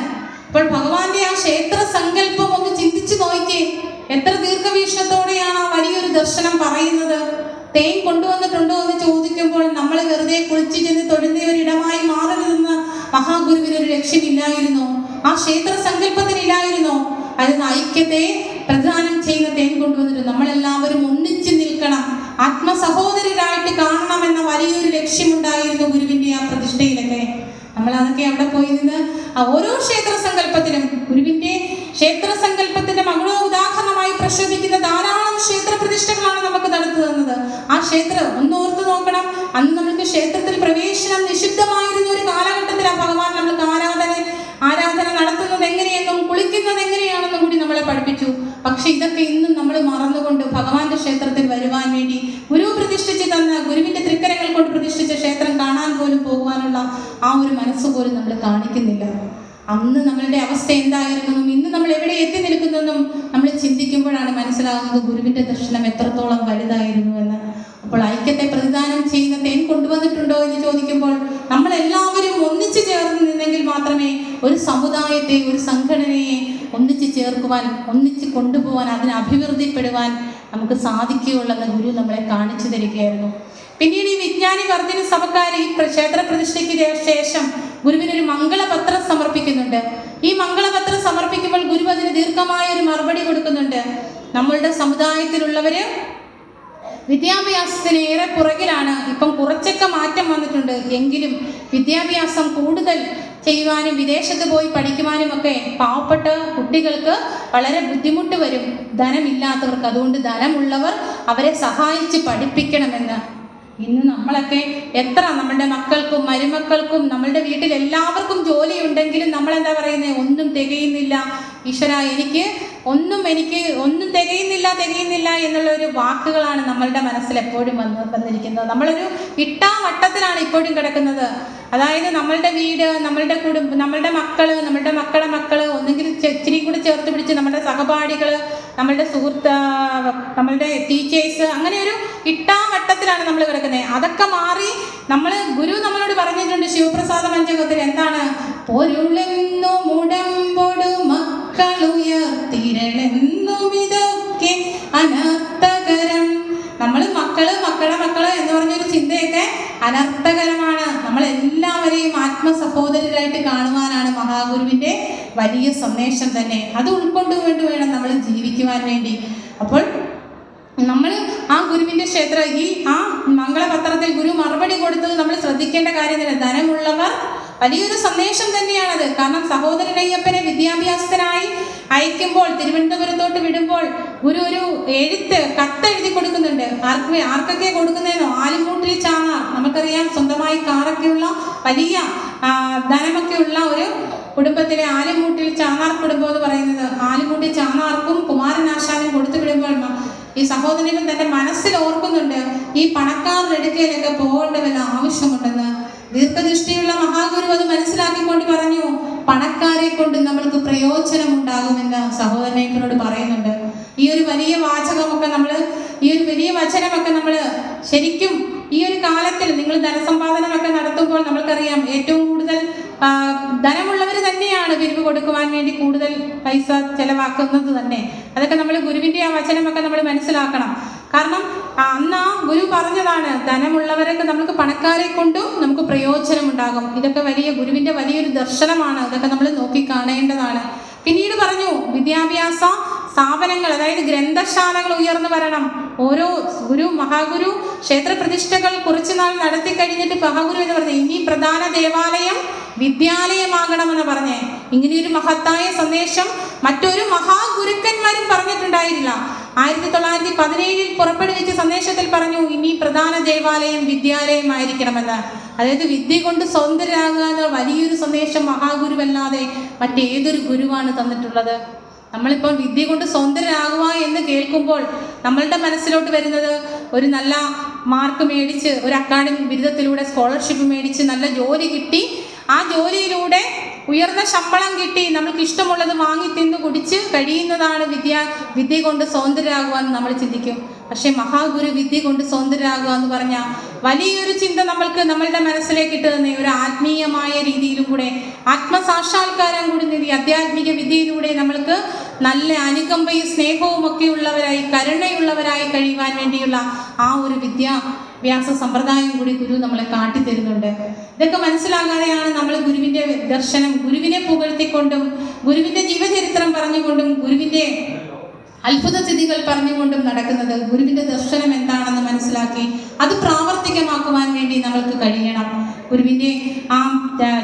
അപ്പോൾ ഭഗവാന്റെ ആ ക്ഷേത്ര സങ്കല്പം ഒന്ന് ചിന്തിച്ചു നോക്കിയേ. എത്ര ദീർഘവീക്ഷണത്തോടെയാണ് ആ വലിയൊരു ദർശനം പറയുന്നത്. തേൻ കൊണ്ടുവന്നിട്ടുണ്ടോ എന്ന് ചോദിക്കുമ്പോൾ നമ്മൾ വെറുതെ കുളിച്ചു ചെന്ന് തൊഴുന്ന ഒരിടമായി മാറരുതെന്ന് മഹാഗുരുവിനൊരു ലക്ഷ്യമില്ലായിരുന്നു. ആ ക്ഷേത്ര സങ്കല്പത്തിനില്ലായിരുന്നോ? അതിന് ഐക്യത്തെ പ്രദാനം ചെയ്യുന്ന തേൻ കൊണ്ടുവന്നിട്ട് നമ്മളെല്ലാവരും ഒന്നിച്ചു നിൽക്കണം, ആത്മസഹോദരരായിട്ട് കാണണമെന്ന വലിയൊരു ലക്ഷ്യമുണ്ടായിരുന്നു ഗുരുവിൻ്റെ ആ പ്രതിഷ്ഠയിലൊക്കെ. നമ്മളതൊക്കെ അവിടെ പോയി നിന്ന് ഓരോ ക്ഷേത്ര സങ്കല്പത്തിലും ഗുരുവിൻ്റെ ക്ഷേത്ര സങ്കല്പത്തിൻ്റെ മകളോ ക്ഷേത്രം ഒന്നോർത്ത് നോക്കണം. അന്ന് നമുക്ക് ക്ഷേത്രത്തിൽ പ്രവേശനം നിഷിദ്ധമായിരുന്ന ഒരു കാലഘട്ടത്തിലാണ് ഭഗവാൻ നമ്മൾക്ക് ആരാധന നടത്തുന്നത് എങ്ങനെയെന്നും കുളിക്കുന്നത് എങ്ങനെയാണെന്നും കൂടി നമ്മളെ പഠിപ്പിച്ചു. പക്ഷെ ഇതൊക്കെ ഇന്നും നമ്മൾ മറന്നുകൊണ്ട് ഭഗവാന്റെ ക്ഷേത്രത്തിൽ വരുവാൻ വേണ്ടി ഗുരു പ്രതിഷ്ഠിച്ച് തന്ന ഗുരുവിന്റെ തൃക്കരങ്ങൾ കൊണ്ട് പ്രതിഷ്ഠിച്ച ക്ഷേത്രം കാണാൻ പോലും പോകുവാനുള്ള ആ ഒരു മനസ്സ് പോലും നമ്മൾ കാണിക്കുന്നില്ല. അന്ന് നമ്മളുടെ അവസ്ഥ എന്തായിരുന്നെന്നും ഇന്ന് നമ്മൾ എവിടെ എത്തി നിൽക്കുന്നെന്നും നമ്മൾ ചിന്തിക്കുമ്പോഴാണ് മനസ്സിലാകുന്നത് ഗുരുവിന്റെ ദർശനം എത്രത്തോളം വലുതായിരുന്നു എന്ന്. അപ്പോൾ ഐക്യത്തെ പ്രതിദാനം ചെയ്യുന്ന തേൻ കൊണ്ടുവന്നിട്ടുണ്ടോ എന്ന് ചോദിക്കുമ്പോൾ നമ്മളെല്ലാവരും ഒന്നിച്ചു ചേർന്ന് നിന്നെങ്കിൽ മാത്രമേ ഒരു സമുദായത്തെ, ഒരു സംഘടനയെ ഒന്നിച്ചു ചേർക്കുവാൻ, ഒന്നിച്ച് കൊണ്ടുപോകാൻ, അതിനെ അഭിവൃദ്ധിപ്പെടുവാൻ നമുക്ക് സാധിക്കുകയുള്ളെന്ന് ഗുരു നമ്മളെ കാണിച്ചു തരികയായിരുന്നു. പിന്നീട് ഈ വിജ്ഞാനി വർദ്ധിന സഭക്കാർ ഈ ക്ഷേത്ര പ്രതിഷ്ഠയ്ക്ക് ശേഷം ഗുരുവിനൊരു മംഗളപത്രം സമർപ്പിക്കുന്നുണ്ട്. ഈ മംഗളപത്രം സമർപ്പിക്കുമ്പോൾ ഗുരു അതിന് ദീർഘമായ ഒരു മറുപടി കൊടുക്കുന്നുണ്ട്. നമ്മളുടെ സമുദായത്തിലുള്ളവര് വിദ്യാഭ്യാസത്തിന് ഏറെ പുറകിലാണ്. ഇപ്പം കുറച്ചൊക്കെ മാറ്റം വന്നിട്ടുണ്ട്. എങ്കിലും വിദ്യാഭ്യാസം കൂടുതൽ ചെയ്യുവാനും വിദേശത്ത് പോയി പഠിക്കുവാനും ഒക്കെ പാവപ്പെട്ട കുട്ടികൾക്ക് വളരെ ബുദ്ധിമുട്ട് വരും, ധനമില്ലാത്തവർക്ക്. അതുകൊണ്ട് ധനമുള്ളവർ അവരെ സഹായിച്ച് പഠിപ്പിക്കണമെന്ന്. ഇന്ന് നമ്മളൊക്കെ എത്ര നമ്മളുടെ മക്കൾക്കും മരുമക്കൾക്കും നമ്മളുടെ വീട്ടിൽ എല്ലാവർക്കും ജോലി ഉണ്ടെങ്കിലും നമ്മളെന്താ പറയുന്നത്, ഒന്നും തികയുന്നില്ല ഈശ്വര, എനിക്ക് ഒന്നും തികയുന്നില്ല എന്നുള്ള ഒരു വാക്കുകളാണ് നമ്മളുടെ മനസ്സിൽ എപ്പോഴും വന്നിരിക്കുന്നത്. നമ്മളൊരു ഇട്ടാവട്ടത്തിലാണ് ഇപ്പോഴും കിടക്കുന്നത്. അതായത് നമ്മളുടെ വീട്, നമ്മളുടെ കുടുംബം, നമ്മളുടെ മക്കള്, നമ്മളുടെ മക്കള് ഒന്നെങ്കിലും ഇച്ചിരി കൂടി ചേർത്ത് പിടിച്ച് നമ്മുടെ സഹപാഠികള്, നമ്മളുടെ സുഹൃത്ത്, നമ്മളുടെ ടീച്ചേഴ്സ്, അങ്ങനെ ഒരു ഇട്ടാവട്ടത്തിലാണ് നമ്മൾ കിടക്കുന്നത്. അതൊക്കെ മാറി ഗുരു നമ്മളോട് പറഞ്ഞിട്ടുണ്ട് ശിവപ്രസാദ പഞ്ചകത്തിൽ എന്താണ്, പൊരുളെന്നു മുടമ്പൊടു മക്കളുയർത്തിരളെന്നും ഇതൊക്കെ അനർത്ഥകരം. നമ്മൾ മക്കള് എന്ന് പറഞ്ഞൊരു ചിന്തയൊക്കെ അനർത്ഥകരമാണ്. നമ്മളെല്ലാവരെയും ആത്മസഹോദരരായിട്ട് കാണുവാനാണ് മഹാഗുരുവിന്റെ വലിയ സന്ദേശം തന്നെ. അത് ഉൾക്കൊണ്ടുകൊണ്ട് വേണം നമ്മൾ ജീവിക്കുവാൻ വേണ്ടി. അപ്പോൾ നമ്മൾ ആ ഗുരുവിന്റെ ആ മംഗളപത്രത്തിൽ ഗുരു മറുപടി കൊടുത്തത് നമ്മൾ ശ്രദ്ധിക്കേണ്ട കാര്യം തന്നെ. ധനമുള്ളവർ വലിയൊരു സന്ദേശം തന്നെയാണത്. കാരണം സഹോദരനയ്യപ്പനെ വിദ്യാഭ്യാസത്തിനായി അയക്കുമ്പോൾ, തിരുവനന്തപുരത്തോട്ട് വിടുമ്പോൾ ഗുരു ഒരു കത്തെഴുതി കൊടുക്കുന്നുണ്ട്. ആർക്കൊക്കെ കൊടുക്കുന്നതെന്നോ, ആലിമൂട്ടിൽ ചാങ്ങാർ, നമുക്കറിയാം സ്വന്തമായി കാറൊക്കെയുള്ള വലിയ ധനമൊക്കെ ഉള്ള ഒരു കുടുംബത്തിലെ ആലിമൂട്ടിൽ ചാങ്ങാർ കുടുംബം എന്ന് പറയുന്നത്, ആലിമൂട്ടിൽ ചാങ്ങാർക്കും കുമാരനാശാനും കൊടുത്തു വിടുമ്പോൾ ഈ സഹോദരനും തന്റെ മനസ്സിൽ ഓർക്കുന്നുണ്ട്, ഈ പണക്കാരുടെ അടുക്കലൊക്കെ പോകേണ്ട വല്ല ആവശ്യമുണ്ടെന്ന്. ദീർഘദൃഷ്ടിയുള്ള മഹാഗുരു അത് മനസ്സിലാക്കിക്കൊണ്ട് പറഞ്ഞു, പണക്കാരെ കൊണ്ട് നമ്മൾക്ക് പ്രയോജനം ഉണ്ടാകുമെന്ന് സഹോദരനോട് പറയുന്നുണ്ട്. ഈ ഒരു വലിയ വാചകമൊക്കെ ഈ ഒരു വലിയ വചനമൊക്കെ ശരിക്കും ഈ ഒരു കാലത്തിൽ നിങ്ങൾ ധനസമ്പാദനമൊക്കെ നടത്തുമ്പോൾ നമ്മൾക്കറിയാം ഏറ്റവും കൂടുതൽ ധനമുള്ളവർ തന്നെയാണ് പിരിവ് കൊടുക്കുവാൻ വേണ്ടി കൂടുതൽ പൈസ ചെലവാക്കുന്നത് തന്നെ. അതൊക്കെ നമ്മൾ ഗുരുവിന്റെ ആ വചനമൊക്കെ നമ്മൾ മനസ്സിലാക്കണം. കാരണം അന്ന് ആ ഗുരു പറഞ്ഞതാണ്, ധനമുള്ളവരൊക്കെ നമുക്ക് പണക്കാരെ കൊണ്ടും നമുക്ക് പ്രയോജനം ഉണ്ടാകും. ഇതൊക്കെ ഗുരുവിന്റെ വലിയൊരു ദർശനമാണ്. ഇതൊക്കെ നമ്മൾ നോക്കി കാണേണ്ടതാണ്. പിന്നീട് പറഞ്ഞു, വിദ്യാഭ്യാസ സ്ഥാപനങ്ങൾ, അതായത് ഗ്രന്ഥശാലകൾ ഉയർന്നു വരണം. ഓരോ മഹാഗുരു ക്ഷേത്ര പ്രതിഷ്ഠകൾ കുറച്ചുനാൾ നടത്തി കഴിഞ്ഞിട്ട് മഹാഗുരു എന്ന് പറഞ്ഞു, ഇനി പ്രധാന ദേവാലയം വിദ്യാലയമാകണമെന്ന് പറഞ്ഞേ. ഇങ്ങനെയൊരു മഹത്തായ സന്ദേശം മറ്റൊരു മഹാഗുരുക്കന്മാരും പറഞ്ഞിട്ടുണ്ടായില്ല. 1917 പുറപ്പെടുവിച്ച സന്ദേശത്തിൽ പറഞ്ഞു, ഇനി പ്രധാന ദേവാലയം വിദ്യാലയമായിരിക്കണമെന്ന്. അതായത് വിദ്യ കൊണ്ട് സ്വതന്ത്രരാകുക എന്ന വലിയൊരു സന്ദേശം മഹാഗുരുവല്ലാതെ മറ്റേതൊരു ഗുരുവാണ് തന്നിട്ടുള്ളത്? നമ്മളിപ്പോൾ വിദ്യ കൊണ്ട് സ്വതന്ത്രരാകുക എന്ന് കേൾക്കുമ്പോൾ നമ്മളുടെ മനസ്സിലോട്ട് വരുന്നത് ഒരു നല്ല മാർക്ക് മേടിച്ച്, ഒരു അക്കാഡമിക് ബിരുദത്തിലൂടെ സ്കോളർഷിപ്പ് മേടിച്ച് നല്ല ജോലി കിട്ടി, ആ ജോലിയിലൂടെ ഉയർന്ന ശമ്പളം കിട്ടി നമ്മൾക്ക് ഇഷ്ടമുള്ളത് വാങ്ങി തിന്നു കുടിച്ച് കഴിയുന്നതാണ് വിദ്യ കൊണ്ട് സ്വതന്ത്രരാകുവാൻ നമ്മൾ ചിന്തിക്കും. പക്ഷെ മഹാഗുരു വിദ്യ കൊണ്ട് സ്വതന്ത്രരാകുക എന്ന് പറഞ്ഞാൽ വലിയൊരു ചിന്ത നമ്മളുടെ മനസ്സിലേക്ക് ഇട്ടുതന്നെ ഒരു ആത്മീയമായ രീതിയിലും കൂടെ, ആത്മസാക്ഷാത്കാരം കൂടി നേടി ആധ്യാത്മിക വിദ്യയിലൂടെ നമ്മൾക്ക് നല്ല അനുകമ്പയും സ്നേഹവും ഒക്കെ ഉള്ളവരായി, കരുണയുള്ളവരായി കഴിയുവാൻ വേണ്ടിയുള്ള ആ ഒരു വിദ്യാഭ്യാസ സമ്പ്രദായം കൂടി ഗുരു നമ്മളെ കാട്ടിത്തരുന്നുണ്ട്. ഇതൊക്കെ മനസ്സിലാകാതെയാണ് നമ്മൾ ഗുരുവിന്റെ ദർശനം, ഗുരുവിനെ പുകഴ്ത്തിക്കൊണ്ടും ഗുരുവിന്റെ ജീവചരിത്രം പറഞ്ഞുകൊണ്ടും ഗുരുവിന്റെ അത്ഭുത സ്ഥിതികൾ പറഞ്ഞുകൊണ്ടും നടക്കുന്നത്. ഗുരുവിന്റെ ദർശനം എന്താണെന്ന് മനസ്സിലാക്കി അത് പ്രാവർത്തികമാക്കുവാൻ വേണ്ടി നമ്മൾക്ക് കഴിയണം. ഗുരുവിന്റെ ആ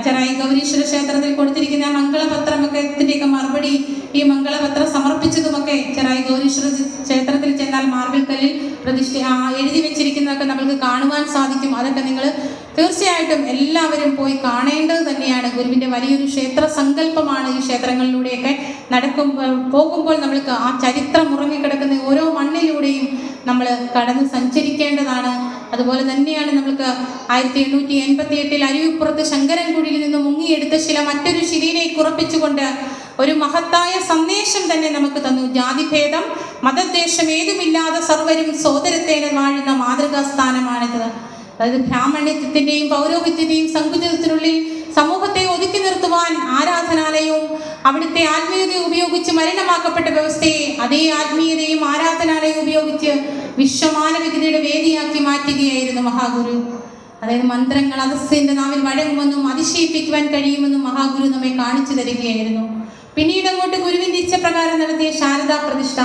ചെറായി ഗൗരീശ്വര ക്ഷേത്രത്തിൽ കൊടുത്തിരിക്കുന്ന മംഗളപത്രമൊക്കെ മറുപടി, ഈ മംഗളപത്രം സമർപ്പിച്ചതുമൊക്കെ ചെറായി ഗൗരീശ്വര ക്ഷേത്രത്തിൽ ചെന്നാൽ മാർബിൾ കല്ലിൽ എഴുതി വെച്ചിരിക്കുന്നതൊക്കെ നമുക്ക് കാണുവാൻ സാധിക്കും. അതൊക്കെ നിങ്ങൾ തീർച്ചയായിട്ടും എല്ലാവരും പോയി കാണേണ്ടത് തന്നെയാണ്. ഗുരുവിൻ്റെ വലിയൊരു ക്ഷേത്ര സങ്കല്പമാണ്. ഈ ക്ഷേത്രങ്ങളിലൂടെയൊക്കെ പോകുമ്പോൾ നമ്മൾക്ക് ആ ചരിത്രം ഉറങ്ങിക്കിടക്കുന്ന ഓരോ മണ്ണിലൂടെയും നമ്മൾ കടന്ന് സഞ്ചരിക്കേണ്ടതാണ്. അതുപോലെ തന്നെയാണ് നമ്മൾക്ക് 1888 അരുവിപ്പുറത്ത് ശങ്കരൻകുടിയിൽ നിന്ന് മുങ്ങിയെടുത്ത ശില മറ്റൊരു ശിലയിലേക്ക് ഉറപ്പിച്ചുകൊണ്ട് ഒരു മഹത്തായ സന്ദേശം തന്നെ നമുക്ക് തന്നു. ജാതിഭേദം മതദ്വേഷം ഏതുമില്ലാതെ സർവരും സോദരത്തേനെ വാഴുന്ന മാതൃകാ സ്ഥാനമാണിത്. അതായത് ബ്രാഹ്മണ്യത്തിൻ്റെയും പൗരോഹിത്യത്തിൻ്റെയും സങ്കുചിതത്തിനുള്ളിൽ സമൂഹത്തെ ഒതുക്കി നിർത്തുവാൻ ആരാധനാലയവും അവിടുത്തെ ആത്മീയത ഉപയോഗിച്ച് മലിനമാക്കപ്പെട്ട വ്യവസ്ഥയെ അതേ ആത്മീയതയും ആരാധനാലയവും ഉപയോഗിച്ച് വിശ്വമാനവികതയുടെ വേദിയാക്കി മാറ്റുകയായിരുന്നു മഹാഗുരു. അതായത് മന്ത്രങ്ങൾ അധസ്യന്റെ നാവിൽ വഴങ്ങുമെന്നും അതിശയിപ്പിക്കുവാൻ കഴിയുമെന്നും മഹാഗുരു നമ്മെ കാണിച്ചു തരികയായിരുന്നു. പിന്നീട് അങ്ങോട്ട് ഗുരുവിന്റെ ഇച്ഛപ്രകാരം നടത്തിയ ശാരദാ പ്രതിഷ്ഠ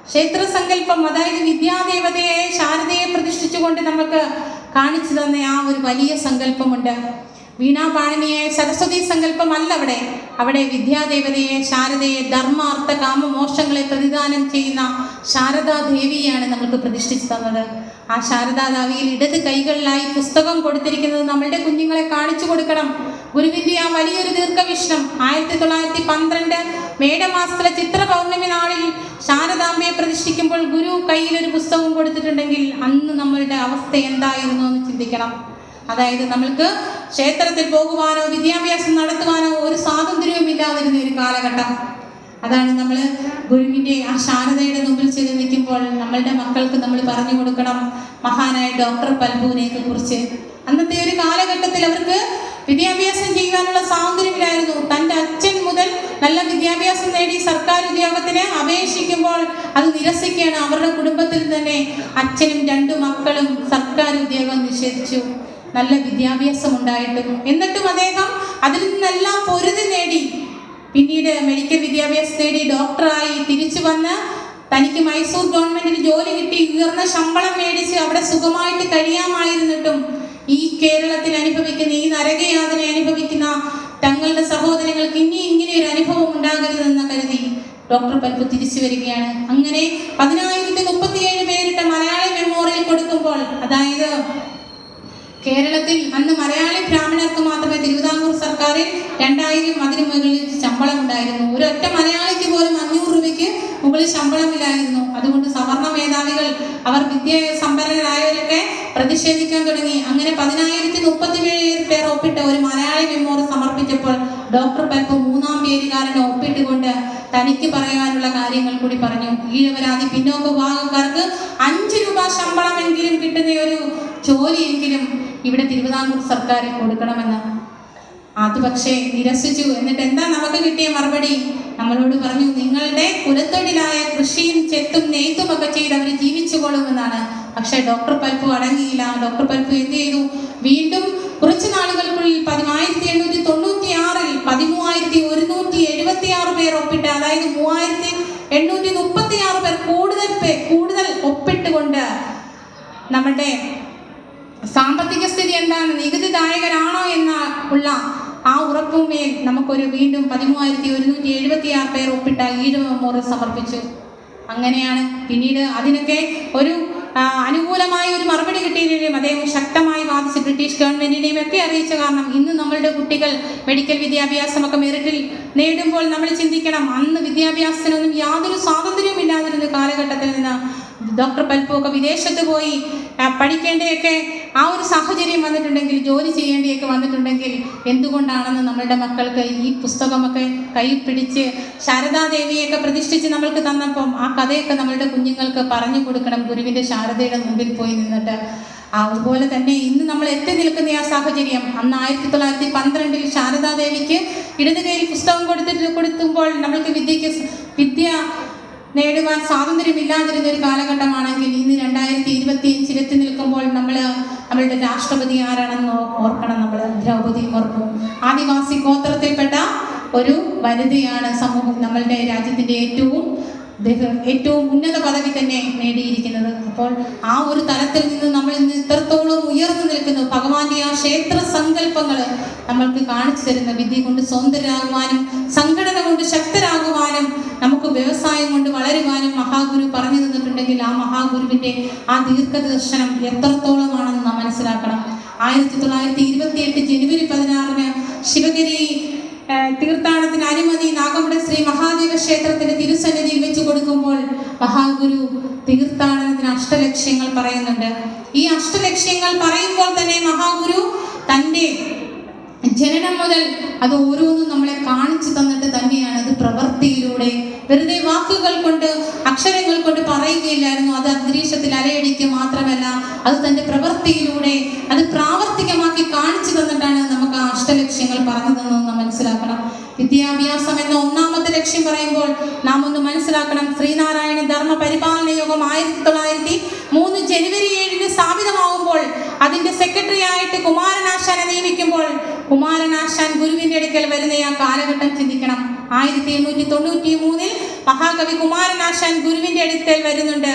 ക്ഷേത്രസങ്കല്പം, അതായത് വിദ്യാദേവതയെ ശാരദയെ പ്രതിഷ്ഠിച്ചുകൊണ്ട് നമുക്ക് കാണിച്ചു തന്ന ആ ഒരു വലിയ സങ്കല്പമുണ്ട്. വീണാപാണിനിയായ സരസ്വതി സങ്കല്പമല്ല അവിടെ വിദ്യാദേവതയെ ശാരദയെ ധർമ്മ അർത്ഥ കാമ മോക്ഷങ്ങളെ പ്രതിദാനം ചെയ്യുന്ന ശാരദാദേവിയാണ് നമുക്ക് പ്രതിഷ്ഠിച്ചു തന്നത്. ആ ശാരദാദേവിയിൽ ഇടത് കൈകളിലായി പുസ്തകം കൊടുത്തിരിക്കുന്നത് നമ്മളുടെ കുഞ്ഞുങ്ങളെ കാണിച്ചു കൊടുക്കണം. ഗുരുവിൻ്റെ ആ വലിയൊരു ദീർഘവീക്ഷണം 1912 മേടമാസത്തിലെ ചിത്ര പൗർണമി നാളിൽ ശാരദാംബയെ പ്രതിഷ്ഠിക്കുമ്പോൾ ഗുരു കയ്യിലൊരു പുസ്തകം കൊടുത്തിട്ടുണ്ടെങ്കിൽ അന്ന് നമ്മളുടെ അവസ്ഥ എന്തായിരുന്നു എന്ന് ചിന്തിക്കണം. അതായത് നമ്മൾക്ക് ക്ഷേത്രത്തിൽ പോകുവാനോ വിദ്യാഭ്യാസം നടത്തുവാനോ ഒരു സ്വാതന്ത്ര്യവും ഇല്ലാതിരുന്ന ഒരു കാലഘട്ടം. അതാണ് നമ്മൾ ഗുരുവിൻ്റെ ആ ശാരദയുടെ മുമ്പിൽ ചെന്ന് നിൽക്കുമ്പോൾ നമ്മളുടെ മക്കൾക്ക് നമ്മൾ പറഞ്ഞു കൊടുക്കണം മഹാനായ ഡോക്ടർ പൽപുവിനെയൊക്കെ കുറിച്ച്. അന്നത്തെ ഒരു കാലഘട്ടത്തിൽ അവർക്ക് വിദ്യാഭ്യാസം ചെയ്യുവാനുള്ള സ്വാതന്ത്ര്യമില്ലായിരുന്നു. തൻ്റെ അച്ഛൻ മുതൽ നല്ല വിദ്യാഭ്യാസം നേടി സർക്കാർ ഉദ്യോഗത്തിന് അപേക്ഷിക്കുമ്പോൾ അത് നിരസിക്കുകയാണ്. അവരുടെ കുടുംബത്തിൽ തന്നെ അച്ഛനും 2 മക്കളും സർക്കാർ ഉദ്യോഗം നിഷേധിച്ചു. നല്ല വിദ്യാഭ്യാസം ഉണ്ടായിട്ടും എന്നിട്ടും അദ്ദേഹം അതിൽ നിന്നെല്ലാം പൊരുതി നേടി പിന്നീട് മെഡിക്കൽ വിദ്യാഭ്യാസം നേടി ഡോക്ടറായി തിരിച്ചു വന്ന് തനിക്ക് മൈസൂർ ഗവൺമെന്റിന് ജോലി കിട്ടി ഉയർന്ന ശമ്പളം മേടിച്ച് അവിടെ സുഖമായിട്ട് കഴിയാമായിരുന്നിട്ടും ഈ കേരളത്തിൽ അനുഭവിക്കുന്ന ഈ നരകയാതന അനുഭവിക്കുന്ന തങ്ങളുടെ സഹോദരങ്ങൾക്ക് ഇനി ഇങ്ങനെ ഒരു അനുഭവം ഉണ്ടാകരുതെന്ന് കരുതി ഡോക്ടർ പൽപു തിരിച്ചു വരികയാണ്. അങ്ങനെ 1037 പേരിട്ട മലയാളി മെമ്മോറിയൽ കൊടുക്കുമ്പോൾ, അതായത് കേരളത്തിൽ അന്ന് മലയാളി ബ്രാഹ്മണർക്ക് മാത്രമേ തിരുവിതാംകൂർ സർക്കാരിൽ 2000 അതിന് മുകളിൽ ശമ്പളം ഉണ്ടായിരുന്നു. ഒരൊറ്റ മലയാളിക്ക് പോലും 500 രൂപയ്ക്ക് മുകളിൽ ശമ്പളമില്ലായിരുന്നു. അതുകൊണ്ട് സവർണ മേധാവികൾ അവർ വിദ്യാസമ്പന്നരായവരൊക്കെ പ്രതിഷേധിക്കാൻ തുടങ്ങി. അങ്ങനെ 1037 പേർ ഒപ്പിട്ട ഒരു മലയാളി മെമ്മോറിയൽ സമർപ്പിച്ചപ്പോൾ ഡോക്ടർ പൽപു 3-ാം പേരുകാരനെ ഒപ്പിട്ടുകൊണ്ട് തനിക്ക് പറയാനുള്ള കാര്യങ്ങൾ കൂടി പറഞ്ഞു. ഈഴവരാതി പിന്നോക്ക വിഭാഗക്കാർക്ക് 5 രൂപ ശമ്പളമെങ്കിലും കിട്ടുന്ന ഒരു ജോലിയെങ്കിലും ഇവിടെ തിരുവിതാംകൂർ സർക്കാരിൽ കൊടുക്കണമെന്ന്. അത് പക്ഷേ നിരസിച്ചു. എന്നിട്ട് എന്താ നമുക്ക് കിട്ടിയ മറുപടി? നമ്മളോട് പറഞ്ഞു, നിങ്ങളുടെ കുലത്തൊഴിലായ കൃഷിയും ചെത്തും നെയ്ത്തും ഒക്കെ ചെയ്ത് അവർ ജീവിച്ചുകൊള്ളുമെന്നാണ്. പക്ഷേ ഡോക്ടർ പൽപു അടങ്ങിയില്ല. ഡോക്ടർ പൽപു എന്ത് ചെയ്തു? വീണ്ടും കുറച്ച് നാളുകൾക്കുള്ളിൽ 1896 13,176 പേർ ഒപ്പിട്ട്, അതായത് 3,836 പേർ കൂടുതൽ ഒപ്പിട്ടുകൊണ്ട് നമ്മുടെ സാമ്പത്തിക സ്ഥിതി എന്താണ്, നികുതിദായകരാണോ എന്ന ഉള്ള ആ ഉറപ്പുമേൽ നമുക്കൊരു വീണ്ടും 13,176 പേർ ഒപ്പിട്ട ഈഴവ മെമ്മോറിയൽ സമർപ്പിച്ചു. അങ്ങനെയാണ് പിന്നീട് അതിനൊക്കെ ഒരു അനുകൂലമായ ഒരു മറുപടി കിട്ടിയതിനെയും അദ്ദേഹം ശക്തമായി വാദിച്ച് ബ്രിട്ടീഷ് ഗവൺമെന്റിനെയും ഒക്കെ അറിയിച്ച കാരണം ഇന്ന് നമ്മളുടെ കുട്ടികൾ മെഡിക്കൽ വിദ്യാഭ്യാസമൊക്കെ മെറിറ്റിൽ നേടുമ്പോൾ നമ്മൾ ചിന്തിക്കണം, അന്ന് വിദ്യാഭ്യാസത്തിനൊന്നും യാതൊരു സ്വാതന്ത്ര്യവും ഇല്ലാതിരുന്ന കാലഘട്ടത്തിൽ നിന്ന് ഡോക്ടർ പൽപു ഒക്കെ വിദേശത്ത് പോയി പഠിക്കേണ്ടയൊക്കെ ആ ഒരു സാഹചര്യം വന്നിട്ടുണ്ടെങ്കിൽ, ജോലി ചെയ്യേണ്ടിയൊക്കെ വന്നിട്ടുണ്ടെങ്കിൽ എന്തുകൊണ്ടാണെന്ന് നമ്മളുടെ മക്കൾക്ക് ഈ പുസ്തകമൊക്കെ കൈ പിടിച്ച് ശാരദാദേവിയൊക്കെ പ്രതിഷ്ഠിച്ച് നമ്മൾക്ക് തന്നപ്പം ആ കഥയൊക്കെ നമ്മളുടെ കുഞ്ഞുങ്ങൾക്ക് പറഞ്ഞു കൊടുക്കണം. ഗുരുവിൻ്റെ ശാരദയുടെ മുമ്പിൽ പോയി നിന്നിട്ട്. അതുപോലെ തന്നെ ഇന്ന് നമ്മൾ എത്തി നിൽക്കുന്ന ആ സാഹചര്യം, അന്ന് 1912 ശാരദാദേവിക്ക് ഇടത് കയ്യിൽ പുസ്തകം കൊടുത്തുമ്പോൾ നമ്മൾക്ക് വിദ്യ നേടുവാൻ സ്വാതന്ത്ര്യമില്ലാതിരുന്ന ഒരു കാലഘട്ടമാണെങ്കിൽ ഇന്ന് 2025 എത്തി നിൽക്കുമ്പോൾ നമ്മളുടെ രാഷ്ട്രപതി ആരാണെന്ന് ഓർക്കണം. നമ്മൾ ദ്രൗപദി മുർമു ആദിവാസി ഗോത്രത്തിൽപ്പെട്ട ഒരു വനിതയാണ് നമ്മളുടെ രാജ്യത്തിൻ്റെ ഏറ്റവും ഉന്നത പദവി തന്നെ നേടിയിരിക്കുന്നത്. അപ്പോൾ ആ ഒരു തലത്തിൽ നിന്ന് നമ്മൾ ഇന്ന് ഇത്രത്തോളം ഉയർന്നു നിൽക്കുന്നു. ഭഗവാന്റെ ആ ക്ഷേത്ര സങ്കല്പങ്ങൾ നമ്മൾക്ക് കാണിച്ചു തരുന്ന വിദ്യ കൊണ്ട് സ്വതന്ത്രരാകുവാനും സംഘടന കൊണ്ട് ശക്തരാകുവാനും വളരുവാനും നമുക്ക് വ്യവസായം കൊണ്ട് വളരുവാനും മഹാഗുരു പറഞ്ഞു തന്നിട്ടുണ്ടെങ്കിൽ ആ മഹാഗുരുവിൻ്റെ ആ ദീർഘദർശനം എത്രത്തോളമാണെന്ന് നാം മനസ്സിലാക്കണം. 1928 ജനുവരി 16 ശിവഗിരി തീർത്ഥാടനത്തിന് അനുമതി നാഗമ്പട ശ്രീ മഹാദേവ ക്ഷേത്രത്തിന്റെ തിരുസന്നിധിയിൽ വെച്ച് കൊടുക്കുമ്പോൾ മഹാഗുരു തീർത്ഥാടനത്തിന് അഷ്ടലക്ഷ്യങ്ങൾ പറയുന്നുണ്ട്. ഈ അഷ്ടലക്ഷ്യങ്ങൾ പറയുമ്പോൾ തന്നെ മഹാഗുരു തൻ്റെ ജനനം മുതൽ അത് ഓരോന്നും നമ്മളെ കാണിച്ചു തന്നിട്ട് തന്നെയാണ് അത് പ്രവൃത്തിയിലൂടെ, വെറുതെ വാക്കുകൾ കൊണ്ട് അക്ഷരങ്ങൾ കൊണ്ട് പറയുകയില്ലായിരുന്നു. അത് അന്തരീക്ഷത്തിൽ അലയടിക്കുക മാത്രമല്ല, അത് തൻ്റെ പ്രവൃത്തിയിലൂടെ അത് പ്രാവർത്തികമാക്കി കാണിച്ചു തന്നിട്ടാണ് നമുക്ക് ആ അഷ്ടലക്ഷ്യങ്ങൾ പറഞ്ഞു തന്നതെന്ന് നാം മനസ്സിലാക്കണം. വിദ്യാഭ്യാസം എന്ന ഒന്നാമത്തെ ലക്ഷ്യം പറയുമ്പോൾ നാം ഒന്ന് മനസ്സിലാക്കണം, ശ്രീനാരായണ ധർമ്മ പരിപാലന യോഗം 1903 ജനുവരി 7 സ്ഥാപിതമാകുമ്പോൾ അതിൻ്റെ സെക്രട്ടറി ആയിട്ട് കുമാരനാശാനെ നിയമിക്കുമ്പോൾ കുമാരനാശാൻ ഗുരുവിൻ്റെ അടുക്കൽ വരുന്ന ആ കാലഘട്ടം ചിന്തിക്കണം. 1893 മഹാകവി കുമാരനാശാൻ ഗുരുവിൻ്റെ അടുക്കൽ വരുന്നുണ്ട്.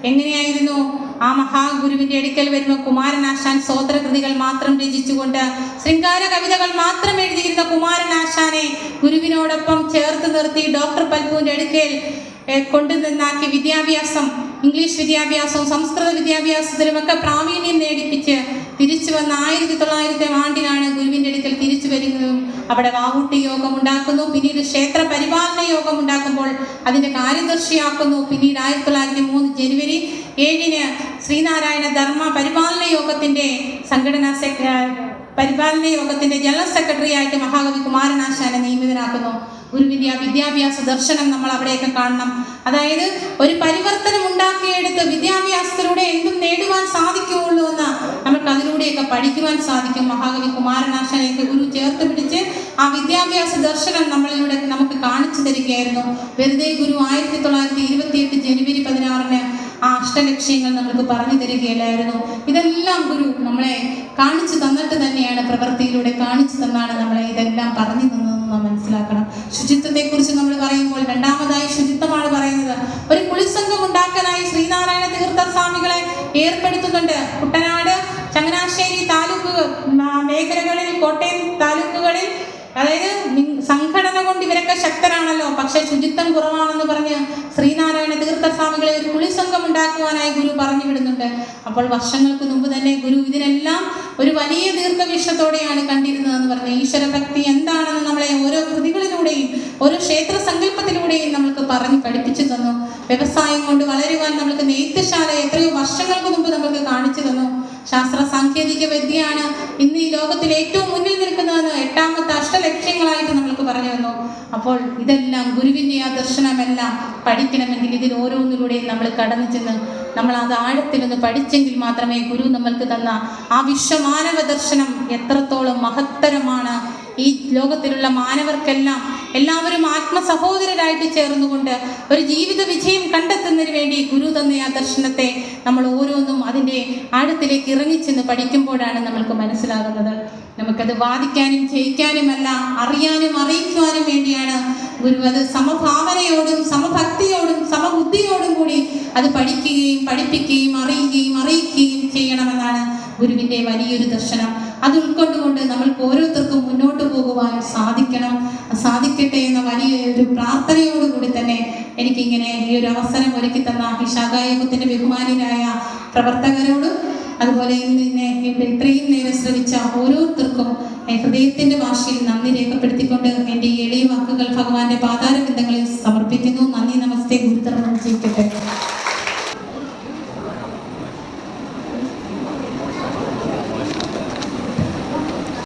എങ്ങനെയായിരുന്നു ആ മഹാഗുരുവിൻ്റെ അടുക്കൽ വരുമ്പോൾ കുമാരനാശാൻ സ്വതന്ത്രകൃതികൾ മാത്രം രചിച്ചുകൊണ്ട് ശൃംഗാര കവിതകൾ മാത്രം എഴുതിയിരുന്ന കുമാരനാശാനെ ഗുരുവിനോടൊപ്പം ചേർത്ത് നിർത്തി ഡോക്ടർ പൽപുവിൻ്റെ അടുക്കൽ കൊണ്ടുനിന്നാക്കി വിദ്യാഭ്യാസം, ഇംഗ്ലീഷ് വിദ്യാഭ്യാസവും സംസ്കൃത വിദ്യാഭ്യാസത്തിലുമൊക്കെ പ്രാവീണ്യം നേടിപ്പിച്ച് തിരിച്ചു വന്ന 1900 ഗുരുവിൻ്റെ അടുക്കൽ തിരിച്ചു വരുന്നതും അവിടെ വാവൂട്ടി യോഗം ഉണ്ടാക്കുന്നു. പിന്നീട് ക്ഷേത്ര പരിപാലന യോഗം ഉണ്ടാക്കുമ്പോൾ അതിൻ്റെ കാര്യദർശിയാക്കുന്നു. പിന്നീട് 1903 ജനുവരി 7 ശ്രീനാരായണ ധർമ്മ പരിപാലന യോഗത്തിൻ്റെ പരിപാലന യോഗത്തിൻ്റെ ജനറൽ സെക്രട്ടറി ആയിട്ട് മഹാകവി കുമാരനാശാനെ നിയമിതനാക്കുന്നു. ഗുരുവിൻ്റെ ആ വിദ്യാഭ്യാസ ദർശനം നമ്മൾ അവിടെയൊക്കെ കാണണം. അതായത് ഒരു പരിവർത്തനം ഉണ്ടാക്കിയെടുത്ത് വിദ്യാഭ്യാസത്തിലൂടെ എന്തും നേടുവാൻ സാധിക്കുകയുള്ളൂ എന്ന് നമുക്ക് അതിലൂടെയൊക്കെ പഠിക്കുവാൻ സാധിക്കും. മഹാകവി കുമാരനാശാനെയൊക്കെ ഗുരു ചേർത്ത് പിടിച്ച് ആ വിദ്യാഭ്യാസ ദർശനം നമ്മളിലൂടെ നമുക്ക് കാണിച്ചു തരികയായിരുന്നു. വെറുതെ ഗുരു 1928 ജനുവരി 16 ആ അഷ്ടലക്ഷ്യങ്ങൾ നമുക്ക് പറഞ്ഞു തരികയില്ലായിരുന്നു. ഇതെല്ലാം ഗുരു നമ്മളെ കാണിച്ചു തന്നിട്ട് തന്നെയാണ്, പ്രവൃത്തിയിലൂടെ കാണിച്ചു തന്നാണ് നമ്മളെ ഇതെല്ലാം പറഞ്ഞു തന്നതെന്ന് നാം മനസ്സിലാക്കണം. ശുചിത്വത്തെക്കുറിച്ച് നമ്മൾ പറയുമ്പോൾ രണ്ടാമതായി ശുചിത്വമാണ് പറയുന്നത്. ഒരു കുളിസംഘം ഉണ്ടാക്കാനായി ശ്രീനാരായണ തീർത്ഥ സ്വാമികളെ ഏർപ്പെടുത്തുന്നുണ്ട്. കുട്ടനാട്, ചങ്ങനാശ്ശേരി താലൂക്ക് മേഖലകളിൽ, കോട്ടയം താലൂക്കുകളിൽ, അതായത് സംഘടന കൊണ്ട് ഇവരൊക്കെ ശക്തരാണല്ലോ, പക്ഷെ ശുചിത്വം കുറവാണെന്ന് പറഞ്ഞ് ശ്രീനാരായണ തീർത്ഥസ്വാമികളെ ഒരു കുളിസംഘം ഉണ്ടാക്കുവാനായി ഗുരു പറഞ്ഞു വിടുന്നുണ്ട്. അപ്പോൾ വർഷങ്ങൾക്ക് മുമ്പ് തന്നെ ഗുരു ഇതിനെല്ലാം ഒരു വലിയ ദീർഘവീക്ഷത്തോടെയാണ് കണ്ടിരുന്നതെന്ന് പറഞ്ഞ് ഈശ്വരഭക്തി എന്താണെന്ന് നമ്മളെ ഓരോ കൃതികളിലൂടെയും ഓരോ ക്ഷേത്ര സങ്കല്പത്തിലൂടെയും നമ്മൾക്ക് പറഞ്ഞ് പഠിപ്പിച്ചു തന്നു. വ്യവസായം കൊണ്ട് വളരുവാൻ നമ്മൾക്ക് നെയ്ത്തുശാല എത്രയോ വർഷങ്ങൾക്ക് മുമ്പ് നമ്മൾക്ക് കാണിച്ചു തന്നു. ശാസ്ത്ര സാങ്കേതിക വിദ്യയാണ് ഇന്ന് ഈ ലോകത്തിൽ ഏറ്റവും മുന്നിൽ നിൽക്കുന്നതെന്ന് 8ാമത്തെ അഷ്ടലക്ഷ്യങ്ങളായിട്ട് നമ്മൾക്ക് പറഞ്ഞു തന്നു. അപ്പോൾ ഇതെല്ലാം ഗുരുവിൻ്റെ ആ ദർശനമെല്ലാം പഠിക്കണമെങ്കിൽ ഇതിൽ ഓരോന്നിലൂടെയും നമ്മൾ കടന്നു ചെന്ന് നമ്മൾ അത് ആഴത്തിലൊന്ന് പഠിച്ചെങ്കിൽ മാത്രമേ ഗുരു നമ്മൾക്ക് തന്ന ആ വിശ്വമാനവ ദർശനം എത്രത്തോളം മഹത്തരമാണ്. ഈ ലോകത്തിലുള്ള മാനവർക്കെല്ലാം എല്ലാവരും ആത്മസഹോദരരായിട്ട് ചേർന്നുകൊണ്ട് ഒരു ജീവിത വിജയം കണ്ടെത്തുന്നതിന് വേണ്ടി ഗുരു തന്ന ആ ദർശനത്തെ നമ്മൾ ഓരോന്നും അതിൻ്റെ ആഴത്തിലേക്ക് ഇറങ്ങിച്ചെന്ന് പഠിക്കുമ്പോഴാണ് നമ്മൾക്ക് മനസ്സിലാകുന്നത്. നമുക്കത് വാദിക്കാനും ജയിക്കാനുമല്ല, അറിയാനും അറിയിക്കുവാനും വേണ്ടിയാണ് ഗുരു അത് സമഭാവനയോടും സമഭക്തിയോടും സമബുദ്ധിയോടും കൂടി അത് പഠിക്കുകയും പഠിപ്പിക്കുകയും അറിയിക്കുകയും ചെയ്യണമെന്നാണ് ഗുരുവിൻ്റെ വലിയൊരു ദർശനം. അത് ഉൾക്കൊണ്ടുകൊണ്ട് നമ്മൾക്ക് ഓരോരുത്തർക്കും മുന്നോട്ട് പോകുവാൻ സാധിക്കട്ടെ എന്ന വലിയൊരു പ്രാർത്ഥനയോടുകൂടി തന്നെ എനിക്കിങ്ങനെ ഈ ഒരു അവസരം ഒരുക്കി തന്ന ഈ ശാഖായോഗത്തിൻ്റെ ബഹുമാനിയായ പ്രവർത്തകരോടും അതുപോലെ ഇന്ന് ഇത്രയും നേരം ശ്രമിച്ച ഓരോരുത്തർക്കും ഹൃദയത്തിൻ്റെ ഭാഷയിൽ നന്ദി രേഖപ്പെടുത്തി